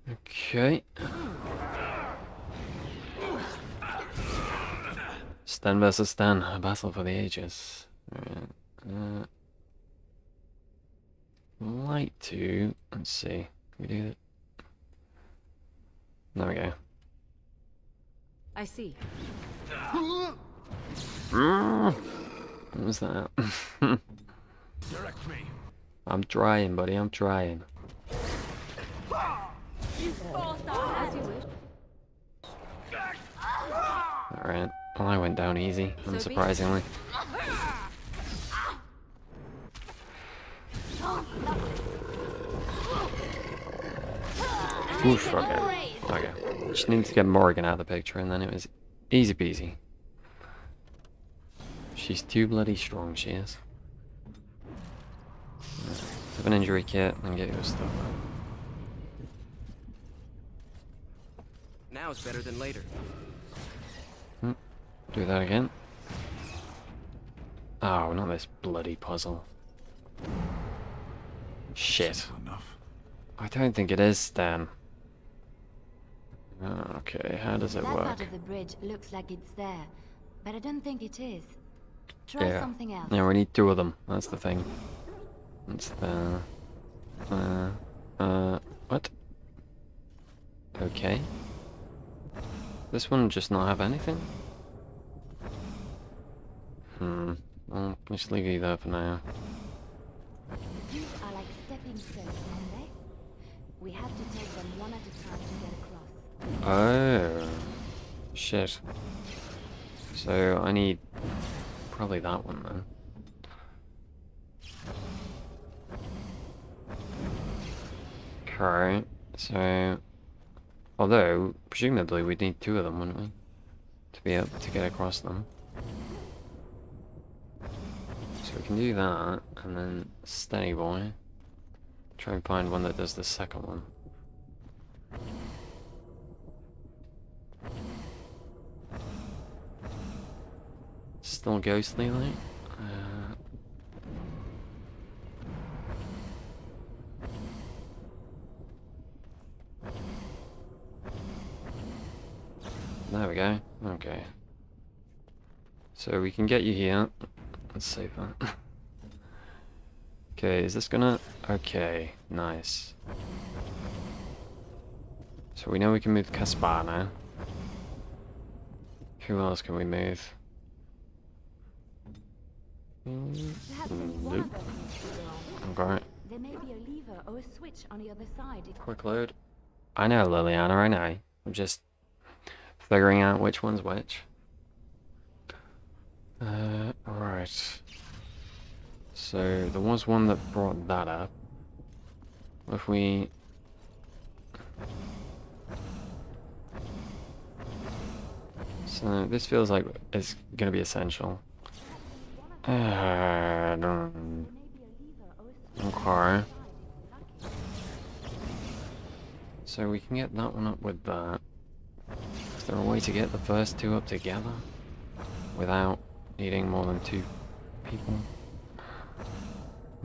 it. Okay. Sten versus Sten, a battle for the ages. Alright. Like to... Let's see. Can we do that? There we go. I see. What was that? Direct me. I'm trying, buddy. I'm trying. As you wish. Alright. Well, I went down easy, unsurprisingly. Oof, okay. Okay. Just need to get Morrigan out of the picture, and then it was easy peasy. She's too bloody strong, she is. Have an injury kit and get your stuff out. Now it's better than later. Do that again. Oh, not this bloody puzzle. Shit. I don't think it is, Stan. Okay, how does it That work? part of the bridge looks like it's there, but I don't think it is. Try something else. Yeah, we need two of them. That's the thing. That's the... what? Okay. This one just not have anything? Well, just leave you there for now. These are like stepping stones, aren't they? We have to take them one at a time to get across. Oh. Shit. So, I need... probably that one, then. Okay, so... Although, presumably we'd need two of them, wouldn't we? To be able to get across them. So we can do that, and then Stenny boy. Try and find one that does the second one. Still ghostly, like? There we go. Okay. So we can get you here. Let's save that. Okay, is this gonna... Okay, nice. So we know we can move Caspar now. Who else can we move? Nope. Okay. There may be a lever or a switch on the other side. Quick load. I know, Laliana, I know. I'm just figuring out which one's which. Right. So, there was one that brought that up. If we... So, this feels like it's gonna be essential. Okay. So we can get that one up with that. Is there a way to get the first two up together without needing more than 2 people?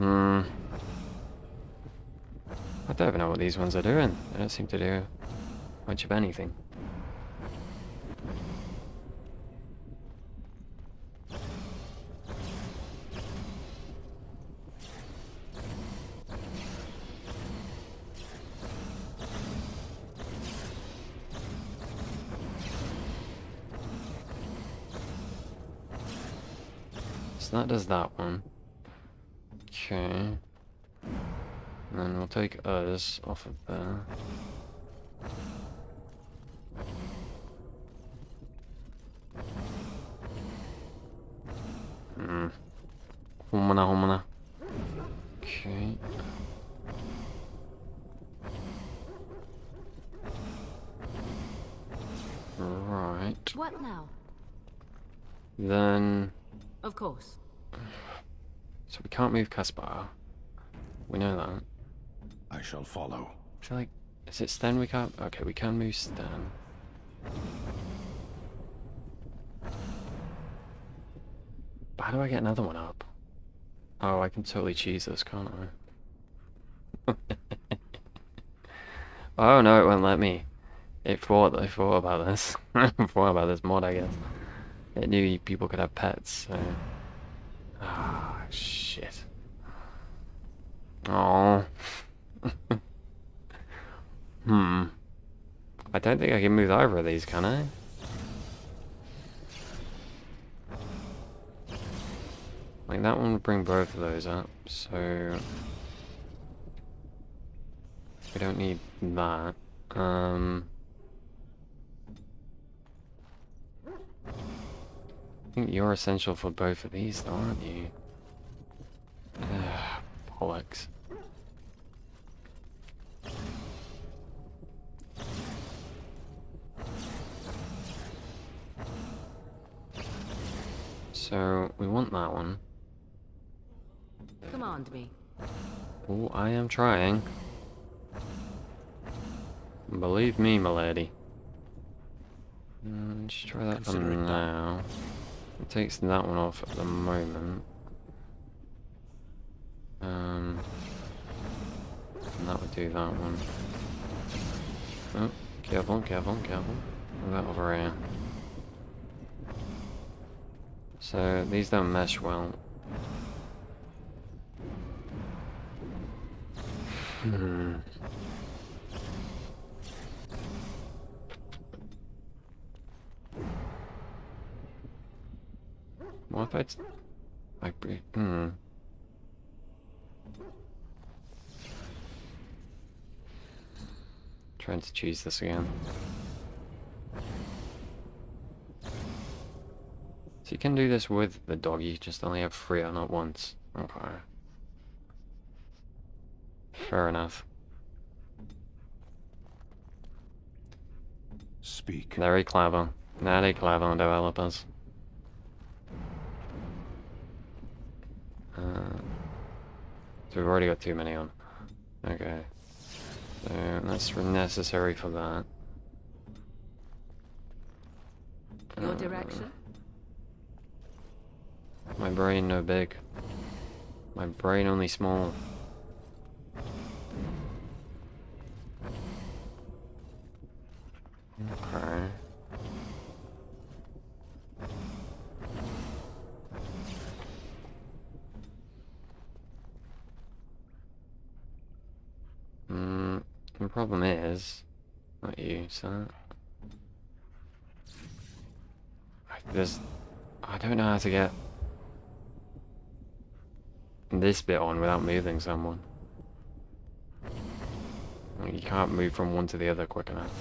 I don't even know what these ones are doing. They don't seem to do much of anything. So that does that one. Okay. And then we'll take us off of there. Homana. Okay. Right. What now? Then... Of course. So we can't move Caspar. We know that. I shall follow. I feel like... Is it Sten we can't... Okay, we can move Sten. But how do I get another one up? Oh, I can totally cheese this, can't I? Oh no, it won't let me. It thought about this. It thought about this mod, I guess. It knew people could have pets, so... Ah, shit. Oh. I don't think I can move either of these, can I? Like, that one would bring both of those up, so... We don't need that. I think you're essential for both of these, though, aren't you? Ugh, bollocks. So, we want that one. Command me. Oh, I am trying. Believe me, milady. Let's try that for now. It takes that one off at the moment. And that would do that one. Oh, careful. Move that over here. So, these don't mesh well. What if Trying to choose this again. So you can do this with the dog, you just only have 3 on at once. Okay. Fair enough. Speak. Very clever. Very clever developers. So we've already got too many on. Okay. So that's necessary for that. Your direction? My brain no big. My brain only small. Okay. The problem is, not you, so I don't know how to get this bit on without moving someone. Like, you can't move from one to the other quick enough.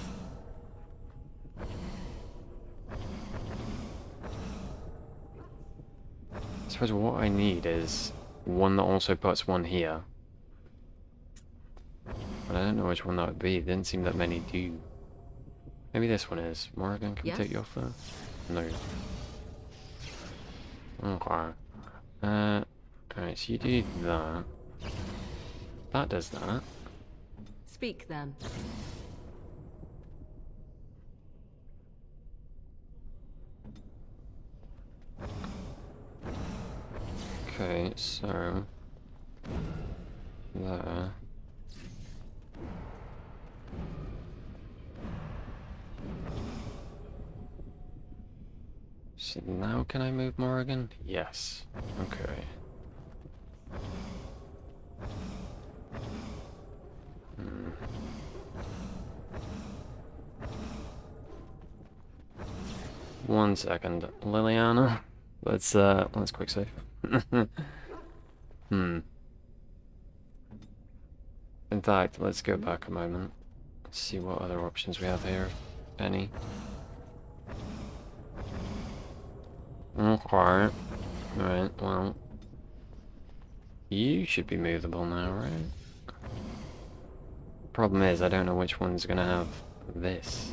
I suppose what I need is one that also puts one here. But I don't know which one that would be. Didn't seem that many do. Maybe this one is. Morrigan, can we take you off there? No. Okay. Alright, so you do that. That does that. Speak then. Okay, so there. So now can I move Morrigan? Yes. Okay. One second, Laliana. Let's quick save. In fact, let's go back a moment. Let's see what other options we have here, if any. Okay. Right, well. You should be movable now, right? Problem is, I don't know which one's gonna have this.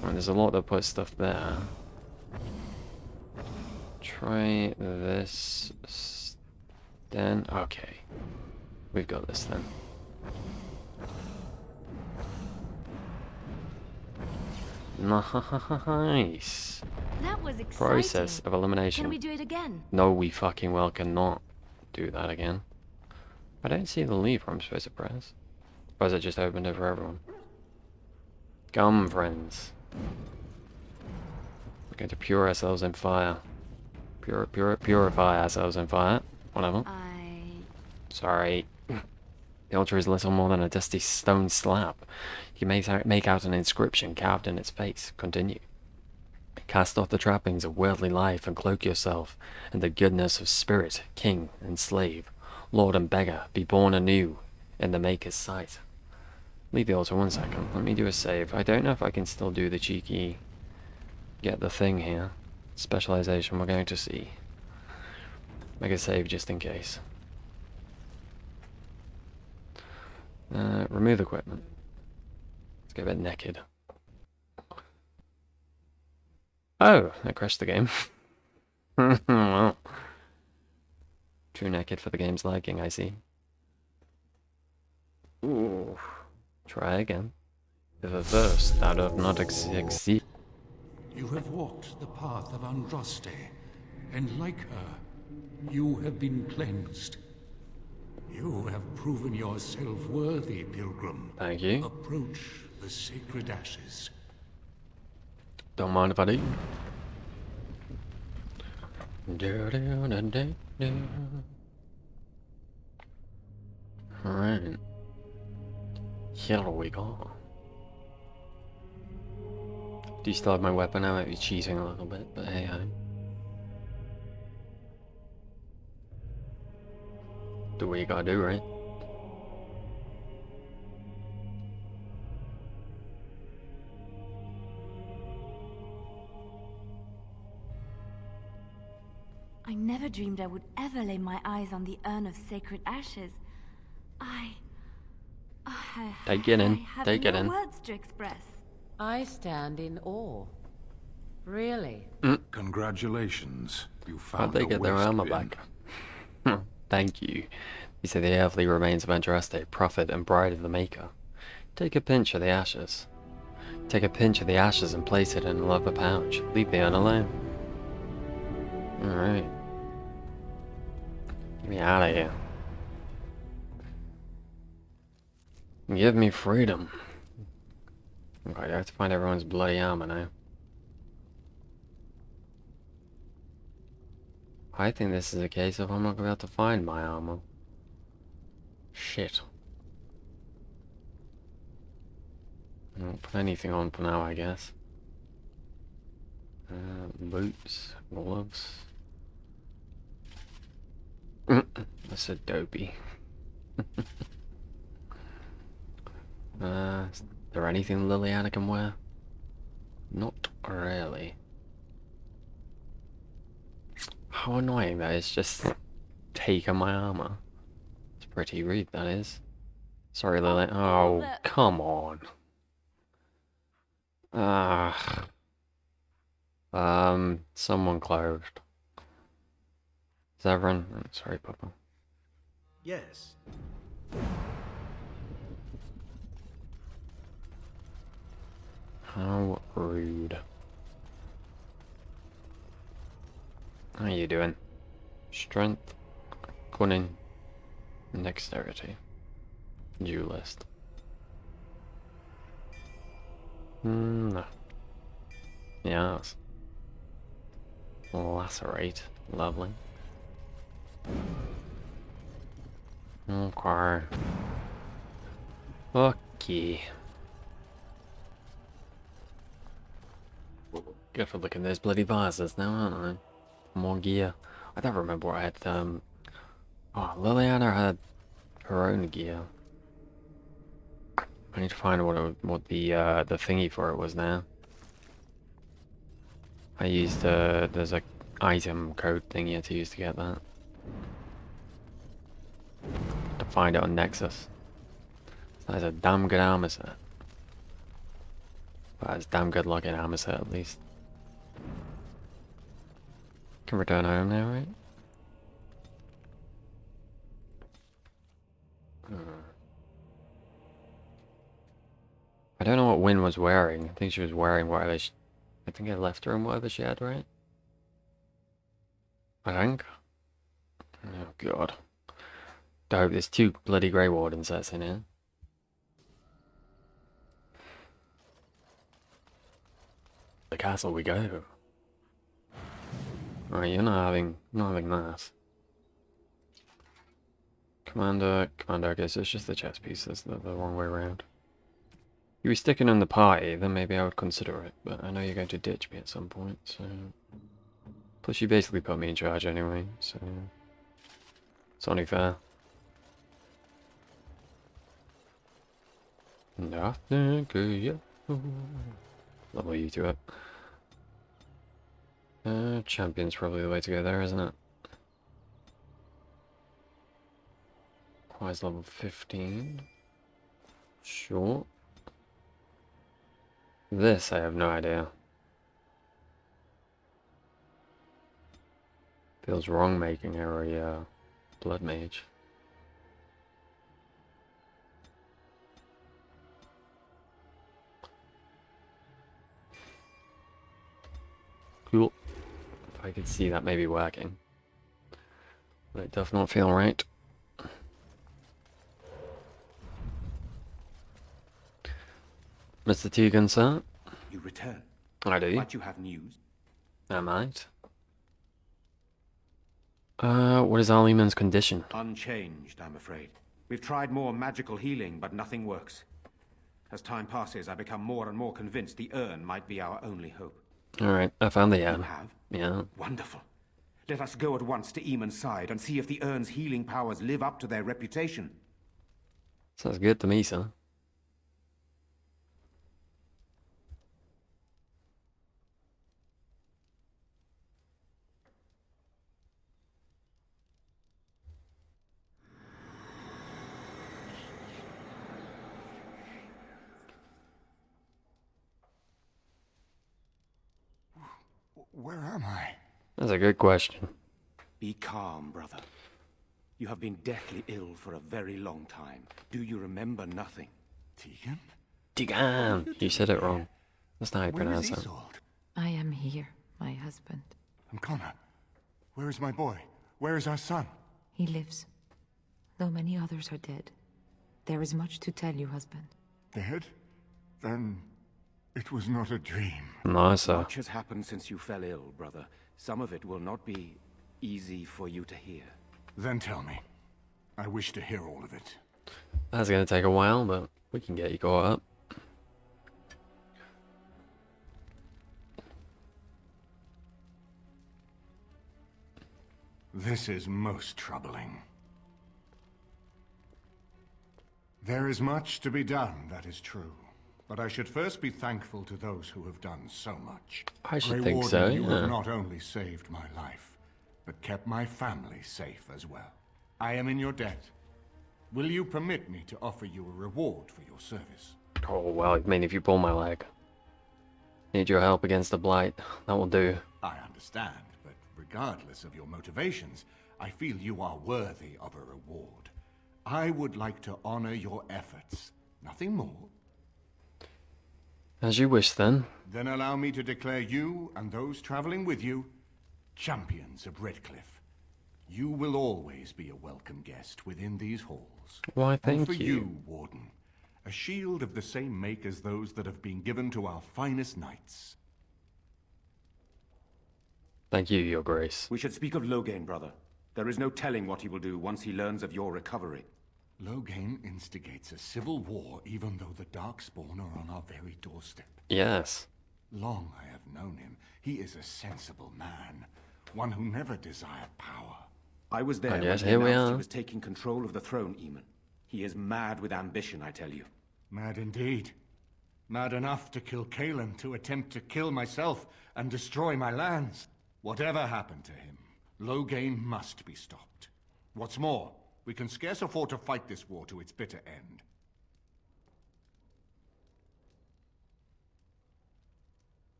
Right, there's a lot that put stuff there. Try this. Then, okay. We've got this then. Nice. That was exciting. Process of elimination. Can we do it again? No, we fucking well cannot do that again. I don't see the lever I'm supposed to press. Or has it just opened it for everyone? Come, friends. We're going to pure ourselves in fire. Purify ourselves in fire. Whatever. Sorry. The altar is little more than a dusty stone slab. You can make out an inscription carved in its face. Continue. Cast off the trappings of worldly life and cloak yourself in the goodness of spirit, king and slave, lord and beggar. Be born anew in the Maker's sight. Leave the altar 1 second. Let me do a save. I don't know if I can still do the cheeky get the thing here. Specialization, we're going to see. Make a save just in case. Remove equipment. Let's get a bit naked. Oh, that crashed the game. Well, too naked for the game's liking, I see. Ooh. Try again. If a verse that doth not exceed. You have walked the path of Andraste, and like her, you have been cleansed. You have proven yourself worthy, pilgrim. Thank you. Approach the sacred ashes. Don't mind if I do. Alright. Here we go. Do you still have my weapon? I might be cheating a little bit, but hey ho. Do what you gotta do, right? I never dreamed I would ever lay my eyes on the urn of sacred ashes. Take it in. Take it in. Words to express. I stand in awe. Really? Congratulations. You found How'd they get their armor back? Thank you. These are the earthly remains of Andraste, prophet and bride of the Maker. Take a pinch of the ashes. Take a pinch of the ashes and place it in a leather pouch. Leave the urn alone. Alright. Get me out of here. Give me freedom. Okay, I have to find everyone's bloody armor now. I think this is a case of I'm not going to be able to find my armor. Shit. I won't put anything on for now, I guess. Boots, gloves. That's a dopey. Is there anything Laliana can wear? Not really. How annoying that is, just taking my armor. It's pretty rude, that is. Sorry, Lily. Oh, come on. Someone closed. Is that everyone? Oh, sorry, Papa. Yes. How rude. you doing? Strength, cunning, and dexterity. Duelist. No. Yes. Lacerate. Lovely. Okay. Okay. Good for looking at those bloody vases now, aren't I? More gear. I don't remember what I had. Oh, Laliana had her own gear. I need to find what the thingy for it was now. I used there's a item code thing you had to use to get that. To find it on Nexus. That's a damn good armor set. Well, it's damn good looking armor set at least. Can return home now, right? I don't know what Wynn was wearing. I think she was wearing whatever I think I left her in whatever she had, right? I think. Oh god. I hope there's 2 bloody Grey Wardens that's in here. The castle we go. Alright, you're not having that. Commander, I guess it's just the chess pieces, the wrong way around. If you were sticking in the party, then maybe I would consider it, but I know you're going to ditch me at some point, so... Plus you basically put me in charge anyway, so... It's only fair. Nothing good yet. Level you to it. Champion's probably the way to go there, isn't it? Requires level 15. Sure. This, I have no idea. Feels wrong making her a blood mage. Cool. If I could see that maybe working. But it does not feel right. Mr. Tegan, sir? You return. I do. Might you have news? I might. What is Aliman's condition? Unchanged, I'm afraid. We've tried more magical healing, but nothing works. As time passes, I become more and more convinced the urn might be our only hope. Alright, I found the urn. You have? Yeah. Wonderful. Let us go at once to Eamon's side and see if the urn's healing powers live up to their reputation. Sounds good to me, sir. Where am I? That's a good question. Be calm, brother. You have been deathly ill for a very long time. Do you remember nothing? Tegan? Tegan! You said it wrong. That's not how you pronounce it. I am here, my husband. I'm Conor. Where is my boy? Where is our son? He lives. Though many others are dead. There is much to tell you, husband. Dead? Then it was not a dream. No, sir. Much has happened since you fell ill, brother. Some of it will not be easy for you to hear. Then tell me. I wish to hear all of it. That's gonna take a while, but we can get you caught up. This is most troubling. There is much to be done, that is true. But I should first be thankful to those who have done so much. I should Grey think Warden, so, you yeah. have not only saved my life, but kept my family safe as well. I am in your debt. Will you permit me to offer you a reward for your service? Oh, well, I mean, if you pull my leg. Need your help against the Blight. That will do. I understand, but regardless of your motivations, I feel you are worthy of a reward. I would like to honor your efforts. Nothing more. As you wish, then. Then allow me to declare you and those traveling with you champions of Redcliffe, you will always be a welcome guest within these halls. Why, And thank for you. you, Warden, a shield of the same make as those that have been given to our finest knights. Thank you, Your Grace. We should speak of Loghain, brother. There is no telling what he will do once he learns of your recovery. Loghain instigates a civil war even though the Darkspawn are on our very doorstep. Yes. Long I have known him. He is a sensible man, one who never desired power. I was there And when yes, he here we announced are. he was taking control of the throne, Eamon. He is mad with ambition, I tell you. Mad indeed. Mad enough to kill Kaelin, to attempt to kill myself and destroy my lands. Whatever happened to him, Loghain must be stopped. What's more, we can scarce afford to fight this war to its bitter end.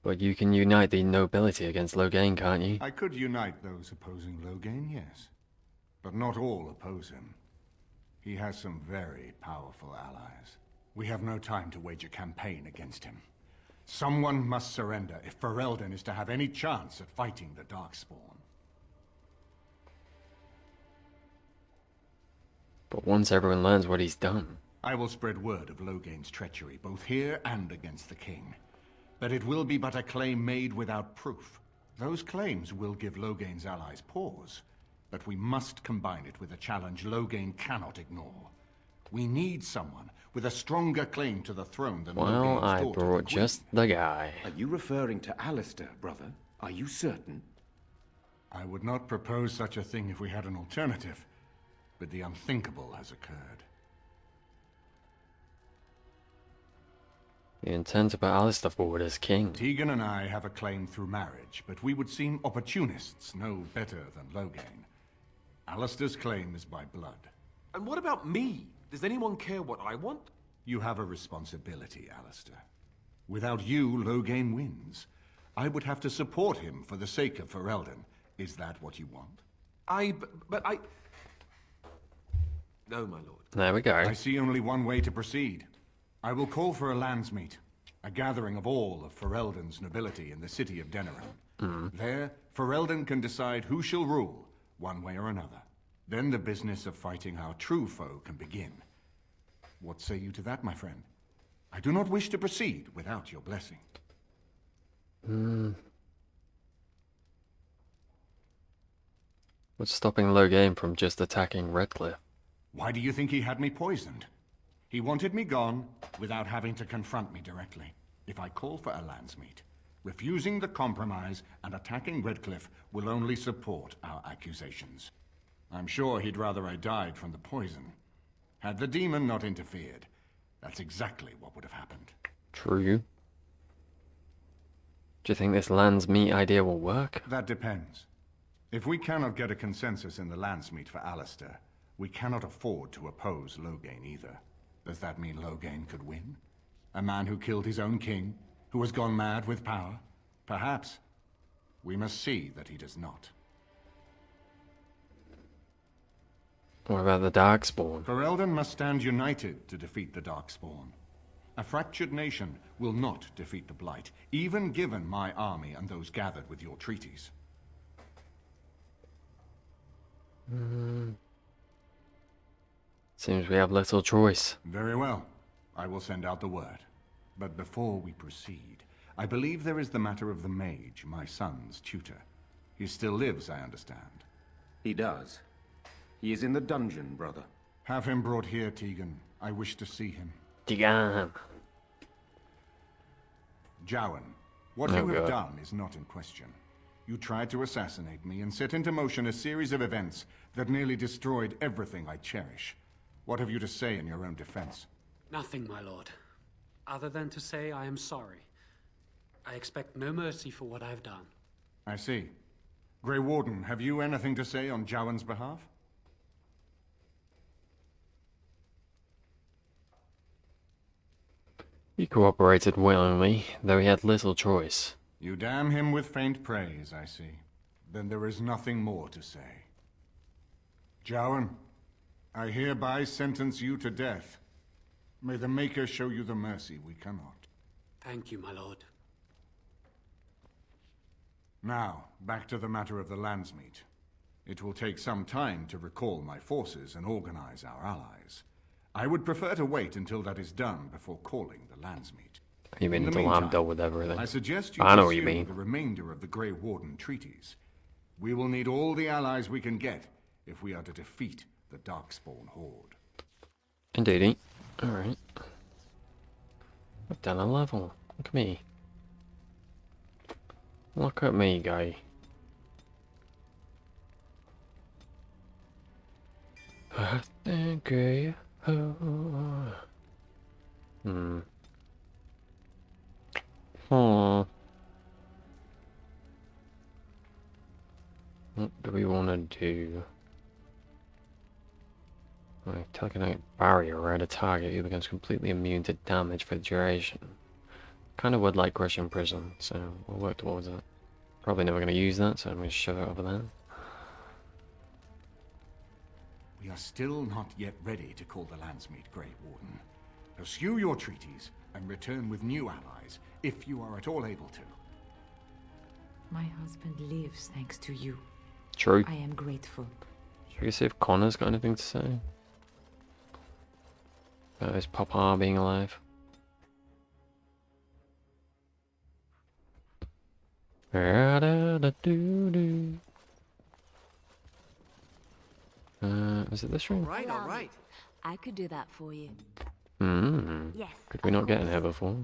But you can unite the nobility against Loghain, can't you? I could unite those opposing Loghain, yes. But not all oppose him. He has some very powerful allies. We have no time to wage a campaign against him. Someone must surrender if Ferelden is to have any chance at fighting the Darkspawn. But once everyone learns what he's done. I will spread word of Loghain's treachery, both here and against the king. But it will be but a claim made without proof. Those claims will give Loghain's allies pause, but we must combine it with a challenge Loghain cannot ignore. We need someone with a stronger claim to the throne than Well, Loghain's I daughter, brought the Queen. just the guy. Are you referring to Alistair, brother? Are you certain? I would not propose such a thing if we had an alternative, but the unthinkable has occurred. You intend to put Alistair forward as king. Tegan and I have a claim through marriage, but we would seem opportunists no better than Loghain. Alistair's claim is by blood. And what about me? Does anyone care what I want? You have a responsibility, Alistair. Without you, Loghain wins. I would have to support him for the sake of Ferelden. Is that what you want? But I... No, my lord. There we go. I see only one way to proceed. I will call for a landsmeet, a gathering of all of Ferelden's nobility in the city of Denerim. There, Ferelden can decide who shall rule, one way or another. Then the business of fighting our true foe can begin. What say you to that, my friend? I do not wish to proceed without your blessing. What's stopping Loghain from just attacking Redcliffe? Why do you think he had me poisoned? He wanted me gone without having to confront me directly. If I call for a landsmeet, refusing the compromise and attacking Redcliffe will only support our accusations. I'm sure he'd rather I died from the poison. Had the demon not interfered, that's exactly what would have happened. True. Do you think this land's meat idea will work? That depends. If we cannot get a consensus in the landsmeet for Alistair, we cannot afford to oppose Loghain either. Does that mean Loghain could win? A man who killed his own king, who has gone mad with power? Perhaps. We must see that he does not. What about the Darkspawn? Ferelden must stand united to defeat the Darkspawn. A fractured nation will not defeat the Blight, even given my army and those gathered with your treaties. Seems we have little choice. Very well. I will send out the word. But before we proceed, I believe there is the matter of the Mage, my son's tutor. He still lives, I understand. He does. He is in the dungeon, brother. Have him brought here, Tegan. I wish to see him. Tegan. Jowan, what you have done is not in question. You tried to assassinate me and set into motion a series of events that nearly destroyed everything I cherish. What have you to say in your own defense? Nothing, my lord. Other than to say I am sorry. I expect no mercy for what I have done. I see. Grey Warden, have you anything to say on Jowan's behalf? He cooperated willingly, though he had little choice. You damn him with faint praise, I see. Then there is nothing more to say. Jowan, I hereby sentence you to death. May the Maker show you the mercy we cannot. Thank you, my lord. Now, back to the matter of the Landsmeet. It will take some time to recall my forces and organize our allies. I would prefer to wait until that is done before calling the Landsmeet. You mean until I'm done with everything? I suggest you I know what you pursue mean. the remainder of the Grey Warden treaties. We will need all the allies we can get if we are to defeat the Darkspawn Horde. Indeedy. Alright. I've done a level. Look at me. Look at me, guy. I think I... What do we want to do? Like, telekinetic barrier around a target who becomes completely immune to damage for the duration. Kind of would like crushing prison, so we'll work towards it. Probably never going to use that, so I'm going to shove it over there. We are still not yet ready to call the Landsmeet Grey Warden. Pursue your treaties and return with new allies, if you are at all able to. My husband lives thanks to you. True. I am grateful. Should we see if Connor's got anything to say? About his papa being alive? Is it this room? All right. I could do that for you. Yes. Could we not get in here before?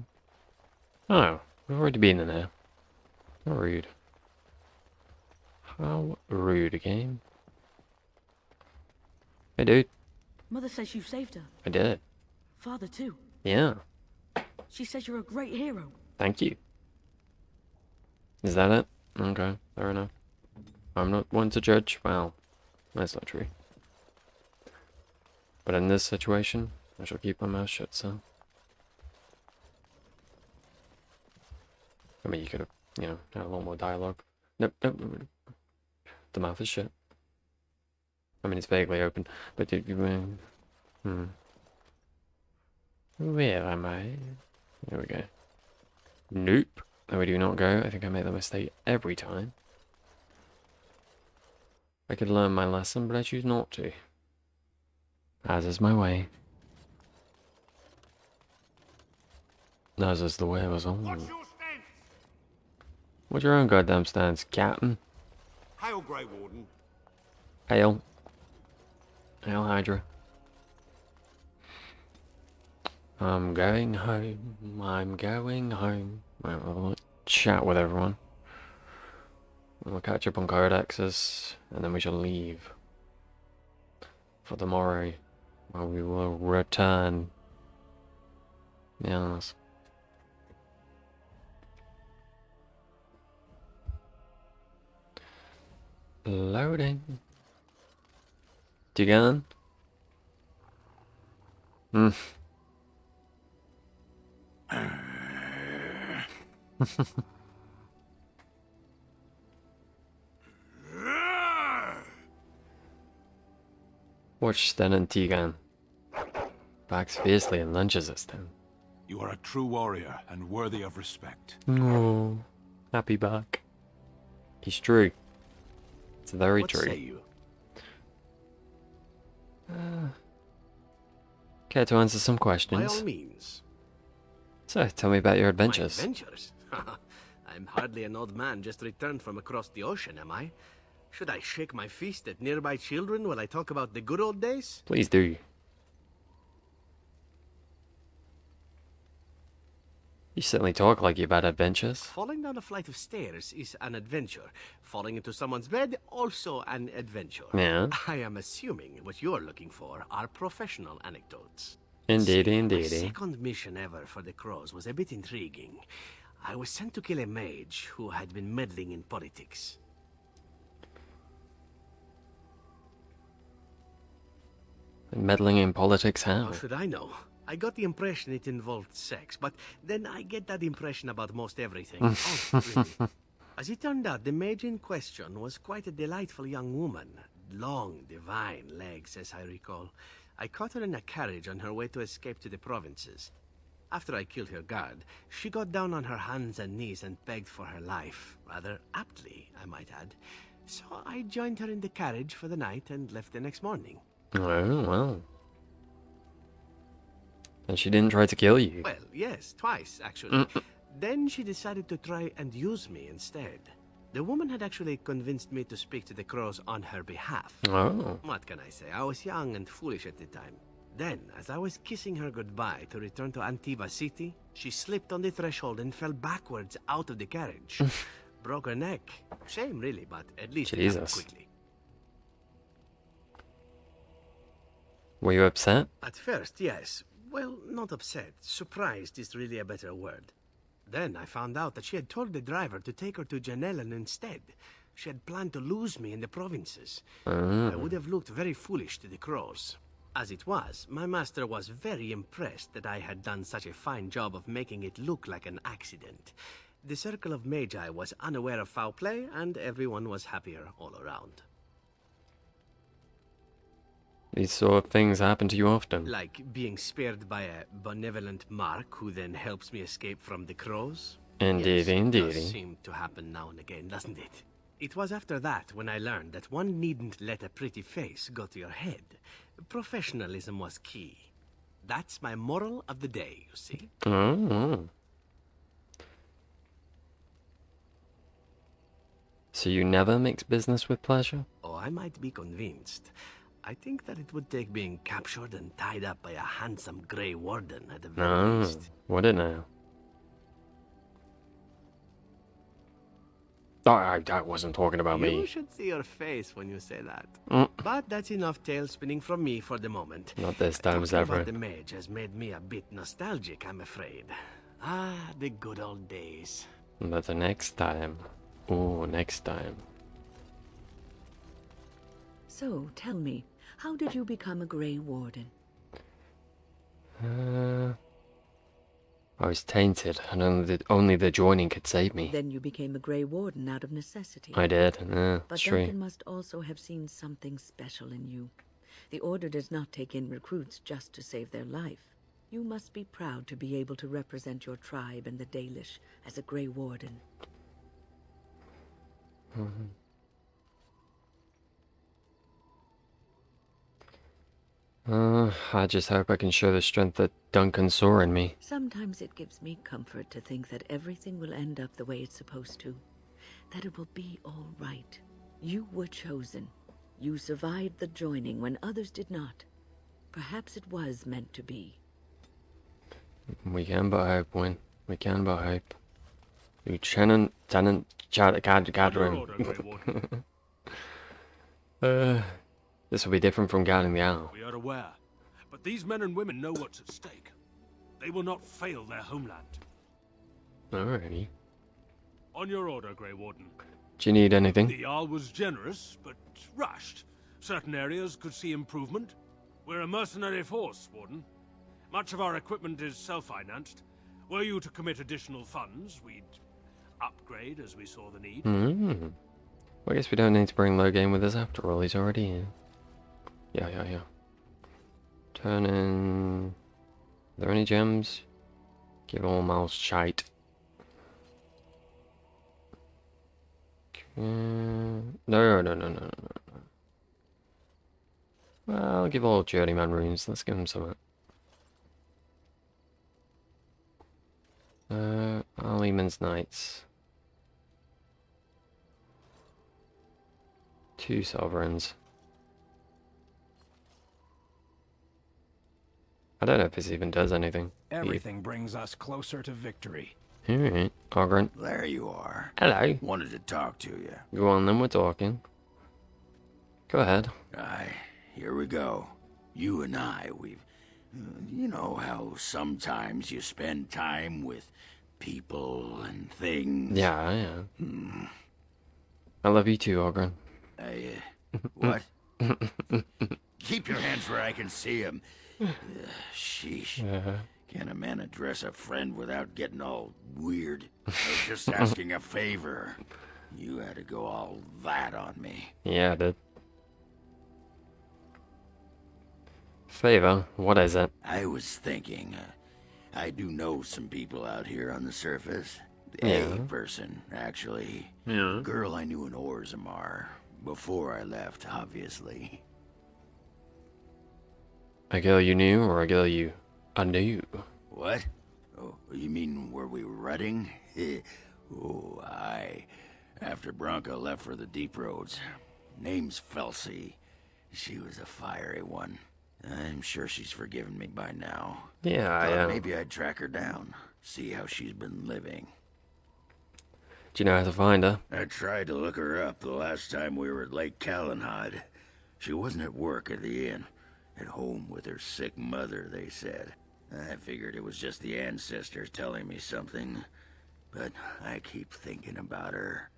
Oh, we've already been in here. How rude. How rude, game. Hey, dude. Mother says you saved her. I did. Father too. Yeah. She says you're a great hero. Thank you. Is that it? Okay, fair enough. I'm not one to judge. Well, that's not true. But in this situation, I shall keep my mouth shut, so. I mean, you could have, you know, had a little more dialogue. Nope, nope, nope. The mouth is shut. I mean, it's vaguely open, but did you, Where am I? There we go. Nope. There we do not go. I think I make that mistake every time. I could learn my lesson, but I choose not to. As is my way. As is the way of us all. What's your own goddamn stance, Captain? Hail, Grey Warden. Hail. Hail, Hydra. I'm going home. I'm going home. Right, we'll chat with everyone. We'll catch up on codexes, and then we shall leave for the morrow, where we will return. Yes. Loading. Do you get in? Watch Sten and Tegan. Backs fiercely and lunges at Sten. You are a true warrior and worthy of respect. Oh, happy back. He's true. It's very What true. say you? Care to answer some By questions? all means. So, tell me about your adventures. My adventures? I'm hardly an old man just returned from across the ocean, am I? Should I shake my fist at nearby children while I talk about the good old days? Please do. You certainly talk like you've had adventures. Falling down a flight of stairs is an adventure. Falling into someone's bed, also an adventure. Yeah. I am assuming what you're looking for are professional anecdotes. Indeedy, My indeedy. second mission ever for the Crows was a bit intriguing. I was sent to kill a mage who had been meddling in politics. Meddling in politics, how? How should I know? I got the impression it involved sex, but then I get that impression about most everything. Oh, really. As it turned out, the mage in question was quite a delightful young woman. Long, divine legs, as I recall. I caught her in a carriage on her way to escape to the provinces. After I killed her guard, she got down on her hands and knees and begged for her life. Rather aptly, I might add. So I joined her in the carriage for the night and left the next morning. Oh, well. And she didn't try to kill you? Well, yes, twice, actually. Then she decided to try and use me instead. The woman had actually convinced me to speak to the crows on her behalf. Oh. What can I say? I was young and foolish at the time. Then, as I was kissing her goodbye to return to Antiva City, she slipped on the threshold and fell backwards out of the carriage. Broke her neck. Shame, really, but at least it happened quickly. Were you upset? At first, yes. Well, not upset. Surprised is really a better word. Then I found out that she had told the driver to take her to Janellen instead. She had planned to lose me in the provinces. I would have looked very foolish to the crows. As it was, my master was very impressed that I had done such a fine job of making it look like an accident. The circle of Magi was unaware of foul play, and everyone was happier all around. These sort of things happen to you often? Like being spared by a benevolent mark who then helps me escape from the crows? Indeed, Yes, it indeed. does seem to happen now and again, doesn't it? It was after that when I learned that one needn't let a pretty face go to your head. Professionalism was key. That's my moral of the day, you see. Oh. So you never mix business with pleasure? Oh, I might be convinced. I think that it would take being captured and tied up by a handsome Grey Warden at the very least. Would it now? Oh, I wasn't talking about me. You should see your face when you say that. Mm. But that's enough tale spinning from me for the moment. Not this time, Talking Zephyr. about the Mage has made me a bit nostalgic, I'm afraid. Ah, the good old days. But the next time. Oh, next time. So, tell me, how did you become a Grey Warden? I was tainted, and only the joining could save me. Then you became a Grey Warden out of necessity. I did, But that's true. Duncan must also have seen something special in you. The Order does not take in recruits just to save their life. You must be proud to be able to represent your tribe and the Dalish as a Grey Warden. I just hope I can show the strength that Duncan saw in me. Sometimes it gives me comfort to think that everything will end up the way it's supposed to. That it will be all right. You were chosen. You survived the joining when others did not. Perhaps it was meant to be. We can but hope, Win. We can but hope. Lieutenant gathering. This will be different from guarding the owl. We are aware, but these men and women know what's at stake. They will not fail their homeland. Alrighty. On your order, Grey Warden. Do you need anything? The Jarl was generous, but rushed. Certain areas could see improvement. We're a mercenary force, Warden. Much of our equipment is self-financed. Were you to commit additional funds, we'd upgrade as we saw the need. Well, I guess we don't need to bring Logan with us after all. He's already here. Yeah. Turn in... Are there any gems? Give all mouse shite. No. Well, I'll give all Journeyman runes. Let's give him some. Aliman's Knights. 2 sovereigns. I don't know if this even does anything. Everything brings us closer to victory. Alright, Orgrim. There you are. Hello. Wanted to talk to you. Go on then, we're talking. Go ahead. Aye, here we go. You and I, we've... you know how sometimes you spend time with people and things? Yeah. I love you too, Orgrim. What? Keep your hands where I can see them. Sheesh. Can a man address a friend without getting all weird? I was just asking a favor. You had to go all that on me. Yeah, I did. Favor? What is it? I was thinking, I do know some people out here on the surface. Yeah. A person, actually. Yeah. Girl I knew in Orgrim. Before I left, obviously. A girl you knew, or a girl you knew? What? Oh, you mean were we rutting? Oh, aye. After Bronca left for the deep roads. Name's Felsi. She was a fiery one. I'm sure she's forgiven me by now. Yeah, I Thought am. maybe I'd track her down. See how she's been living. Do you know how to find her? I tried to look her up the last time we were at Lake Calenhad. She wasn't at work at the inn. At home with her sick mother, they said. I figured it was just the ancestors telling me something. But I keep thinking about her.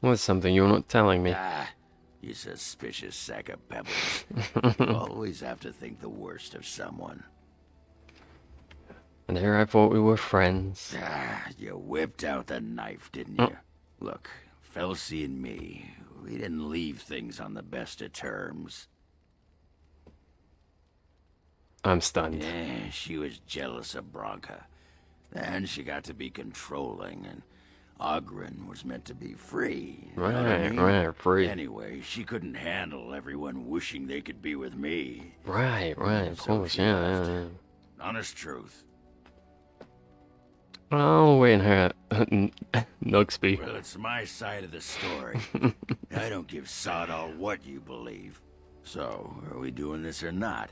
What's something you're not telling me? Ah, you suspicious sack of pebbles. You always have to think the worst of someone. And here I thought we were friends. Ah, you whipped out the knife, didn't you? Look, Felsi and me, we didn't leave things on the best of terms. I'm stunned. Yeah, she was jealous of Bronca. Then she got to be controlling, and Orgrim was meant to be free. You know what I mean? Right, free. Anyway, she couldn't handle everyone wishing they could be with me. Right, of course, she yeah, left. yeah. Honest truth. Oh, wait in her Nugsby. Well, it's my side of the story. I don't give sod all what you believe. So, are we doing this or not?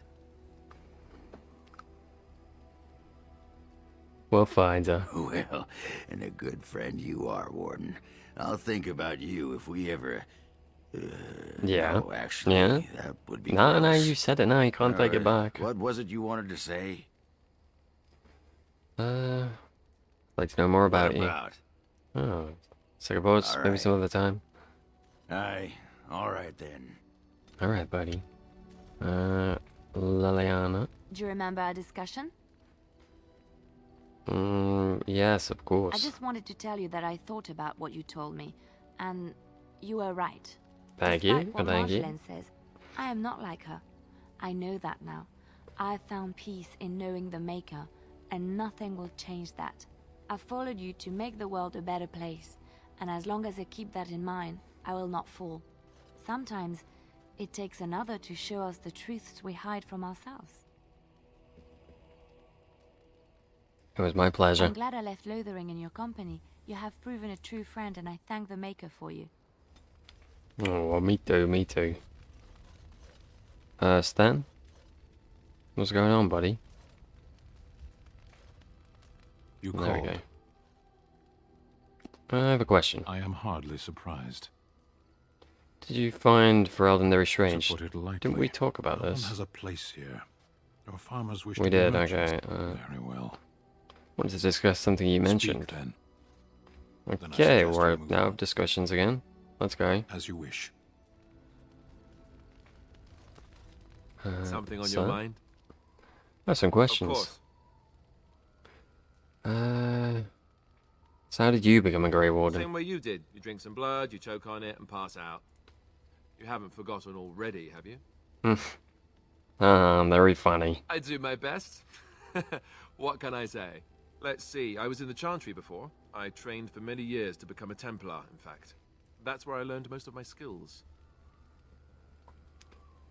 We'll find her. Well, and a good friend you are, Warden. I'll think about you if we ever... Yeah. No, actually, Yeah. that would be No, gross. you said it now. You can't take it back. What was it you wanted to say? I'd like to know more about What you. about? Oh, suppose All maybe right. some other time. Aye, all right then. All right, buddy. Laliana. Do you remember our discussion? Yes, of I course. just wanted to tell you that I thought about what you told me, and you were right. Thank you. Despite what Thank you. Marjolaine says, I am not like her. I know that now. I've found peace in knowing the Maker, and nothing will change that. I've followed you to make the world a better place, and as long as I keep that in mind, I will not fall. Sometimes, it takes another to show us the truths we hide from ourselves. It was my pleasure. I'm glad I left Lothering in your company. You have proven a true friend, and I thank the Maker for you. Oh, well, me too, me too. Stan? What's going on, buddy? You There we called. go. I have a question. I am hardly surprised. Did you find Ferelden strange? To put it lightly, Didn't we talk about no one this? has a place here. Your farmers wish We to be did, merchants. okay. Very well. Wanted to discuss something you mentioned. Then. Then I Okay, suggest we're we move now on. discussions again. Let's go. As you wish. Something on so? your mind? I have some questions. Of course. So how did you become a Grey Warden? Same way you did. You drink some blood, you choke on it, and pass out. You haven't forgotten already, have you? Very funny. I do my best. What can I say? Let's see, I was in the Chantry before. I trained for many years to become a Templar, in fact. That's where I learned most of my skills.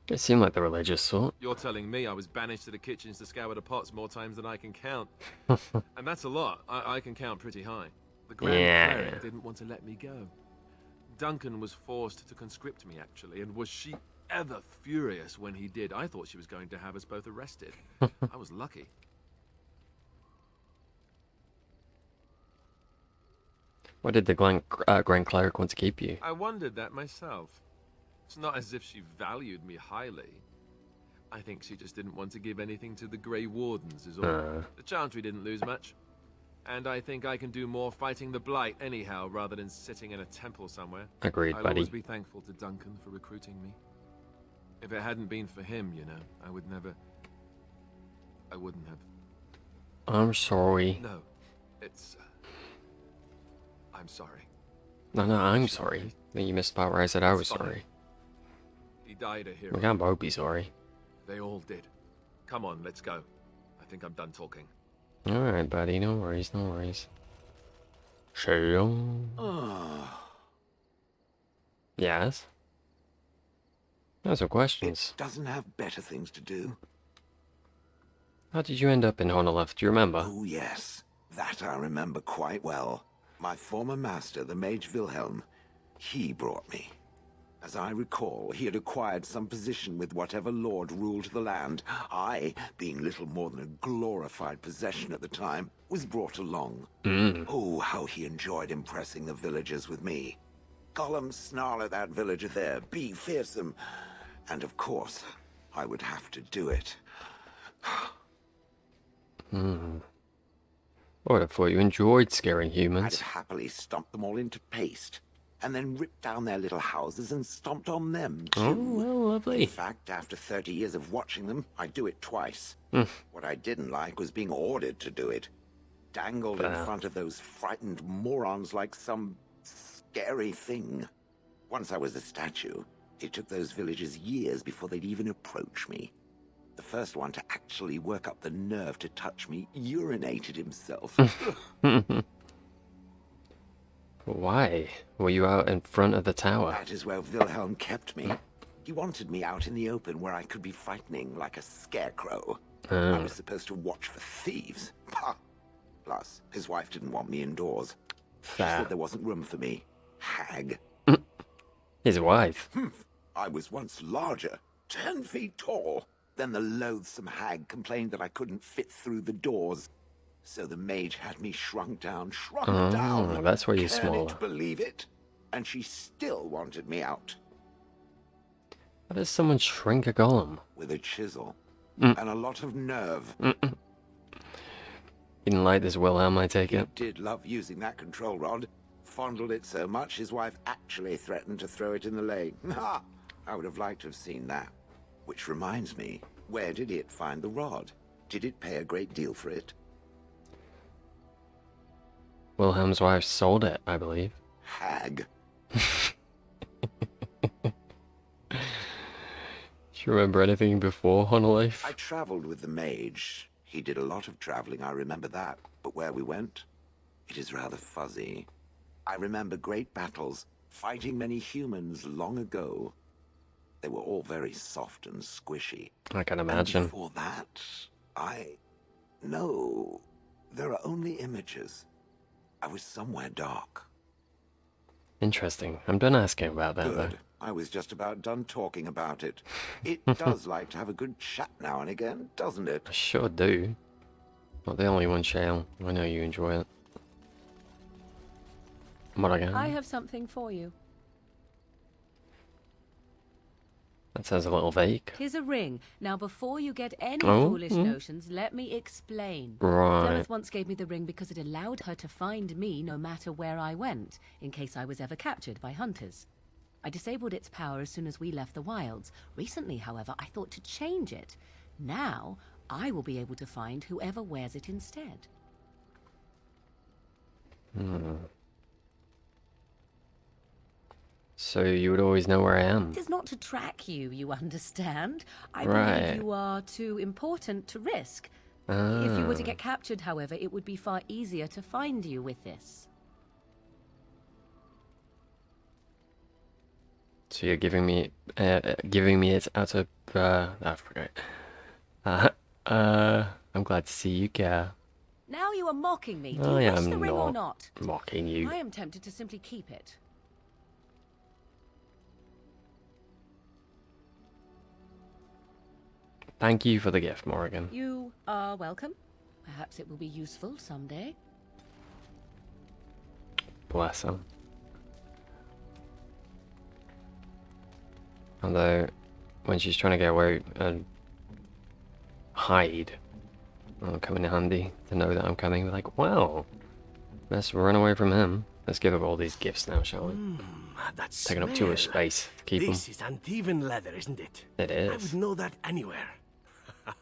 It seemed like the religious sort. You're telling me I was banished to the kitchens to scour the pots more times than I can count. And that's a lot. I can count pretty high. The Grand Yeah. Cleric didn't want to let me go. Duncan was forced to conscript me, actually, and was she ever furious when he did. I thought she was going to have us both arrested. I was lucky. Why did the Grand Cleric want to keep you? I wondered that myself. It's not as if she valued me highly. I think she just didn't want to give anything to the Grey Wardens, is all. The Chantry didn't lose much. And I think I can do more fighting the Blight anyhow, rather than sitting in a temple somewhere. Agreed, I'll buddy. always be thankful to Duncan for recruiting me. If it hadn't been for him, you know, I wouldn't have... I'm sorry. No, it's... I'm sorry. No, I'm sorry. I think you missed the part where I said I was It's fine. sorry. He died a hero. We can't both be sorry. They all did. Come on, let's go. I think I'm done talking. Alright, buddy, no worries, no worries. Sure. Yes? Those are questions. Doesn't have better things to do. How did you end up in Honolith? Do you remember? Oh, yes. That I remember quite well. My former master, the Mage Wilhelm, he brought me. As I recall, he had acquired some position with whatever lord ruled the land. I, being little more than a glorified possession at the time, was brought along. Oh, how he enjoyed impressing the villagers with me. Gollum snarl at that villager there, be fearsome. And of course, I would have to do it. I would have thought you enjoyed scaring humans. I'd happily stomp them all into paste, and then ripped down their little houses and stomped on them, too. Oh, well, lovely. In fact, after 30 years of watching them, I'd do it twice. What I didn't like was being ordered to do it. Dangled in front of those frightened morons like some scary thing. Once I was a statue, it took those villagers years before they'd even approach me. The first one to actually work up the nerve to touch me urinated himself. Why? Were you out in front of the tower? That is where Wilhelm kept me. He wanted me out in the open where I could be frightening like a scarecrow. I was supposed to watch for thieves. Plus, his wife didn't want me indoors. She said there wasn't room for me. Hag. His wife? I was once larger, 10 feet tall. Then the loathsome hag complained that I couldn't fit through the doors. So the mage had me shrunk down. That's where you're smaller. Can it believe it? And she still wanted me out. How does someone shrink a golem? With a chisel. And a lot of nerve. You didn't like this Wilhelm, I take it? He did love using that control rod. Fondled it so much, his wife actually threatened to throw it in the lake. I would have liked to have seen that. Which reminds me, where did it find the rod? Did it pay a great deal for it? Wilhelm's wife sold it, I believe. Hag. Do you remember anything before Honolulu? I traveled with the mage. He did a lot of traveling, I remember that. But where we went, it is rather fuzzy. I remember great battles, fighting many humans long ago. They were all very soft and squishy. I can imagine. And before that, No, there are only images. I was somewhere dark. Interesting. I'm done asking about that, Good. though. I was just about done talking about it. It does like to have a good chat now and again, doesn't it? I sure do. Not the only one, Shale. I know you enjoy it. Morrigan. I have something for you. That sounds a little vague. 'Tis a ring. Now, before you get any Oh, foolish notions, let me explain. Right. Lilith once gave me the ring because it allowed her to find me no matter where I went, in case I was ever captured by hunters. I disabled its power as soon as we left the wilds. Recently, however, I thought to change it. Now, I will be able to find whoever wears it instead. So you would always know where I am? It is not to track you, you understand. I Right. believe you are too important to risk. If you were to get captured, however, it would be far easier to find you with this. So you're giving me it out of I forgot. I'm glad to see you care. Now you are mocking me. Do I you wish am the ring or not not? mocking you. I am tempted to simply keep it. Thank you for the gift, Morrigan. You are welcome. Perhaps it will be useful someday. Bless him. Although, when she's trying to get away and hide, it'll come in handy to know that I'm coming. Like, well, let's run away from him. Let's give her all these gifts now, shall we? That's Taking up too much space to keep them. This is uneven leather, isn't it? It I is. would know that anywhere.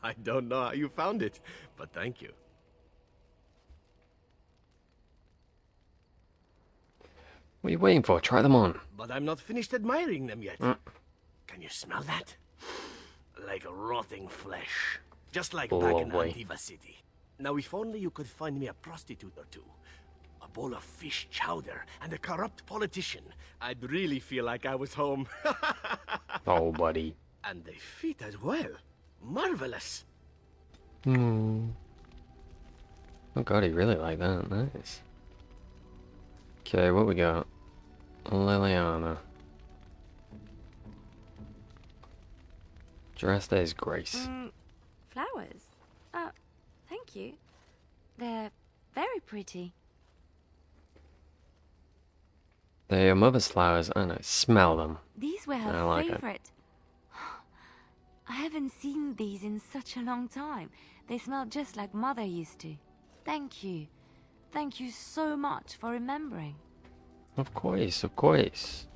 I don't know how you found it, but thank you. What are you waiting for? Try them on. But I'm not finished admiring them yet. Can you smell that? Like rotting flesh. Just like back in Antiva City. Now, if only you could find me a prostitute or two, a bowl of fish chowder, and a corrupt politician, I'd really feel like I was home. Oh, buddy. And they fit as well. Marvelous. Oh god, he really like that. Nice. Okay, what we got? Laliana. Andraste's grace. Flowers? Oh, thank you. They're very pretty. They're your mother's flowers, I know. Smell them. These were her I like favorite. I haven't seen these in such a long time. They smell just like Mother used to. Thank you. Thank you so much for remembering. Of course, of course.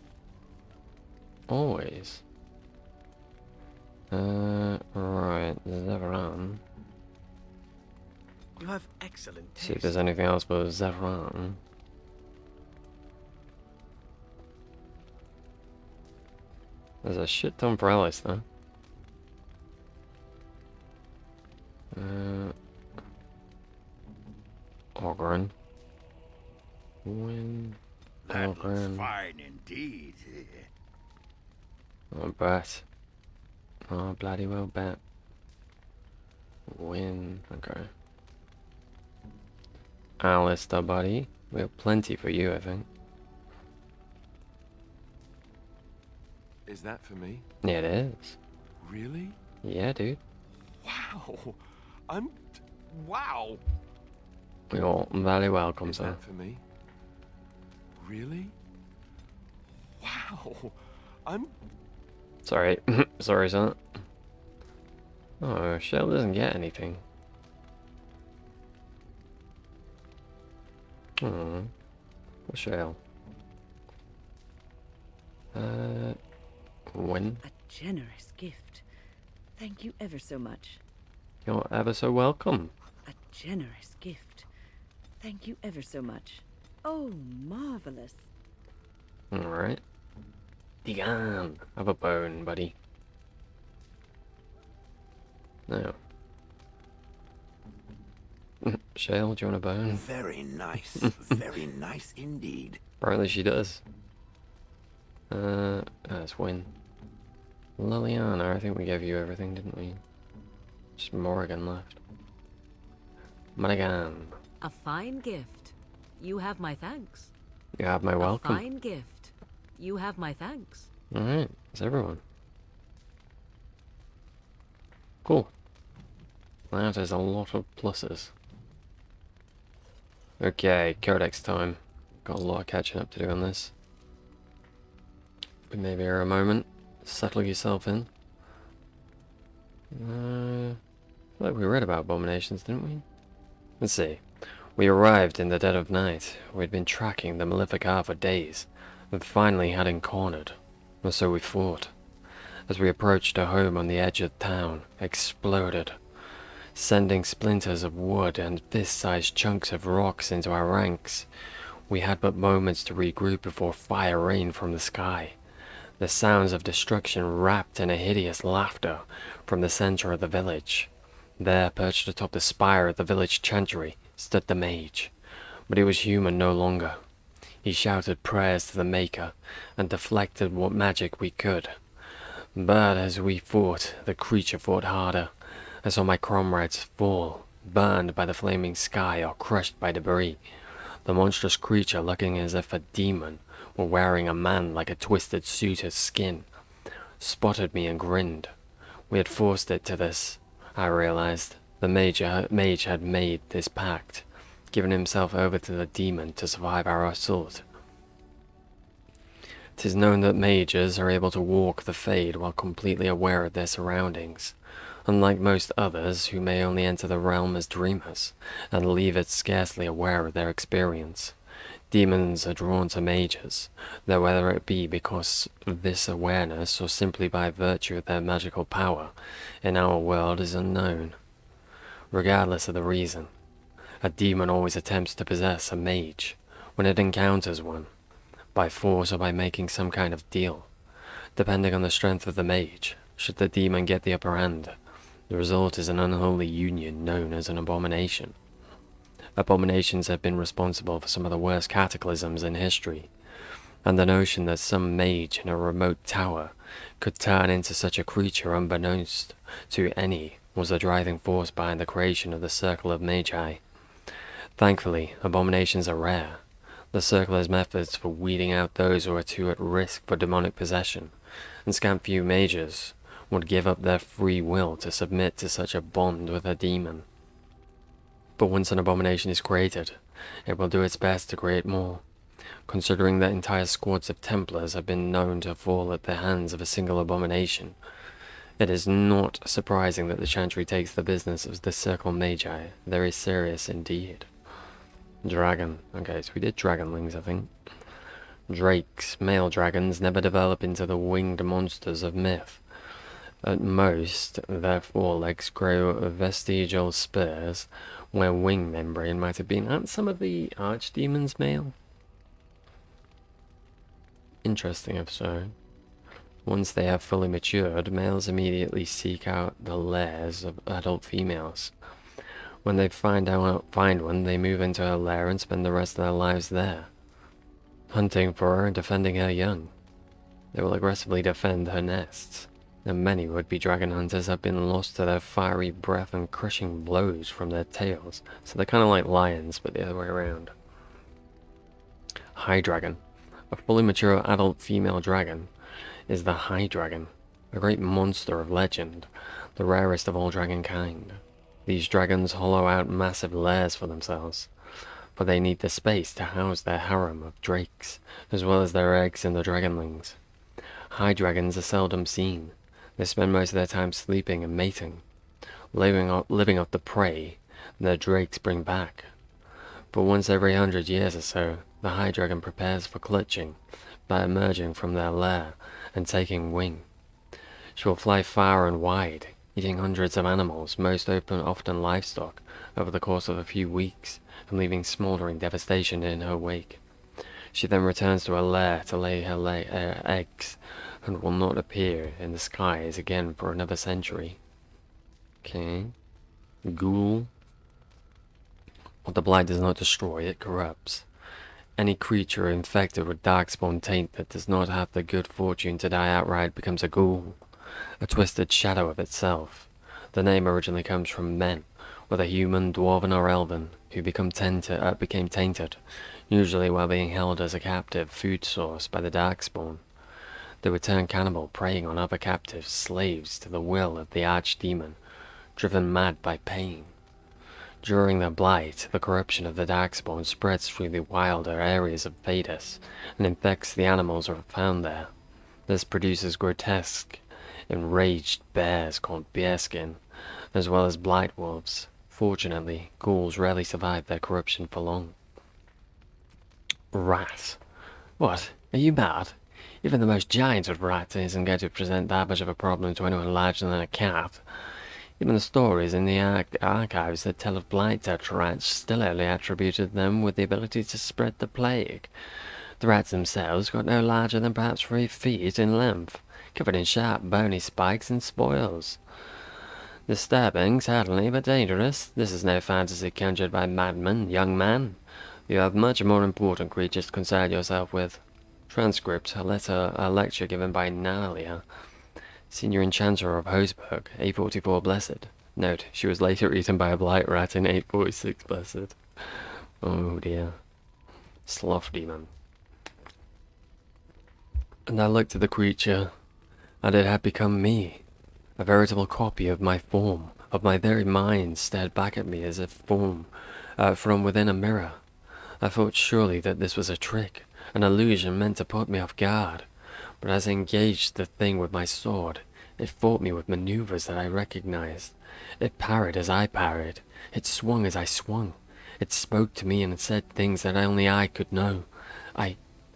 Always. Right, Zevran. You have excellent taste. See if there's anything else but Zevran. There's a shit ton for Alice, though. Orgrim. That looks Orgrim. fine indeed. Oh, bet. Oh, bloody well bet. Win. Okay. Alistair, buddy. We have plenty for you, I think. Is that for me? Yeah, it is. Really? Yeah, dude. Wow. Wow. You're very welcome, Is sir. that for me? Really? Wow. Sorry. Sorry, son. Oh, Shell doesn't get anything. Oh. What Shell? When? A generous gift. Thank you ever so much. You're ever so welcome. A generous gift. Thank you ever so much. Oh, marvelous. Alright. Digan. Have a bone, buddy. No. Shale, do you want a bone? Very nice. Very nice indeed. Apparently she does. Let's win. Laliana, I think we gave you everything, didn't we? Just Morrigan left. Morrigan. A fine gift. You have my thanks. You have my welcome. A fine gift. You have my thanks. Alright, it's everyone. Cool. That is a lot of pluses. Okay, Codex time. Got a lot of catching up to do on this. But maybe here a moment. Settle yourself in. I feel like we read about abominations, didn't we? Let's see. We arrived in the dead of night. We'd been tracking the malefic Avar for days, and finally had him cornered. Or so we thought. As we approached a home on the edge of town, exploded, sending splinters of wood and fist-sized chunks of rocks into our ranks. We had but moments to regroup before fire rained from the sky. The sounds of destruction wrapped in a hideous laughter from the center of the village. There, perched atop the spire of the village Chantry, stood the Mage. But he was human no longer. He shouted prayers to the Maker, and deflected what magic we could. But as we fought, the creature fought harder. I saw my comrades fall, burned by the flaming sky or crushed by debris. The monstrous creature, looking as if a demon were wearing a man like a twisted suit of skin, spotted me and grinned. We had forced it to this, I realized. The mage had made this pact, given himself over to the demon to survive our assault. 'Tis known that mages are able to walk the Fade while completely aware of their surroundings, unlike most others who may only enter the realm as dreamers, and leave it scarcely aware of their experience. Demons are drawn to mages, though whether it be because of this awareness or simply by virtue of their magical power in our world is unknown. Regardless of the reason, a demon always attempts to possess a mage when it encounters one, by force or by making some kind of deal. Depending on the strength of the mage, should the demon get the upper hand, The result is an unholy union known as an abomination. Abominations have been responsible for some of the worst cataclysms in history, and the notion that some mage in a remote tower could turn into such a creature unbeknownst to any was the driving force behind the creation of the Circle of Magi. Thankfully, abominations are rare. The Circle has methods for weeding out those who are too at risk for demonic possession, and scant few mages would give up their free will to submit to such a bond with a demon. But once an abomination is created, it will do its best to create more. Considering that entire squads of Templars have been known to fall at the hands of a single abomination, it is not surprising that the Chantry takes the business of the Circle Magi very serious indeed. Dragon. Okay, so we did dragonlings, I think. Drakes. Male dragons never develop into the winged monsters of myth. At most, their forelegs grow vestigial spurs, where wing membrane might have been. Aren't some of the archdemons male? Interesting if so. Once they have fully matured, males immediately seek out the lairs of adult females. When they find one, they move into her lair and spend the rest of their lives there, hunting for her and defending her young. They will aggressively defend her nests, and many would-be dragon hunters have been lost to their fiery breath and crushing blows from their tails, so they're kind of like lions, but the other way around. High Dragon. A fully mature adult female dragon is the High Dragon, a great monster of legend, the rarest of all dragon kind. These dragons hollow out massive lairs for themselves, for they need the space to house their harem of drakes, as well as their eggs and the dragonlings. High dragons are seldom seen. They spend most of their time sleeping and mating, living off the prey their drakes bring back. But once every 100 years or so, the High Dragon prepares for clutching by emerging from their lair and taking wing. She will fly far and wide, eating hundreds of animals, most often livestock, over the course of a few weeks, and leaving smoldering devastation in her wake. She then returns to her lair to lay her eggs, and will not appear in the skies again for another century. Okay. Ghoul. What the blight does not destroy, it corrupts. Any creature infected with darkspawn taint that does not have the good fortune to die outright becomes a ghoul, a twisted shadow of itself. The name originally comes from men, whether human, dwarven, or elven, who became tainted, usually while being held as a captive food source by the darkspawn. They would turn cannibal, preying on other captives, slaves to the will of the archdemon, driven mad by pain. During the blight, the corruption of the darkspawn spreads through the wilder areas of Vadis and infects the animals who are found there. This produces grotesque, enraged bears called bearskin, as well as blight wolves. Fortunately, ghouls rarely survive their corruption for long. Rat. What? Are you mad? Even the most giant of rats isn't going to present that much of a problem to anyone larger than a cat. Even the stories in the archives that tell of blight-touch rats still only attributed them with the ability to spread the plague. The rats themselves got no larger than perhaps 3 feet in length, covered in sharp bony spikes and spoils. Disturbing, certainly, but dangerous. This is no fantasy conjured by madmen, young man. You have much more important creatures to concern yourself with. Transcript, a lecture given by Nalia, Senior Enchanter of Hosberg, 844 Blessed. Note, she was later eaten by a blight rat in 846 Blessed. Oh dear. Sloth Demon. And I looked at the creature, and it had become me. A veritable copy of my form, of my very mind, stared back at me as if from within a mirror. I thought surely that this was a trick, an illusion meant to put me off guard. But as I engaged the thing with my sword, it fought me with maneuvers that I recognized. It parried as I parried. It swung as I swung. It spoke to me and said things that only I could know. I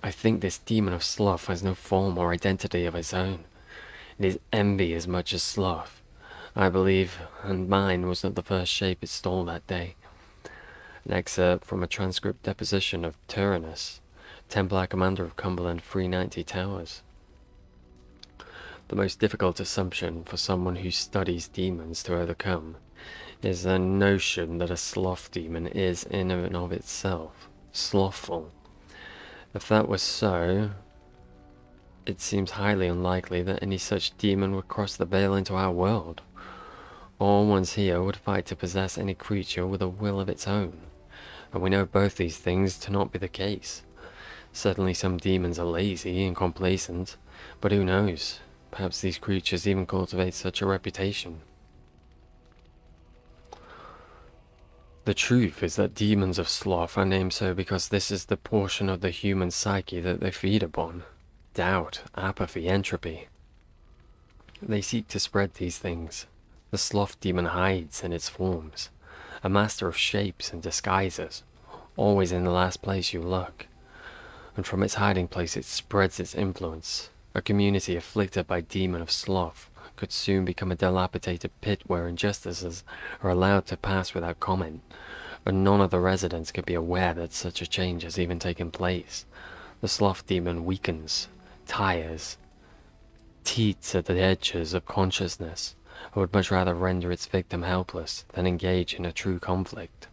think this demon of sloth has no form or identity of its own. It is envy as much as sloth, I believe, and mine was not the first shape it stole that day. An excerpt from a transcript deposition of Tyrannus, Templar commander of Cumberland 390 Towers. The most difficult assumption for someone who studies demons to overcome is the notion that a sloth demon is in and of itself slothful. If that was so, it seems highly unlikely that any such demon would cross the veil into our world. All ones here would fight to possess any creature with a will of its own, and we know both these things to not be the case. Certainly some demons are lazy and complacent, but who knows? Perhaps these creatures even cultivate such a reputation. The truth is that demons of sloth are named so because this is the portion of the human psyche that they feed upon. Doubt, apathy, entropy. They seek to spread these things. The sloth demon hides in its forms, a master of shapes and disguises, always in the last place you look. And from its hiding place it spreads its influence. A community afflicted by demon of sloth could soon become a dilapidated pit where injustices are allowed to pass without comment, and none of the residents could be aware that such a change has even taken place. The sloth demon weakens, tires, teets at the edges of consciousness, and would much rather render its victim helpless than engage in a true conflict.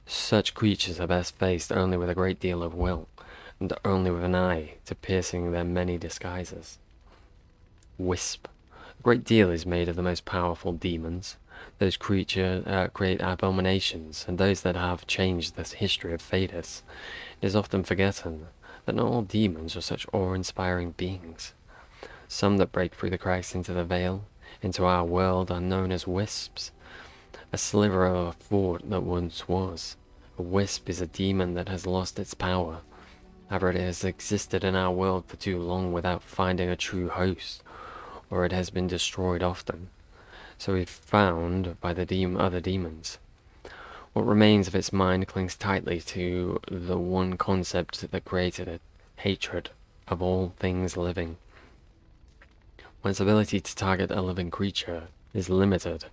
Such creatures are best faced only with a great deal of will, and only with an eye to piercing their many disguises. Wisp. A great deal is made of the most powerful demons. Those creatures create abominations, and those that have changed the history of Thedas. It is often forgotten that not all demons are such awe-inspiring beings. Some that break through the cracks into the veil, into our world, are known as wisps. A sliver of a thought that once was. A wisp is a demon that has lost its power. Either it has existed in our world for too long without finding a true host, or it has been destroyed often, so if found by the other demons. What remains of its mind clings tightly to the one concept that created it, hatred of all things living. When its ability to target a living creature is limited,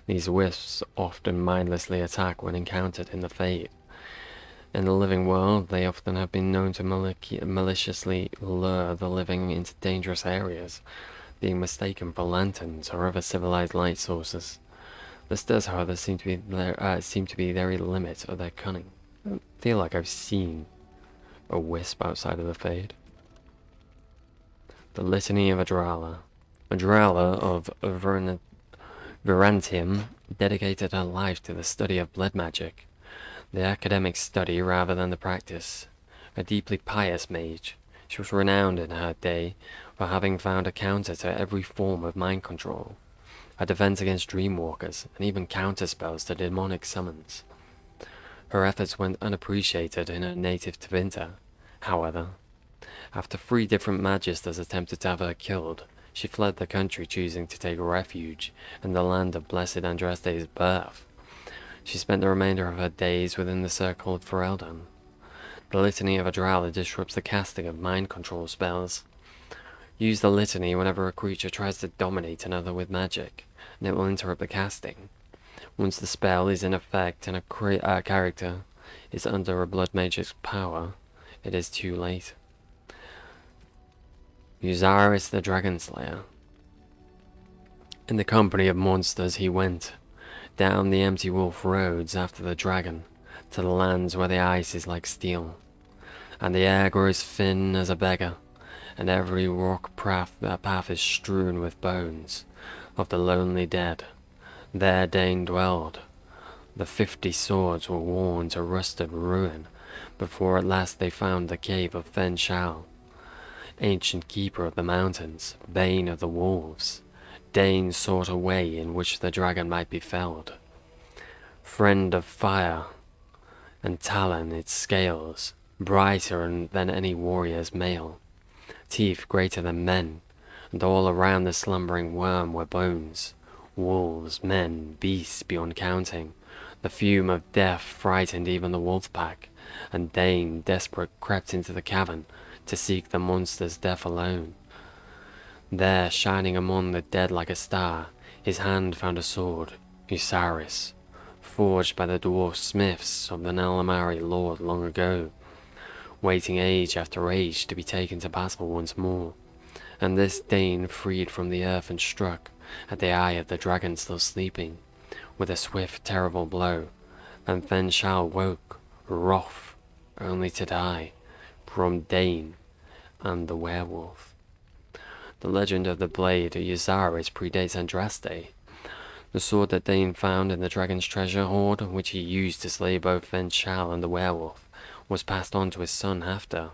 these wisps often mindlessly attack when encountered in the Fade. In the living world, they often have been known to maliciously lure the living into dangerous areas, being mistaken for lanterns or other civilized light sources. This does, however, seem to be the very limit of their cunning. I don't feel like I've seen a wisp outside of the Fade. The Litany of Adrala. Adrala of Verantium dedicated her life to the study of blood magic, the academic study rather than the practice. A deeply pious mage, she was renowned in her day for having found a counter to every form of mind control, a defense against dreamwalkers, and even counterspells to demonic summons. Her efforts went unappreciated in her native Tevinter. However, after 3 different magisters attempted to have her killed, she fled the country, choosing to take refuge in the land of blessed Andraste's birth. She spent the remainder of her days within the circle of Ferelden. The Litany of Adrala disrupts the casting of mind control spells. Use the litany whenever a creature tries to dominate another with magic, and it will interrupt the casting. Once the spell is in effect and a character is under a blood mage's power, it is too late. Uzaris the Dragon Slayer. In the company of monsters he went, down the empty wolf roads after the dragon, to the lands where the ice is like steel, and the air grows thin as a beggar, and every rock path is strewn with bones of the lonely dead. There Dane dwelled. The 50 swords were worn to rusted ruin, before at last they found the cave of Fen Shao, ancient keeper of the mountains, bane of the wolves. Dane sought a way in which the dragon might be felled. Friend of fire, and talon its scales, brighter than any warrior's mail, teeth greater than men, and all around the slumbering worm were bones, wolves, men, beasts beyond counting. The fume of death frightened even the wolf pack, and Dane, desperate, crept into the cavern to seek the monster's death alone. There, shining among the dead like a star, his hand found a sword, Usaris, forged by the dwarf smiths of the Nalamari lord long ago, waiting age after age to be taken to battle once more. and this Dane freed from the earth and struck at the eye of the dragon still sleeping, with a swift, terrible blow, and then Shal woke, wroth, only to die, from Dane and the werewolf. The legend of the blade of Yazaris predates Andraste. The sword that Dane found in the dragon's treasure hoard, which he used to slay both Ven Shal and the werewolf, was passed on to his son Haftar.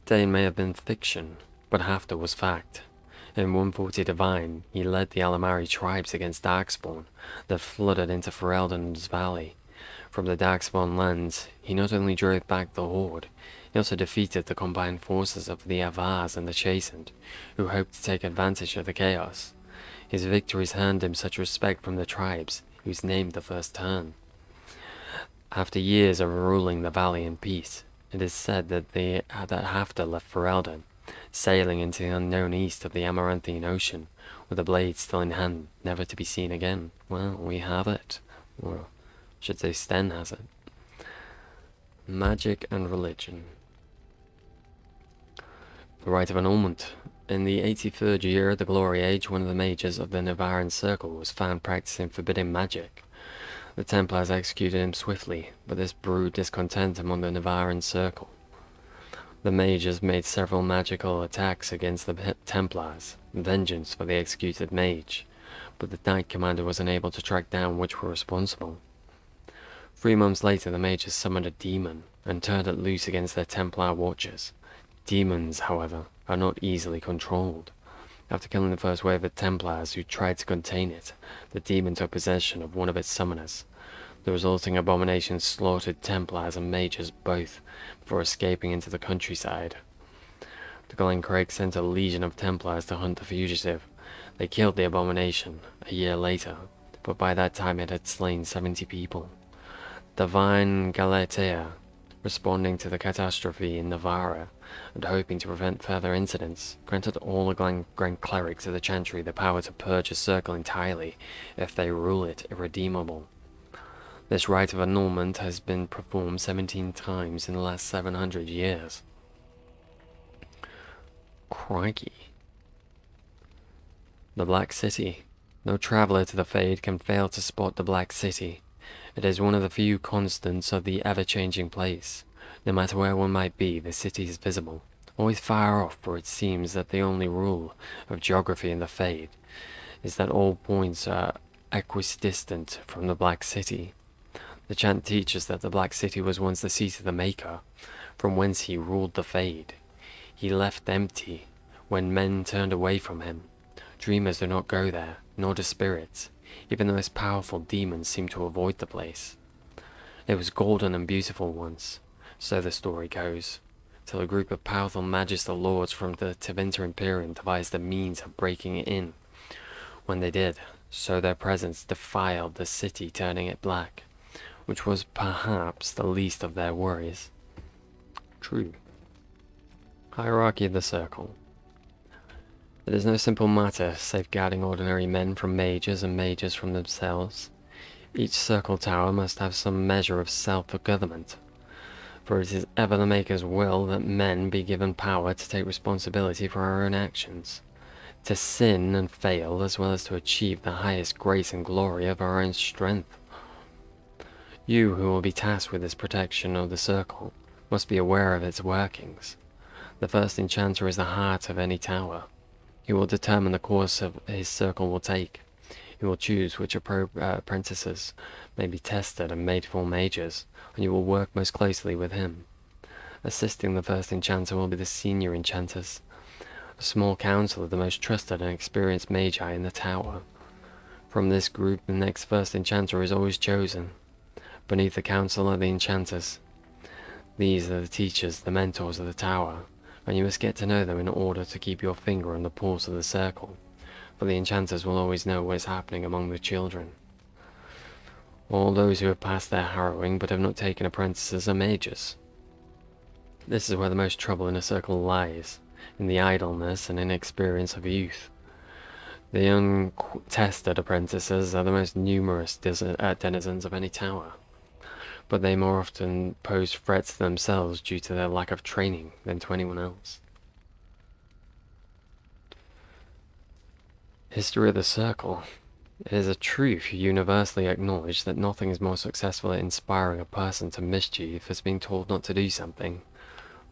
Dane may have been fiction, but Haftar was fact. In 140 Divine, he led the Alamari tribes against Darkspawn that flooded into Ferelden's valley. From the Darkspawn lands, he not only drove back the horde, he also defeated the combined forces of the Avars and the Chastened, who hoped to take advantage of the chaos. His victories earned him such respect from the tribes, whose named the first turn. After years of ruling the valley in peace, it is said that Haftar left Ferelden, sailing into the unknown east of the Amaranthian Ocean, with a blade still in hand, never to be seen again. Well, we have it. Or should say Sten has it. Magic and religion. The Rite of Annulment. In the 83rd year of the Glory Age, one of the mages of the Navaran Circle was found practicing forbidden magic. The Templars executed him swiftly, but this brewed discontent among the Navaran Circle. The mages made several magical attacks against the Templars, vengeance for the executed mage, but the Knight Commander was unable to track down which were responsible. 3 months later, the mages summoned a demon and turned it loose against their Templar watchers. Demons, however, are not easily controlled. After killing the first wave of Templars who tried to contain it, the demon took possession of one of its summoners. The resulting abomination slaughtered Templars and mages both, before escaping into the countryside. The Glen Craig sent a legion of Templars to hunt the fugitive. They killed the abomination a year later, but by that time it had slain 70 people. Divine Galatea, responding to the catastrophe in Navarra, and hoping to prevent further incidents, granted all the Grand Clerics of the Chantry the power to purge a circle entirely, if they rule it irredeemable. This rite of annulment has been performed 17 times in the last 700 years. Crikey. The Black City. No traveller to the Fade can fail to spot the Black City. It is one of the few constants of the ever-changing place. No matter where one might be, the city is visible, always far off, for it seems that the only rule of geography in the Fade is that all points are equidistant from the Black City. The chant teaches that the Black City was once the seat of the Maker, from whence he ruled the Fade. He left empty when men turned away from him. Dreamers do not go there, nor do spirits, even the most powerful demons seem to avoid the place. It was golden and beautiful once, so the story goes, till a group of powerful magister lords from the Tevinter Imperium devised the means of breaking it in. When they did, so their presence defiled the city, turning it black, which was perhaps the least of their worries. True. Hierarchy of the Circle. It is no simple matter safeguarding ordinary men from mages and mages from themselves. Each circle tower must have some measure of self-government, for it is ever the Maker's will that men be given power to take responsibility for our own actions, to sin and fail, as well as to achieve the highest grace and glory of our own strength. You, who will be tasked with this protection of the circle, must be aware of its workings. The first enchanter is the heart of any tower. He will determine the course his circle will take. He will choose which apprentices may be tested and made full mages, and you will work most closely with him. Assisting the first enchanter will be the senior enchanters, a small council of the most trusted and experienced magi in the tower. From this group, the next first enchanter is always chosen. Beneath the council are the enchanters. These are the teachers, the mentors of the tower, and you must get to know them in order to keep your finger on the pulse of the circle, for the enchanters will always know what is happening among the children. All those who have passed their harrowing but have not taken apprentices are mages. This is where the most trouble in a circle lies, in the idleness and inexperience of youth. The untested apprentices are the most numerous denizens of any tower, but they more often pose threats to themselves due to their lack of training than to anyone else. History of the Circle. It is a truth universally acknowledged that nothing is more successful at inspiring a person to mischief as being told not to do something.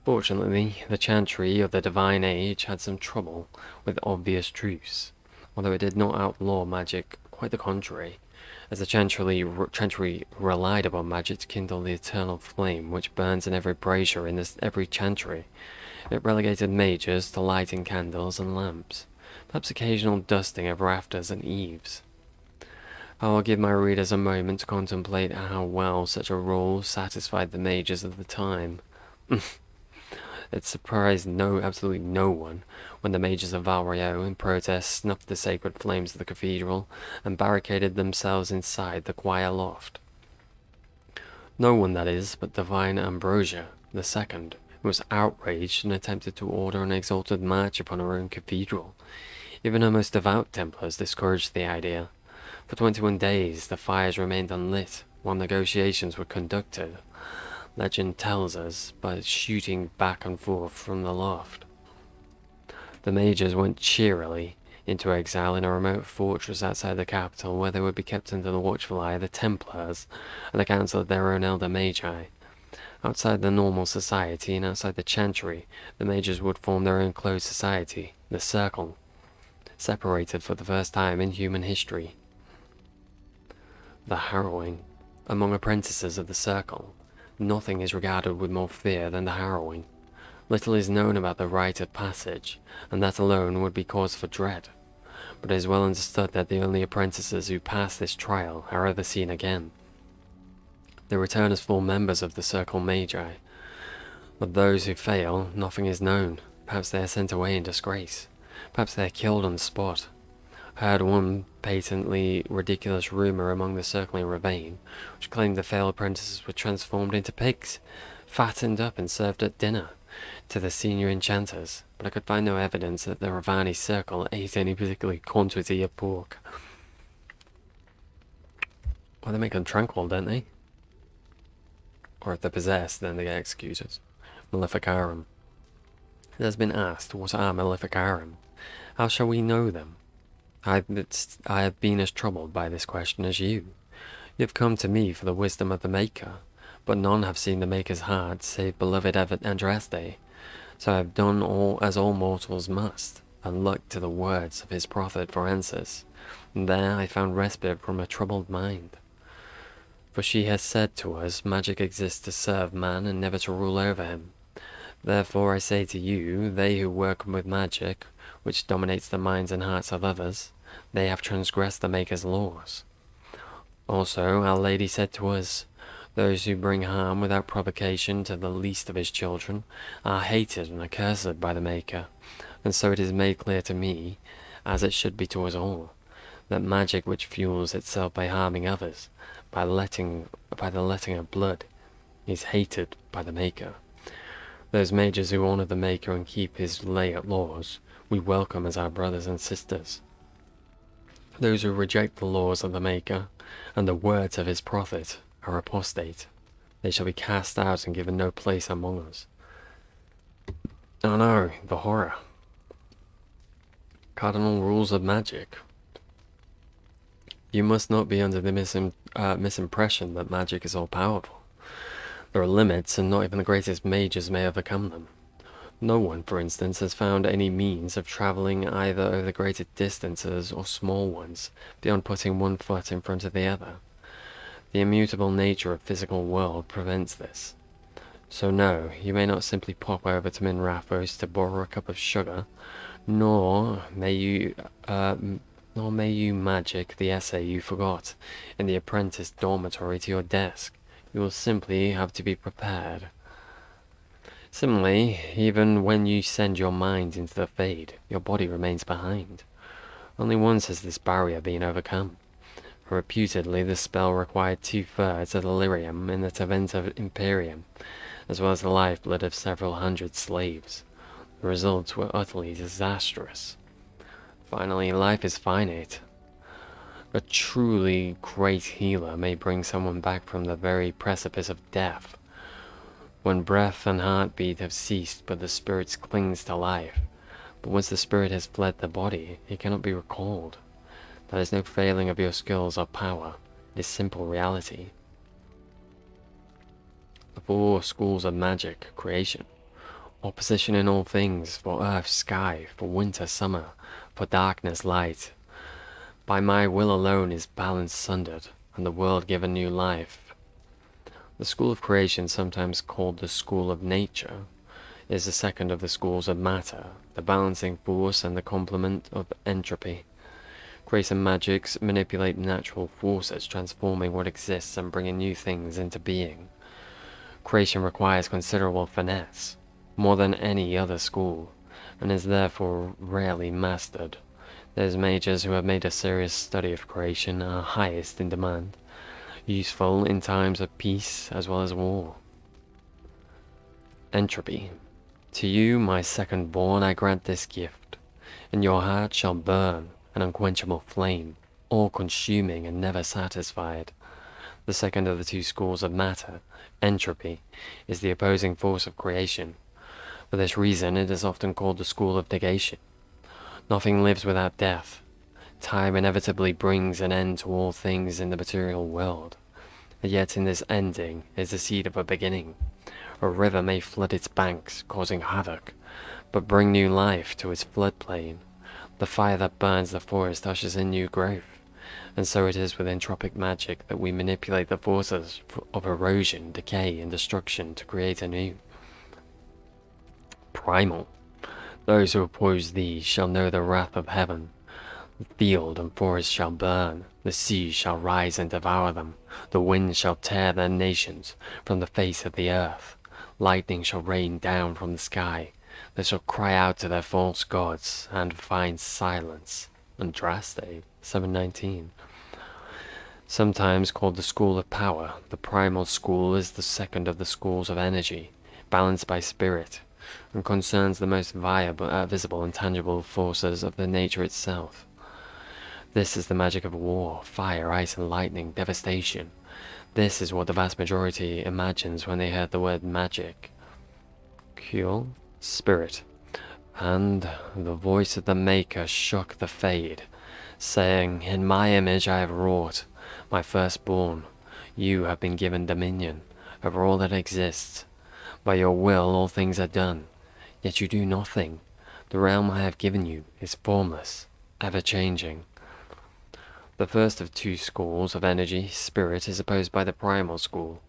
Fortunately, the Chantry of the Divine Age had some trouble with obvious truths, although it did not outlaw magic, quite the contrary, as the Chantry relied upon magic to kindle the eternal flame which burns in every brazier in every Chantry. It relegated mages to lighting candles and lamps, perhaps occasional dusting of rafters and eaves. I will give my readers a moment to contemplate how well such a role satisfied the mages of the time. It surprised absolutely no one when the mages of Valrio, in protest, snuffed the sacred flames of the cathedral and barricaded themselves inside the choir loft. No one, that is, but divine Ambrosia II, who was outraged and attempted to order an exalted march upon her own cathedral. Even her most devout Templars discouraged the idea. For 21 days the fires remained unlit while negotiations were conducted, legend tells us, by shooting back and forth from the loft. The mages went cheerily into exile in a remote fortress outside the capital, where they would be kept under the watchful eye of the Templars and the council of their own elder Magi. Outside the normal society and outside the Chantry, the mages would form their own closed society, the Circle, separated for the first time in human history. The harrowing. Among apprentices of the Circle, nothing is regarded with more fear than the harrowing. Little is known about the rite of passage, and that alone would be cause for dread. But it is well understood that the only apprentices who pass this trial are ever seen again. They return as full members of the Circle Magi. Of those who fail, nothing is known. Perhaps they are sent away in disgrace. Perhaps they are killed on the spot. I heard one patently ridiculous rumour among the circling ravine, which claimed the failed apprentices were transformed into pigs, fattened up and served at dinner to the senior enchanters, but I could find no evidence that the Ravani Circle ate any particular quantity of pork. Well, they make them tranquil, don't they? Or if they're possessed, then they get executed. Maleficarum. It has been asked, what are Maleficarum? How shall we know them? I have been as troubled by this question as you. You have come to me for the wisdom of the Maker, but none have seen the Maker's heart save beloved Andraste. So I have done all as all mortals must, and looked to the words of his prophet for answers, and there I found respite from a troubled mind. For she has said to us, magic exists to serve man and never to rule over him. Therefore I say to you, they who work with magic, which dominates the minds and hearts of others, they have transgressed the Maker's laws. Also, Our Lady said to us, those who bring harm without provocation to the least of his children are hated and accursed by the Maker, and so it is made clear to me, as it should be to us all, that magic which fuels itself by harming others, by the letting of blood, is hated by the Maker. Those mages who honour the Maker and keep his laws, we welcome as our brothers and sisters. Those who reject the laws of the Maker and the words of his prophet are apostate. They shall be cast out and given no place among us. Oh no, the horror. Cardinal rules of magic. You must not be under the misimpression that magic is all-powerful. There are limits, and not even the greatest mages may overcome them. No one, for instance, has found any means of travelling either over greater distances or small ones, beyond putting one foot in front of the other. The immutable nature of physical world prevents this. So no, you may not simply pop over to Minrathos to borrow a cup of sugar, nor may you magic the essay you forgot in the apprentice dormitory to your desk. You will simply have to be prepared. Similarly, even when you send your mind into the Fade, your body remains behind. Only once has this barrier been overcome. Reputedly, the spell required 2/3 of the lyrium in the Taventa Imperium, as well as the lifeblood of several hundred slaves. The results were utterly disastrous. Finally, life is finite. A truly great healer may bring someone back from the very precipice of death. When breath and heartbeat have ceased, but the spirit clings to life, But once the spirit has fled the body, it cannot be recalled. That is no failing of your skills or power. It is simple reality. The 4 schools of magic, creation. Opposition in all things, for earth, sky, for winter, summer, for darkness, light. By my will alone is balance sundered, and the world given new life. The school of creation, sometimes called the school of nature, is the second of the schools of matter, the balancing force and the complement of entropy. Grace and magics manipulate natural forces, transforming what exists and bringing new things into being. Creation requires considerable finesse, more than any other school, and is therefore rarely mastered. Those mages who have made a serious study of creation are highest in demand, useful in times of peace as well as war. Entropy. To you, my second born, I grant this gift. In your heart shall burn an unquenchable flame, all-consuming and never satisfied. The second of the 2 schools of matter, entropy, is the opposing force of creation. For this reason, it is often called the school of negation. Nothing lives without death. Time inevitably brings an end to all things in the material world. And yet in this ending is the seed of a beginning. A river may flood its banks, causing havoc, but bring new life to its floodplain. The fire that burns the forest ushers in new growth. And so it is with entropic magic that we manipulate the forces of erosion, decay, and destruction to create anew. Primal. Those who oppose these shall know the wrath of heaven. The field and forest shall burn, the sea shall rise and devour them, the wind shall tear their nations from the face of the earth, lightning shall rain down from the sky, they shall cry out to their false gods and find silence. Andraste, 719. Sometimes called the school of power, the primal school is the second of the schools of energy, balanced by spirit, and concerns the most visible and tangible forces of the nature itself. This is the magic of war, fire, ice and lightning, devastation. This is what the vast majority imagines when they hear the word magic. Cool, spirit. And the voice of the Maker shook the Fade, saying, In my image I have wrought, my firstborn. You have been given dominion over all that exists. By your will all things are done, yet you do nothing. The realm I have given you is formless, ever-changing. The first of 2 schools of energy, spirit, is opposed by the primal school.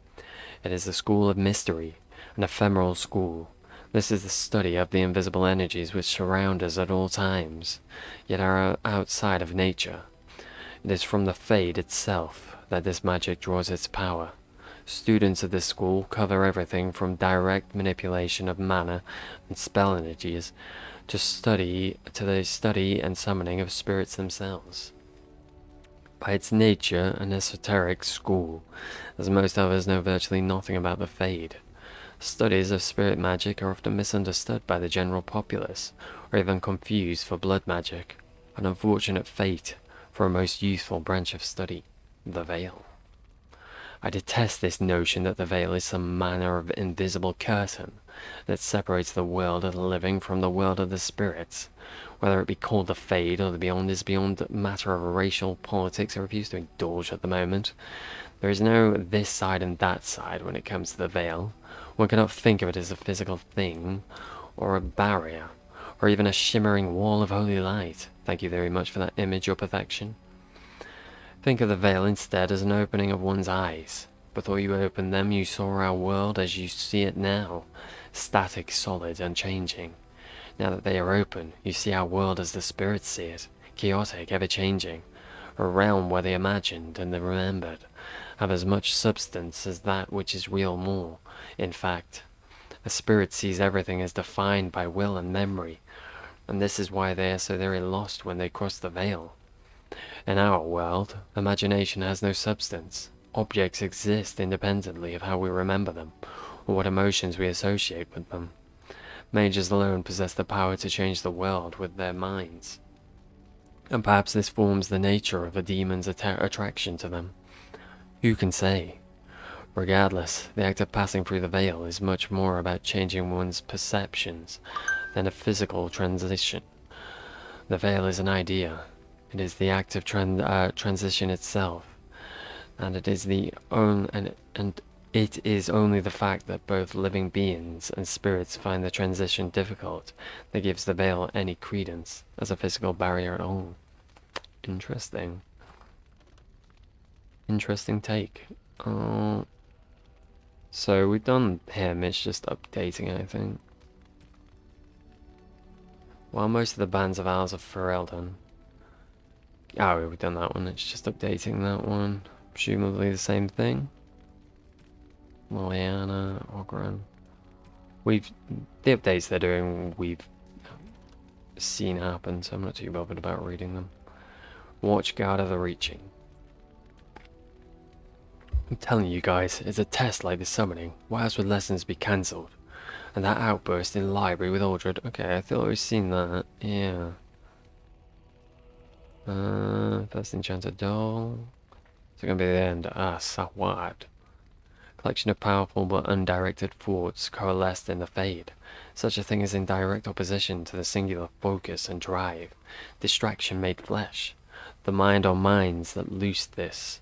It is the school of mystery, an ephemeral school. This is the study of the invisible energies which surround us at all times, yet are outside of nature. It is from the Fade itself that this magic draws its power. Students of this school cover everything from direct manipulation of mana and spell energies to the study and summoning of spirits themselves. By its nature, an esoteric school, as most others know virtually nothing about the Fade. Studies of spirit magic are often misunderstood by the general populace, or even confused for blood magic, an unfortunate fate for a most useful branch of study, the Veil. I detest this notion that the Veil is some manner of invisible curtain that separates the world of the living from the world of the spirits. Whether it be called the Fade or the Beyond is beyond matter of racial politics I refuse to indulge at the moment. There is no this side and that side when it comes to the Veil. One cannot think of it as a physical thing, or a barrier, or even a shimmering wall of holy light. Thank you very much for that image, your perfection. Think of the Veil instead as an opening of one's eyes. Before you opened them, you saw our world as you see it now, static, solid, unchanging. Now that they are open, you see our world as the spirits see it, chaotic, ever-changing, a realm where the imagined and the remembered have as much substance as that which is real more. In fact, a spirit sees everything as defined by will and memory, and this is why they are so very lost when they cross the Veil. In our world, imagination has no substance. Objects exist independently of how we remember them, or what emotions we associate with them. Mages alone possess the power to change the world with their minds. And perhaps this forms the nature of a demon's attraction to them. Who can say? Regardless, the act of passing through the Veil is much more about changing one's perceptions than a physical transition. The veil is an idea. It is the act of transition itself, and it is it is only the fact that both living beings and spirits find the transition difficult that gives the veil any credence as a physical barrier at all. Interesting. Interesting take. So we've done him, it's just updating it, I think. While most of the bands of Owls of Ferelden. Oh, we've done that one, it's just updating that one. Presumably the same thing. Laliana, Orgrim. The updates they're doing, we've seen happen, so I'm not too bothered about reading them. Watchguard of the Reaching. I'm telling you guys, it's a test like the summoning. Why else would lessons be cancelled? And that outburst in the library with Aldred. Okay, I thought we've seen that. Yeah. First enchanted doll. Is it gonna be the end? Ah, Sawad. Collection of powerful but undirected thoughts coalesced in the Fade. Such a thing is in direct opposition to the singular focus and drive. Distraction made flesh. The mind or minds that loosed this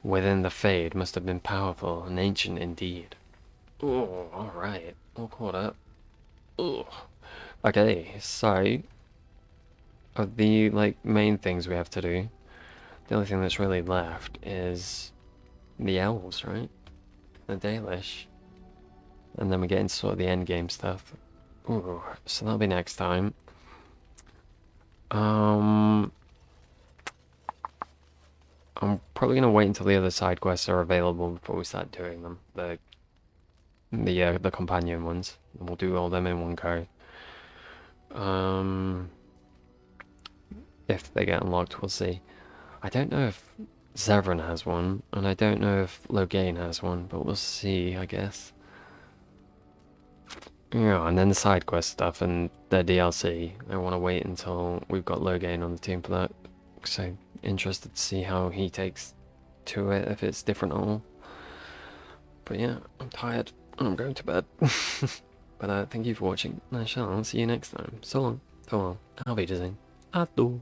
within the Fade must have been powerful and ancient indeed. Oh, alright. All caught up. Oh. Okay, so of the main things we have to do, the only thing that's really left is the elves, right? The Dalish. And then we get into sort of the end game stuff. Ooh, so that'll be next time. I'm probably gonna wait until the other side quests are available before we start doing them. The companion ones. And we'll do all them in one go. If they get unlocked, we'll see. I don't know if Zevran has one, and I don't know if Loghain has one, but we'll see, I guess. Yeah, and then the side quest stuff and the DLC. I want to wait until we've got Loghain on the team for that, because I'm interested to see how he takes to it, if it's different at all. But yeah, I'm tired, and I'm going to bed. But thank you for watching, and I shall see you next time. So long, so long, auf Wiedersehen, ado.